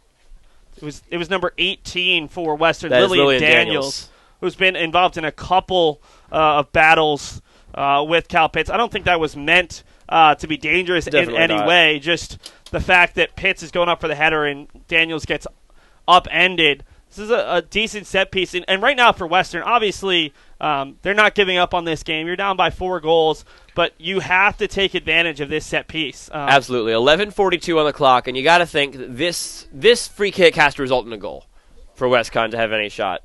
it was number 18 for Western, Lillian Daniels, who's been involved in a couple of battles with Cal Pitts. I don't think that was meant to be dangerous in any way. Just the fact that Pitts is going up for the header and Daniels gets upended. This is a decent set piece. And right now for Western, obviously, they're not giving up on this game. You're down by 4 goals, but you have to take advantage of this set piece. Absolutely. 11:42 on the clock, and you got to think that this free kick has to result in a goal for WestConn to have any shot.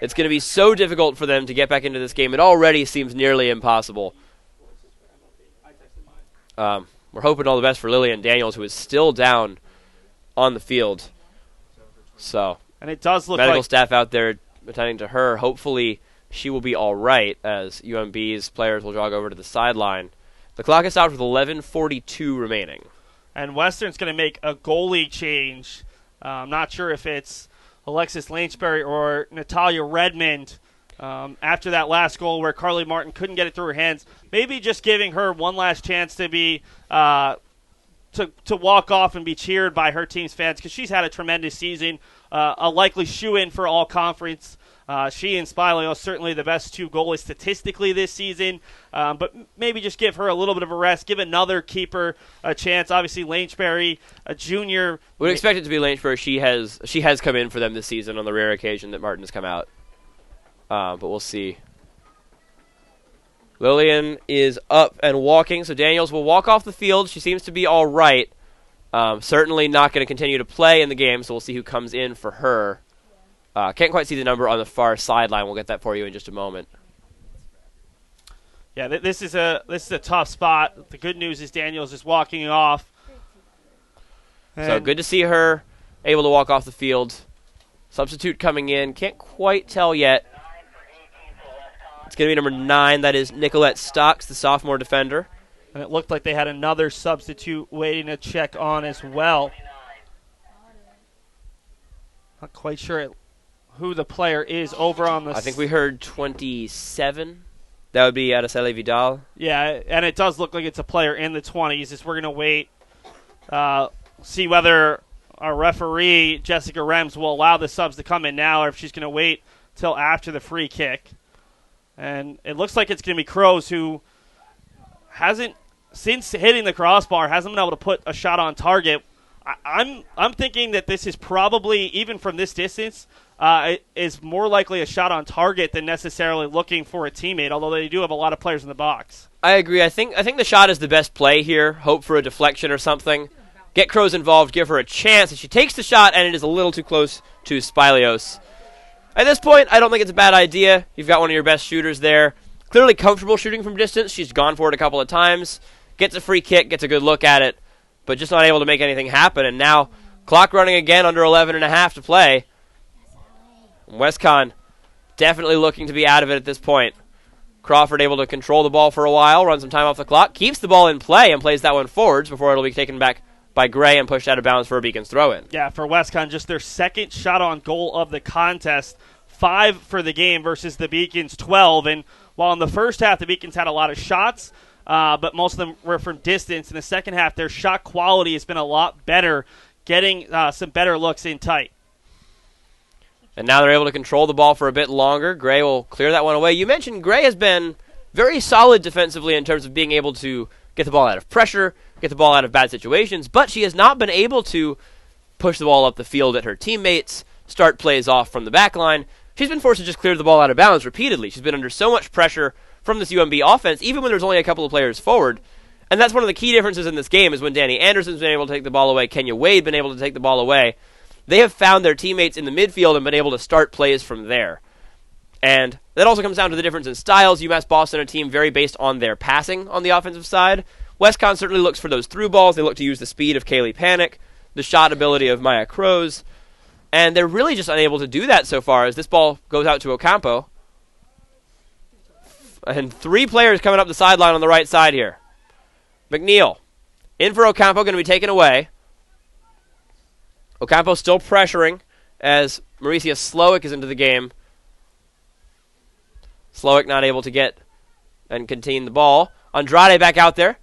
It's going to be so difficult for them to get back into this game. It already seems nearly impossible. We're hoping all the best for Lillian Daniels, who is still down on the field. So, and it does look medical like staff out there attending to her. Hopefully she will be all right as UMB's players will jog over to the sideline. The clock is stopped with 11:42 remaining. And Western's going to make a goalie change. I'm not sure if it's Alexis Lanesbury or Natalia Redmond after that last goal where Carly Martin couldn't get it through her hands. Maybe just giving her one last chance to be to walk off and be cheered by her team's fans, because she's had a tremendous season, a likely shoe-in for all conference. She and Spilio certainly the best 2 goalies statistically this season, but maybe just give her a little bit of a rest, give another keeper a chance. Obviously, Lanesbury, a junior. We'd expect it to be Lanesbury. She has come in for them this season on the rare occasion that Martin has come out, but we'll see. Lillian is up and walking, so Daniels will walk off the field. She seems to be all right. Certainly not going to continue to play in the game, so we'll see who comes in for her. Can't quite see the number on the far sideline. We'll get that for you in just a moment. Yeah, this is a tough spot. The good news is Daniels is walking off. So good to see her able to walk off the field. Substitute coming in. Can't quite tell yet. It's going to be number 9. That is Nicolette Stocks, the sophomore defender. And it looked like they had another substitute waiting to check on as well. Not quite sure who the player is over on the... I think we heard 27. That would be Araceli Vidal. Yeah, and it does look like it's a player in the 20s. As we're going to wait, see whether our referee, Jessica Rems, will allow the subs to come in now, or if she's going to wait till after the free kick. And it looks like it's going to be Crows, who hasn't, since hitting the crossbar, hasn't been able to put a shot on target. I'm thinking that this is probably, even from this distance, is more likely a shot on target than necessarily looking for a teammate, although they do have a lot of players in the box. I agree. I think the shot is the best play here. Hope for a deflection or something. Get Crows involved, give her a chance, and she takes the shot, and it is a little too close to Spilios. At this point, I don't think it's a bad idea. You've got one of your best shooters there. Clearly comfortable shooting from distance. She's gone for it a couple of times. Gets a free kick, gets a good look at it, but just not able to make anything happen. And now, clock running again, under 11 and a half to play. WestConn definitely looking to be out of it at this point. Crawford able to control the ball for a while, run some time off the clock, keeps the ball in play and plays that one forwards before it'll be taken back by Gray and pushed out of bounds for a Beacons throw-in. Yeah, for WestConn, just their second shot on goal of the contest. 5 for the game versus the Beacons 12. And while in the first half the Beacons had a lot of shots, but most of them were from distance, in the second half their shot quality has been a lot better, getting some better looks in tight. And now they're able to control the ball for a bit longer. Gray will clear that one away. You mentioned Gray has been very solid defensively in terms of being able to get the ball out of pressure, get the ball out of bad situations, but she has not been able to push the ball up the field at her teammates, start plays off from the back line. she's been forced to just clear the ball out of bounds repeatedly. She's been under so much pressure from this UMB offense, even when there's only a couple of players forward. And that's one of the key differences in this game is when Dani Anderson's been able to take the ball away, Kenya Wade been able to take the ball away. They have found their teammates in the midfield and been able to start plays from there. And that also comes down to the difference in styles. UMass Boston, a team very based on their passing on the offensive side. WestConn certainly looks for those through balls. They look to use the speed of Kaylee Panic, the shot ability of Maya Crows. And they're really just unable to do that so far as this ball goes out to Ocampo. And 3 players coming up the sideline on the right side here. McNeil in for Ocampo, going to be taken away. Ocampo still pressuring as Mauricia Slowick is into the game. Slowick not able to get and contain the ball. Andrade back out there.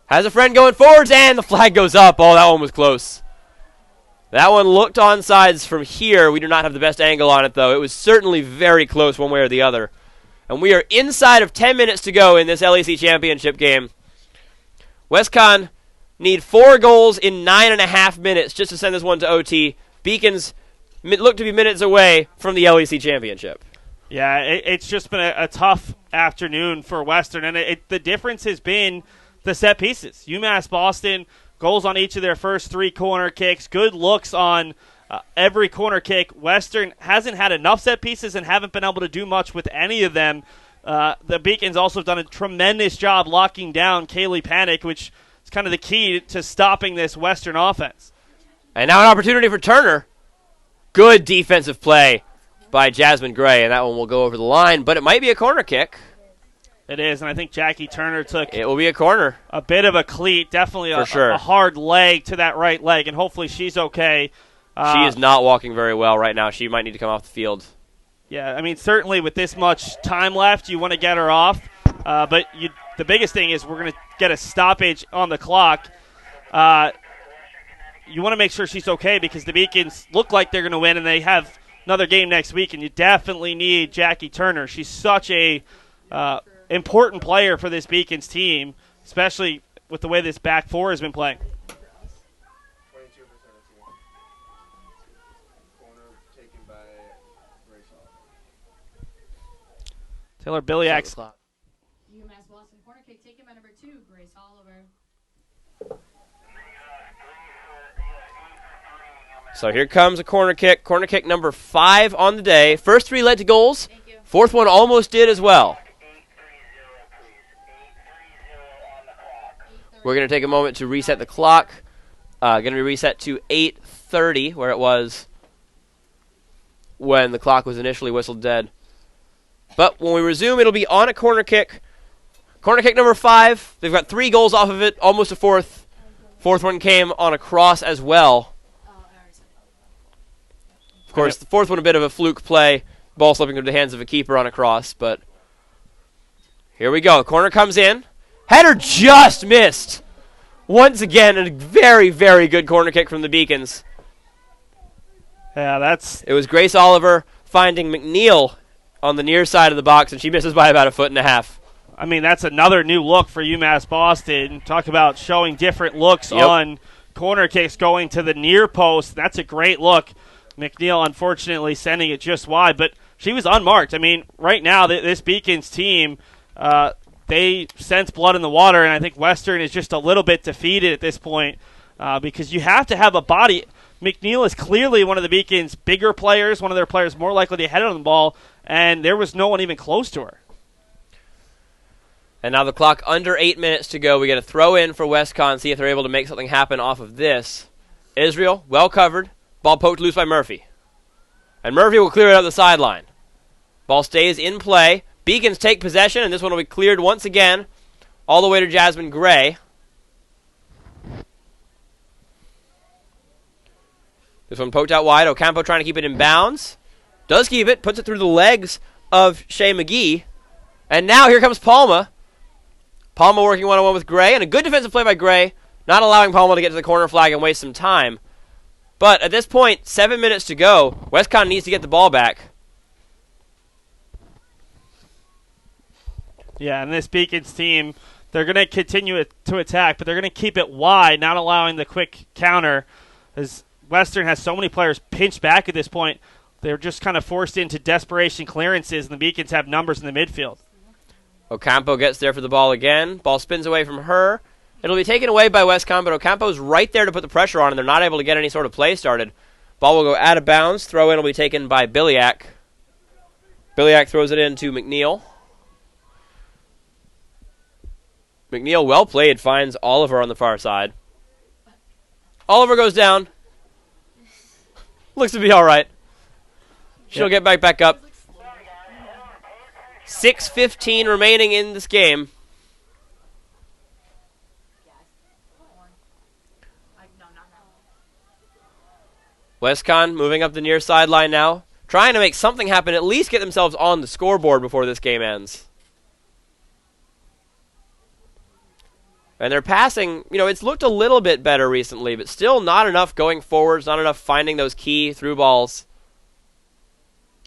Has a friend going forwards, and the flag goes up. Oh, that one was close. That one looked onsides from here. We do not have the best angle on it, though. It was certainly very close one way or the other. And we are inside of 10 minutes to go in this LEC championship game. WestConn need 4 goals in 9.5 minutes just to send this one to OT. Beacons look to be minutes away from the LEC championship. Yeah, it's just been a tough afternoon for Western, and the difference has been the set pieces. UMass Boston, goals on each of their first 3 corner kicks, good looks on every corner kick. Western hasn't had enough set pieces and haven't been able to do much with any of them. The Beacons also have done a tremendous job locking down Kaylee Panic, which is kind of the key to stopping this Western offense. And now an opportunity for Turner. Good defensive play by Jasmine Gray, and that one will go over the line, but it might be a corner kick. It is, and I think Jackie Turner took it will be a corner. A bit of a cleat, definitely a hard leg to that right leg, and hopefully she's okay. She is not walking very well right now. She might need to come off the field. Yeah, I mean, certainly with this much time left, you want to get her off. But the biggest thing is we're going to get a stoppage on the clock. You want to make sure she's okay because the Beacons look like they're going to win, and they have another game next week, and you definitely need Jackie Turner. She's such a important player for this Beacons team, especially with the way this back 4 has been playing. Taylor Biliak's UMass Boston corner kick taken by number 2, Grace Oliver. So here comes a corner kick number 5 on the day. First 3 led to goals. 4th one almost did as well. We're going to take a moment to reset the clock. Going to be reset to 8:30, where it was when the clock was initially whistled dead. But when we resume, it'll be on a corner kick. Corner kick number 5. They've got 3 goals off of it, almost a 4th. 4th one came on a cross as well. Of course, the 4th one a bit of a fluke play. Ball slipping into the hands of a keeper on a cross, but here we go. Corner comes in. Header just missed. Once again, a very, very good corner kick from the Beacons. Yeah, it was Grace Oliver finding McNeil on the near side of the box, and she misses by about 1.5 feet. I mean, that's another new look for UMass Boston. Talk about showing different looks on corner kicks going to the near post. That's a great look. McNeil, unfortunately, sending it just wide, but she was unmarked. I mean, right now, this Beacons team, they sense blood in the water, and I think Western is just a little bit defeated at this point because you have to have a body. McNeil is clearly one of the Beacons' bigger players, one of their players more likely to head on the ball, and there was no one even close to her. And now the clock under 8 minutes to go. We get a throw in for WestConn, see if they're able to make something happen off of this. Israel, well covered. Ball poked loose by Murphy. And Murphy will clear it up the sideline. Ball stays in play. Beacons take possession, and this one will be cleared once again all the way to Jasmine Gray. This one poked out wide. Ocampo trying to keep it in bounds. Does keep it. Puts it through the legs of Shea McGee. And now here comes Palma. Palma working one-on-one with Gray. And a good defensive play by Gray. Not allowing Palma to get to the corner flag and waste some time. But at this point, 7 minutes to go. WestConn needs to get the ball back. Yeah, and this Beacons team, they're going to continue to attack, but they're going to keep it wide, not allowing the quick counter. As Western has so many players pinched back at this point. they're just kind of forced into desperation clearances, and the Beacons have numbers in the midfield. Ocampo gets there for the ball again. Ball spins away from her. It'll be taken away by Westcon, but Ocampo's right there to put the pressure on, and they're not able to get any sort of play started. Ball will go out of bounds. Throw in will be taken by Biliak. Biliak throws it in to McNeil. McNeil, well played, finds Oliver on the far side. Oliver goes down. Looks to be all right. She'll get back up. 6:15 remaining in this game. Westcon moving up the near sideline now, trying to make something happen, at least get themselves on the scoreboard before this game ends. And they're passing, it's looked a little bit better recently, but still not enough going forwards, not enough finding those key through balls.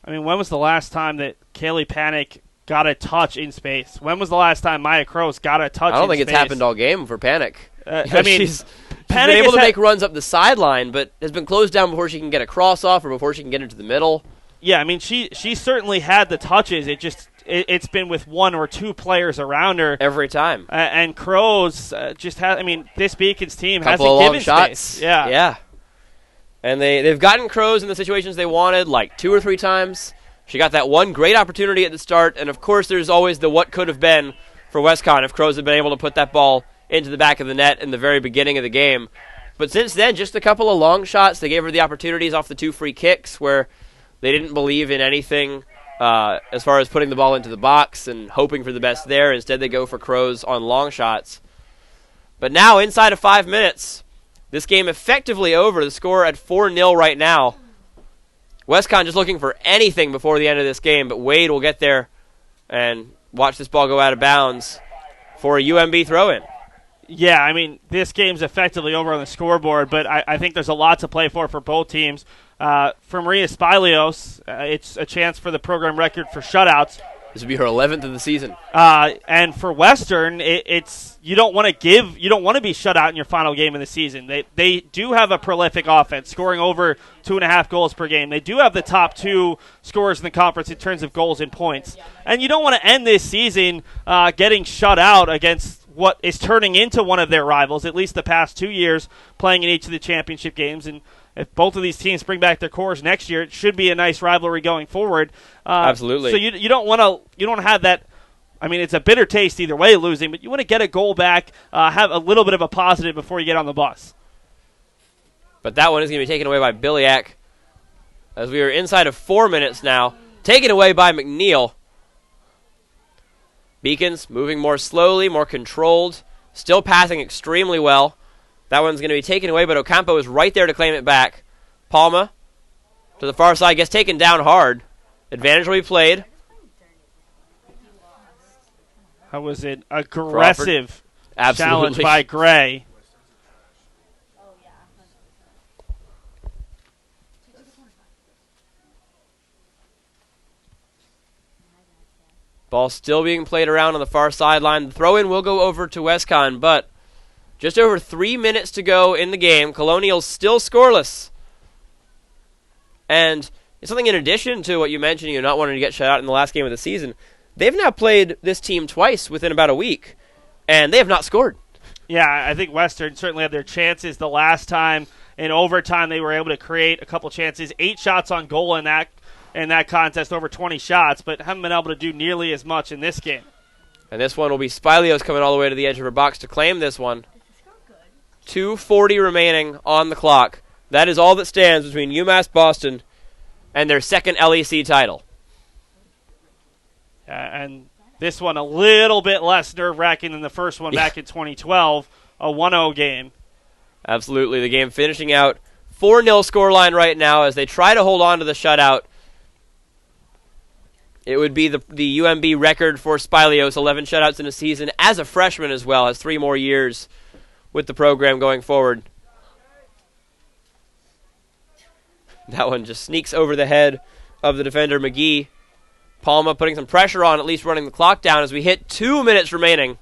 I mean, when was the last time that Kaylee Panic got a touch in space? When was the last time Maya Kroos got a touch in space? I don't think it's happened all game for Panic. She's Panic been able to make runs up the sideline, but has been closed down before she can get a cross off or before she can get into the middle. Yeah, I mean, she certainly had the touches. It's been with one or two players around her every time. And Kroos just has. I mean, this Beacons team hasn't given long shots. Space. Yeah. And they've gotten Kroos in the situations they wanted like 2 or 3 times. She got that one great opportunity at the start, and of course, there's always the what could have been for Westcon if Kroos had been able to put that ball into the back of the net in the very beginning of the game. But since then, just a couple of long shots. They gave her the opportunities off the 2 free kicks where they didn't believe in anything as far as putting the ball into the box and hoping for the best there. Instead, they go for Kroos on long shots. But now, inside of 5 minutes, this game effectively over. The score at 4-0 right now. Westcon just looking for anything before the end of this game, but Wade will get there and watch this ball go out of bounds for a UMB throw-in. Yeah, I mean, this game's effectively over on the scoreboard, but I think there's a lot to play for both teams. For Maria Spilios, it's a chance for the program record for shutouts. This would be her 11th of the season. And for Western, you don't want to be shut out in your final game of the season. They do have a prolific offense, scoring over 2.5 goals per game. They do have the top 2 scorers in the conference in terms of goals and points. And you don't want to end this season getting shut out against what is turning into one of their rivals, at least the past 2 years, playing in each of the championship games. And if both of these teams bring back their cores next year, it should be a nice rivalry going forward. Absolutely. So you don't want to have that. I mean, it's a bitter taste either way losing, but you want to get a goal back, have a little bit of a positive before you get on the bus. But that one is going to be taken away by Biliak as we are inside of 4 minutes now. Taken away by McNeil. Beacons moving more slowly, more controlled, still passing extremely well. That one's going to be taken away, but Ocampo is right there to claim it back. Palma to the far side, gets taken down hard. Advantage will be played. How was it? Aggressive Absolutely. Challenge by Gray. Ball still being played around on the far sideline. The throw-in will go over to Westcon, but just over 3 minutes to go in the game. Colonials still scoreless. And it's something in addition to what you mentioned, not wanting to get shut out in the last game of the season. They've now played this team twice within about a week, and they have not scored. Yeah, I think Western certainly had their chances the last time. In overtime, they were able to create a couple chances. 8 shots on goal in that contest, over 20 shots, but haven't been able to do nearly as much in this game. And this one will be Spilios coming all the way to the edge of her box to claim this one. 2:40 remaining on the clock. That is all that stands between UMass Boston and their second LEC title. And this one a little bit less nerve-wracking than the first one back in 2012, a 1-0 game. Absolutely. The game finishing out 4-0 scoreline right now as they try to hold on to the shutout. It would be the UMB record for Spilios, 11 shutouts in a season as a freshman as well, has 3 more years with the program going forward. That one just sneaks over the head of the defender, McGee. Palma putting some pressure on, at least running the clock down as we hit 2 minutes remaining.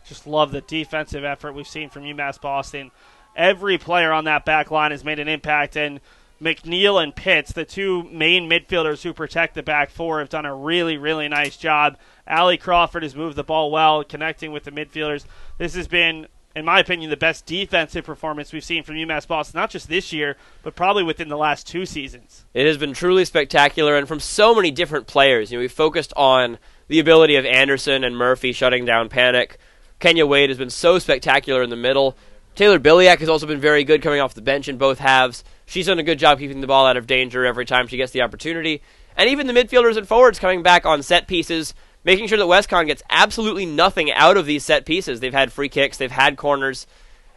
Just love the defensive effort we've seen from UMass Boston. every player on that back line has made an impact, and McNeil and Pitts, the two main midfielders who protect the back four, have done a really, really nice job. Allie Crawford has moved the ball well, connecting with the midfielders. This has been, in my opinion, the best defensive performance we've seen from UMass Boston, not just this year, but probably within the last 2 seasons. It has been truly spectacular, and from so many different players. We focused on the ability of Anderson and Murphy shutting down Panic. Kenya Wade has been so spectacular in the middle. Taylor Biliak has also been very good coming off the bench in both halves. She's done a good job keeping the ball out of danger every time she gets the opportunity. And even the midfielders and forwards coming back on set pieces, making sure that WestConn gets absolutely nothing out of these set pieces. They've had free kicks, they've had corners,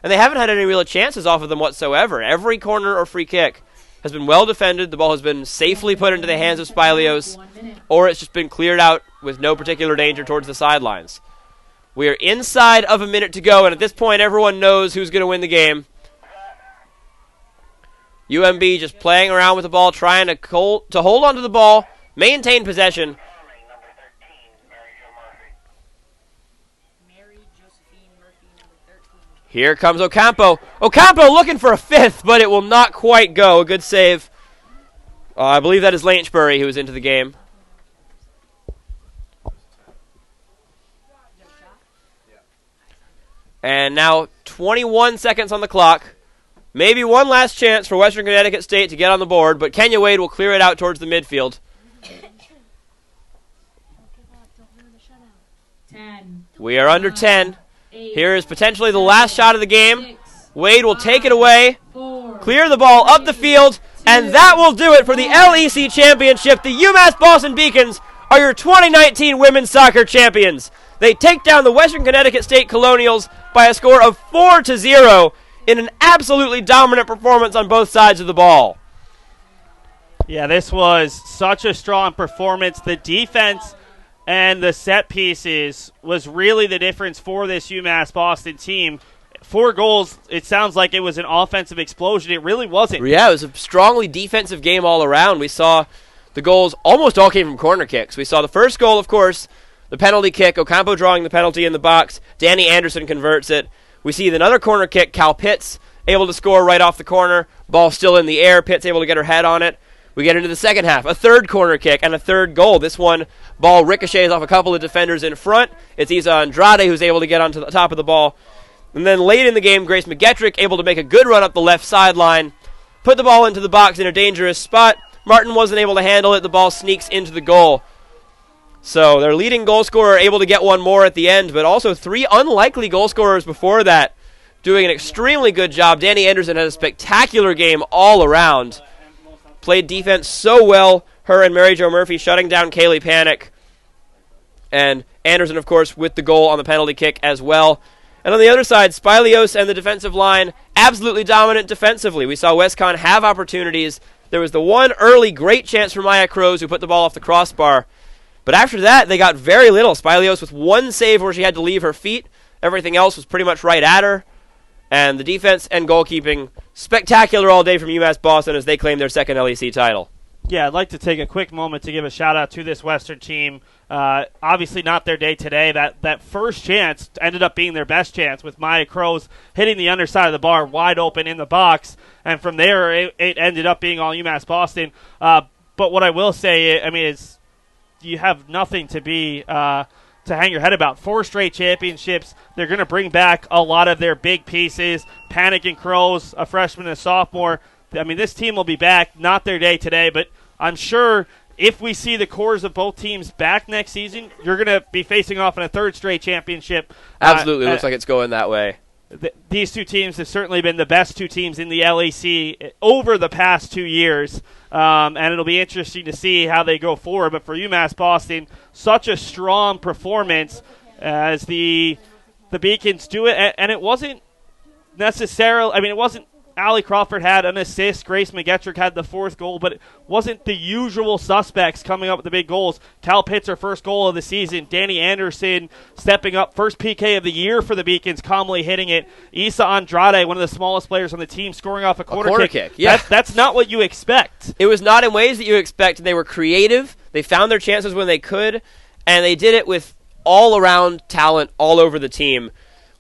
and they haven't had any real chances off of them whatsoever. Every corner or free kick has been well defended. The ball has been safely put into the hands of Spilios, or it's just been cleared out with no particular danger towards the sidelines. We are inside of a minute to go, and at this point, everyone knows who's going to win the game. UMB just playing around with the ball, trying to hold on to the ball, maintain possession. Here comes Ocampo. Ocampo looking for a fifth, but it will not quite go. A good save. I believe that is Lanchbury who is into the game. And now 21 seconds on the clock. Maybe one last chance for Western Connecticut State to get on the board, but Kenya Wade will clear it out towards the midfield. 10. We are under 10. Here is potentially the last shot of the game. Wade will take it away, clear the ball up the field, and that will do it for the LEC Championship. The UMass Boston Beacons are your 2019 women's soccer champions. They take down the Western Connecticut State Colonials by a score of 4-0 in an absolutely dominant performance on both sides of the ball. Yeah, this was such a strong performance. The defense and the set pieces was really the difference for this UMass Boston team. 4 goals, it sounds like it was an offensive explosion. It really wasn't. Yeah, it was a strongly defensive game all around. We saw the goals almost all came from corner kicks. We saw the first goal, of course, the penalty kick, Ocampo drawing the penalty in the box. Dani Anderson converts it. We see another corner kick, Cal Pitts able to score right off the corner. Ball still in the air. Pitts able to get her head on it. We get into the second half. A third corner kick and a third goal. This one, ball ricochets off a couple of defenders in front. It's Isa Andrade who's able to get onto the top of the ball. And then late in the game, Grace McGettrick able to make a good run up the left sideline. Put the ball into the box in a dangerous spot. Martin wasn't able to handle it. The ball sneaks into the goal. So their leading goal scorer able to get one more at the end, but also 3 unlikely goal scorers before that doing an extremely good job. Dani Anderson had a spectacular game all around. Played defense so well. Her and Mary Jo Murphy shutting down Kaylee Panic. And Anderson, of course, with the goal on the penalty kick as well. And on the other side, Spilios and the defensive line absolutely dominant defensively. We saw WestConn have opportunities. There was the one early great chance for Maya Crows who put the ball off the crossbar. But after that, they got very little. Spilios with one save where she had to leave her feet. Everything else was pretty much right at her. And the defense and goalkeeping, spectacular all day from UMass Boston as they claim their second LEC title. Yeah, I'd like to take a quick moment to give a shout-out to this Western team. Obviously not their day today. That first chance ended up being their best chance with Maya Crows hitting the underside of the bar wide open in the box. And from there, it ended up being all UMass Boston. But what I will say, is you have nothing to be to hang your head about. 4 straight championships. They're going to bring back a lot of their big pieces. Panic and Crows, a freshman and a sophomore. This team will be back. Not their day today, but I'm sure if we see the cores of both teams back next season, you're going to be facing off in a 3rd straight championship. Absolutely. Looks like it's going that way. These 2 teams have certainly been the best 2 teams in the LEC over the past 2 years. And it'll be interesting to see how they go forward. But for UMass Boston, such a strong performance as the Beacons do it. And it wasn't necessarily, it wasn't Allie Crawford had an assist. Grace McGettrick had the 4th goal, but it wasn't the usual suspects coming up with the big goals. Cal Pitts, her first goal of the season. Dani Anderson stepping up. First PK of the year for the Beacons, calmly hitting it. Isa Andrade, one of the smallest players on the team, scoring off a corner kick. Yeah. That's not what you expect. It was not in ways that you expect. They were creative. They found their chances when they could, and they did it with all-around talent all over the team.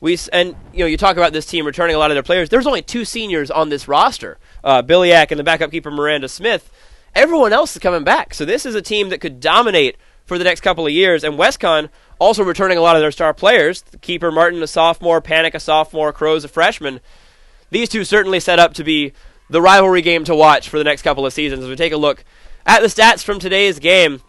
You talk about this team returning a lot of their players. There's only 2 seniors on this roster, Biliak and the backup keeper Miranda Smith. Everyone else is coming back, so this is a team that could dominate for the next couple of years. And WestConn also returning a lot of their star players. The keeper Martin, a sophomore, Panic, a sophomore, Crow's a freshman. These two certainly set up to be the rivalry game to watch for the next couple of seasons. As we take a look at the stats from today's game,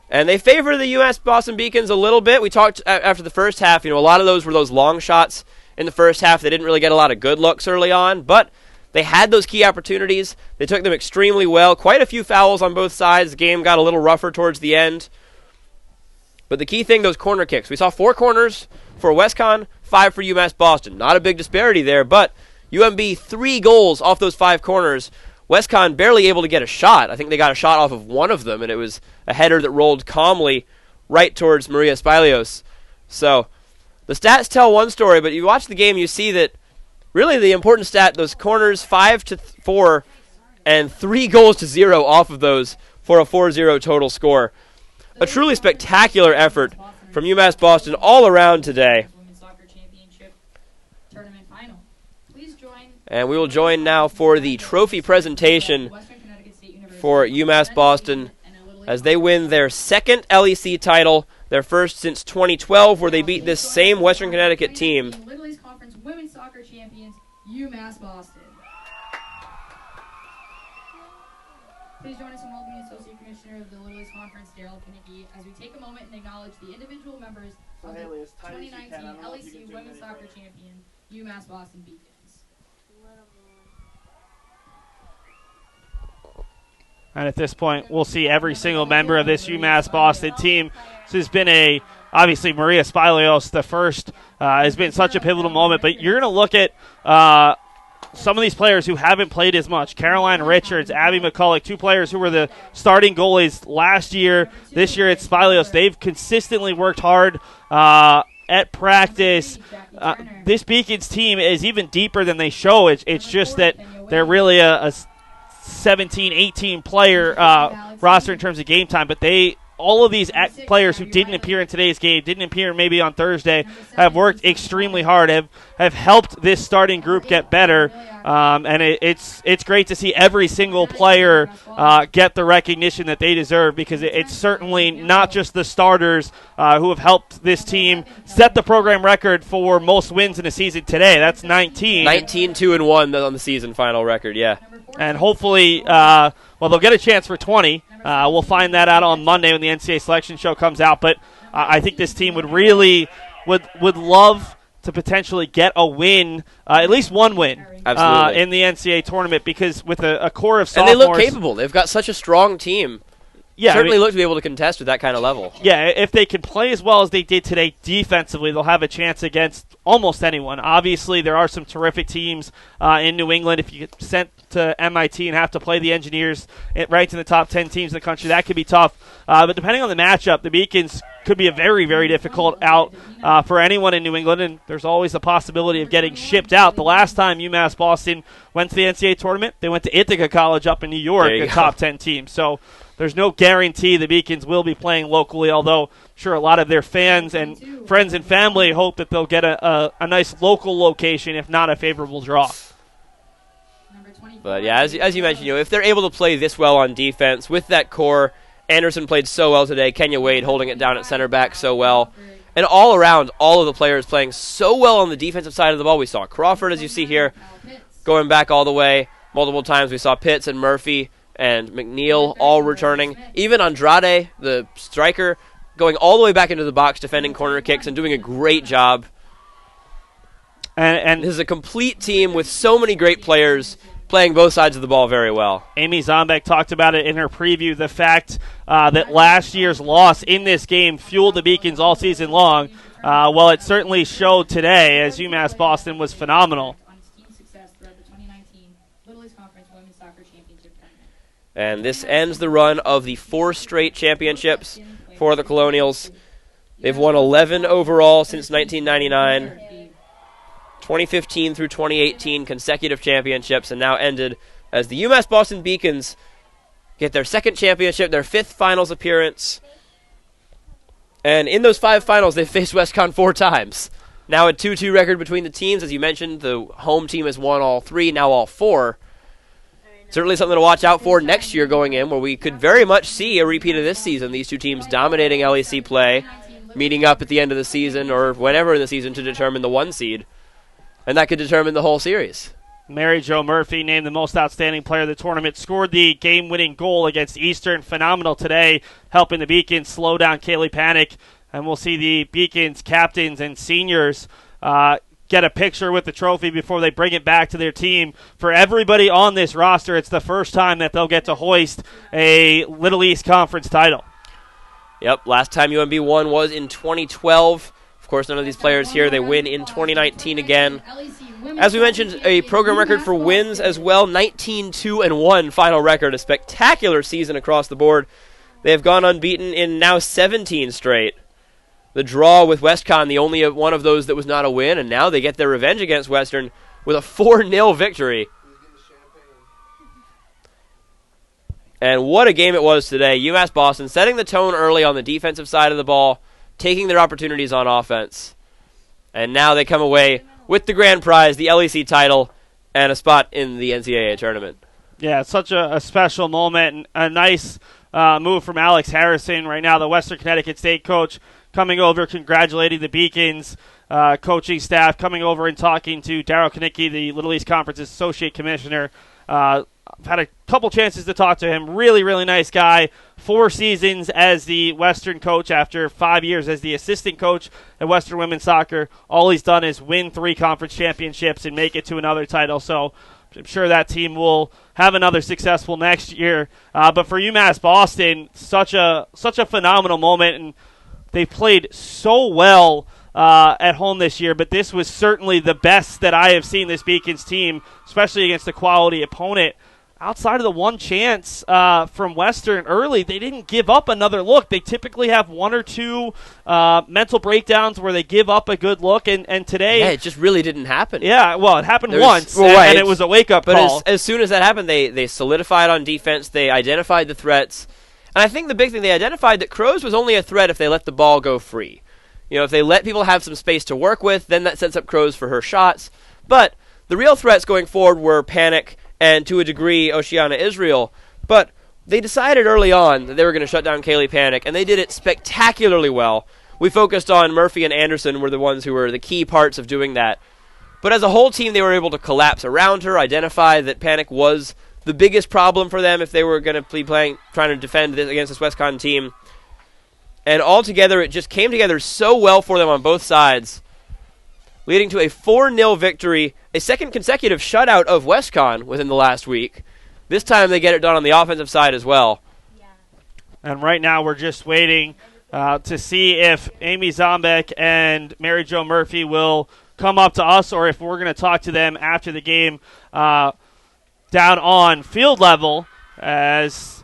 and they favor the UMass Boston Beacons a little bit. We talked after the first half, a lot of those were those long shots in the first half. They didn't really get a lot of good looks early on, but they had those key opportunities. They took them extremely well. Quite a few fouls on both sides. The game got a little rougher towards the end. But the key thing, those corner kicks. We saw 4 corners for WestConn, 5 for UMass Boston. Not a big disparity there, but UMB 3 goals off those 5 corners. WestConn barely able to get a shot. I think they got a shot off of one of them, and it was a header that rolled calmly right towards Maria Spilios. So the stats tell one story, but you watch the game, you see that really the important stat, those corners 5-4 and 3 goals to 0 off of those for a 4-0 total score. A truly spectacular effort from UMass Boston all around today. And we will join now for the trophy presentation for UMass Boston as they win their second LEC title, their first since 2012, where they beat this same Western Connecticut team. Little East Conference Women's Soccer Champions, UMass Boston. Please join us in welcoming Associate Commissioner of the Little East Conference, Daryl Kinnicky, as we take a moment and acknowledge the individual members of the 2019 LEC Women's Soccer Champion, UMass Boston Beacons. And at this point, we'll see every single member of this UMass Boston team. This has been obviously Maria Spilios, the first, has been such a pivotal moment. But you're going to look at some of these players who haven't played as much. Caroline Richards, Abby McCulloch, 2 players who were the starting goalies last year. This year it's Spilios. They've consistently worked hard at practice. This Beacons team is even deeper than they show. It's just that they're really a 17, 18 player roster in terms of game time, but all of these players who didn't appear in today's game, didn't appear maybe on Thursday, have worked extremely hard, have helped this starting group get better, and it's great to see every single player get the recognition that they deserve, because it's certainly not just the starters who have helped this team set the program record for most wins in a season today. That's 19. 19-2-1 on the season final record, yeah. And hopefully, they'll get a chance for 20. We'll find that out on Monday when the NCAA selection show comes out. But I think this team would love to potentially get a win, at least one win, in the NCAA tournament, because with a core of sophomores. And they look capable. They've got such a strong team. Yeah, certainly look to be able to contest with that kind of level. Yeah, if they can play as well as they did today defensively, they'll have a chance against almost anyone. Obviously, there are some terrific teams in New England. If you get sent to MIT and have to play the Engineers ranked in the top 10 teams in the country, that could be tough. But depending on the matchup, the Beacons could be a very, very difficult out for anyone in New England, and there's always the possibility of getting shipped out. The last time UMass Boston went to the NCAA tournament, they went to Ithaca College up in New York, a top 10 team. So there's no guarantee the Beacons will be playing locally, although I'm sure a lot of their fans and friends and family hope that they'll get a nice local location, if not a favorable draw. But yeah, as you mentioned, if they're able to play this well on defense with that core, Anderson played so well today, Kenya Wade holding it down at center back so well, and all around, all of the players playing so well on the defensive side of the ball. We saw Crawford, as you see here, going back all the way multiple times. We saw Pitts and Murphy and McNeil all returning. Even Andrade, the striker, going all the way back into the box, defending corner kicks and doing a great job. And this is a complete team with so many great players playing both sides of the ball very well. Amy Zombeck talked about it in her preview, the fact that last year's loss in this game fueled the Beacons all season long. Well, it certainly showed today, as UMass Boston was phenomenal. And this ends the run of the 4 straight championships for the Colonials. They've won 11 overall since 1999, 2015 through 2018 consecutive championships, and now ended as the UMass Boston Beacons get their 2nd championship, their 5th finals appearance. And in those 5 finals, they've faced WestConn 4 times. Now a 2-2 record between the teams. As you mentioned, the home team has won all 3, now all 4. Certainly something to watch out for next year going in, where we could very much see a repeat of this season. These two teams dominating LEC play, meeting up at the end of the season or whenever in the season to determine the 1 seed. And that could determine the whole series. Mary Jo Murphy named the most outstanding player of the tournament, scored the game-winning goal against Eastern. Phenomenal today, helping the Beacons slow down Kaylee Panic. And we'll see the Beacons captains and seniors get a picture with the trophy before they bring it back to their team. For everybody on this roster, it's the first time that they'll get to hoist a Little East Conference title. Yep, last time UMB won was in 2012. Of course, none of these players here. They win in 2019 again. As we mentioned, a program record for wins as well, 19-2-1 final record, a spectacular season across the board. They have gone unbeaten in now 17 straight. The draw with WestConn, the only one of those that was not a win, and now they get their revenge against Western with a 4-0 victory. And what a game it was today. UMass Boston setting the tone early on the defensive side of the ball, taking their opportunities on offense. And now they come away with the grand prize, the LEC title, and a spot in the NCAA tournament. Yeah, it's such a special moment, and a nice move from Alex Harrison right now, the Western Connecticut State coach, coming over, congratulating the Beacons coaching staff, coming over and talking to Darryl Kanicki, the Little East Conference's associate commissioner. I've had a couple chances to talk to him. Really, really nice guy. 4 seasons as the Western coach after 5 years as the assistant coach at Western Women's Soccer. All he's done is win 3 conference championships and make it to another title. So I'm sure that team will have another successful next year. But for UMass Boston, such a phenomenal moment, and they played so well at home this year, but this was certainly the best that I have seen this Beacons team, especially against a quality opponent. Outside of the one chance from Western early, they didn't give up another look. They typically have 1 or 2 mental breakdowns where they give up a good look, and today... Yeah, it just really didn't happen. Yeah, well, it happened once, and it was a wake-up call. But as soon as that happened, they solidified on defense, they identified the threats, and I think the big thing, they identified that Crows was only a threat if they let the ball go free. You know, if they let people have some space to work with, then that sets up Crows for her shots. But the real threats going forward were Panic and, to a degree, Oceana Israel. But they decided early on that they were going to shut down Kaylee Panic, and they did it spectacularly well. We focused on Murphy and Anderson were the ones who were the key parts of doing that. But as a whole team, they were able to collapse around her, identify that Panic was the biggest problem for them if they were going to be trying to defend this against this WestConn team. And altogether, it just came together so well for them on both sides, leading to a 4-0 victory, a second consecutive shutout of WestConn within the last week. This time they get it done on the offensive side as well. And right now we're just waiting to see if Amy Zombek and Mary Jo Murphy will come up to us, or if we're going to talk to them after the game down on field level, as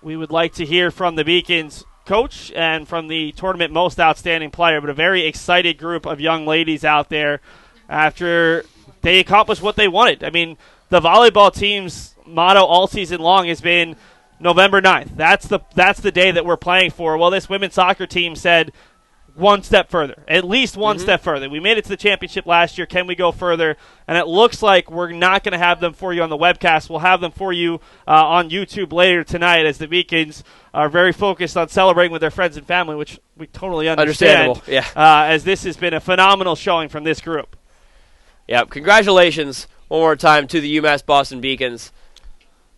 we would like to hear from the Beacons coach and from the tournament most outstanding player. But a very excited group of young ladies out there after they accomplished what they wanted. I mean, the volleyball team's motto all season long has been November 9th. That's the day that we're playing for. Well, this women's soccer team said one step further, at least one step further. We made it to the championship last year. Can we go further? And it looks like we're not going to have them for you on the webcast. We'll have them for you on YouTube later tonight, as the Beacons are very focused on celebrating with their friends and family, which we totally understand. Understandable, yeah. As this has been a phenomenal showing from this group. Yeah, congratulations one more time to the UMass Boston Beacons.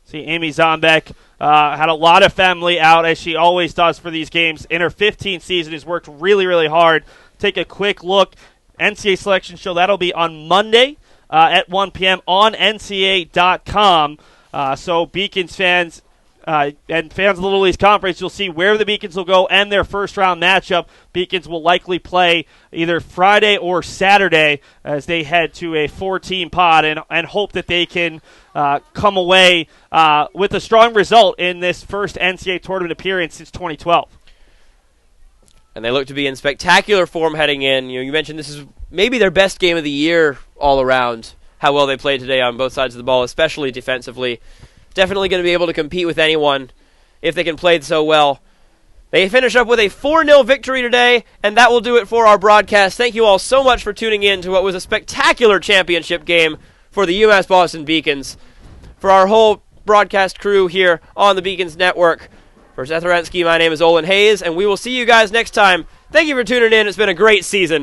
See, Amy Zombek had a lot of family out, as she always does for these games. In her 15th season, has worked really, really hard. Take a quick look. NCAA selection show, that'll be on Monday at 1 p.m. on NCAA.com. So Beacons fans and fans of the Little East Conference, you'll see where the Beacons will go and their first-round matchup. Beacons will likely play either Friday or Saturday as they head to a 4-team pod and hope that they can come away with a strong result in this first NCAA tournament appearance since 2012. And they look to be in spectacular form heading in. You mentioned this is maybe their best game of the year all around, how well they played today on both sides of the ball, especially defensively. Definitely going to be able to compete with anyone if they can play so well. They finish up with a 4-0 victory today, and that will do it for our broadcast. Thank you all so much for tuning in to what was a spectacular championship game for the UMass Boston Beacons. For our whole broadcast crew here on the Beacons Network, for Seth Orensky, my name is Olin Hayes, and we will see you guys next time. Thank you for tuning in. It's been a great season.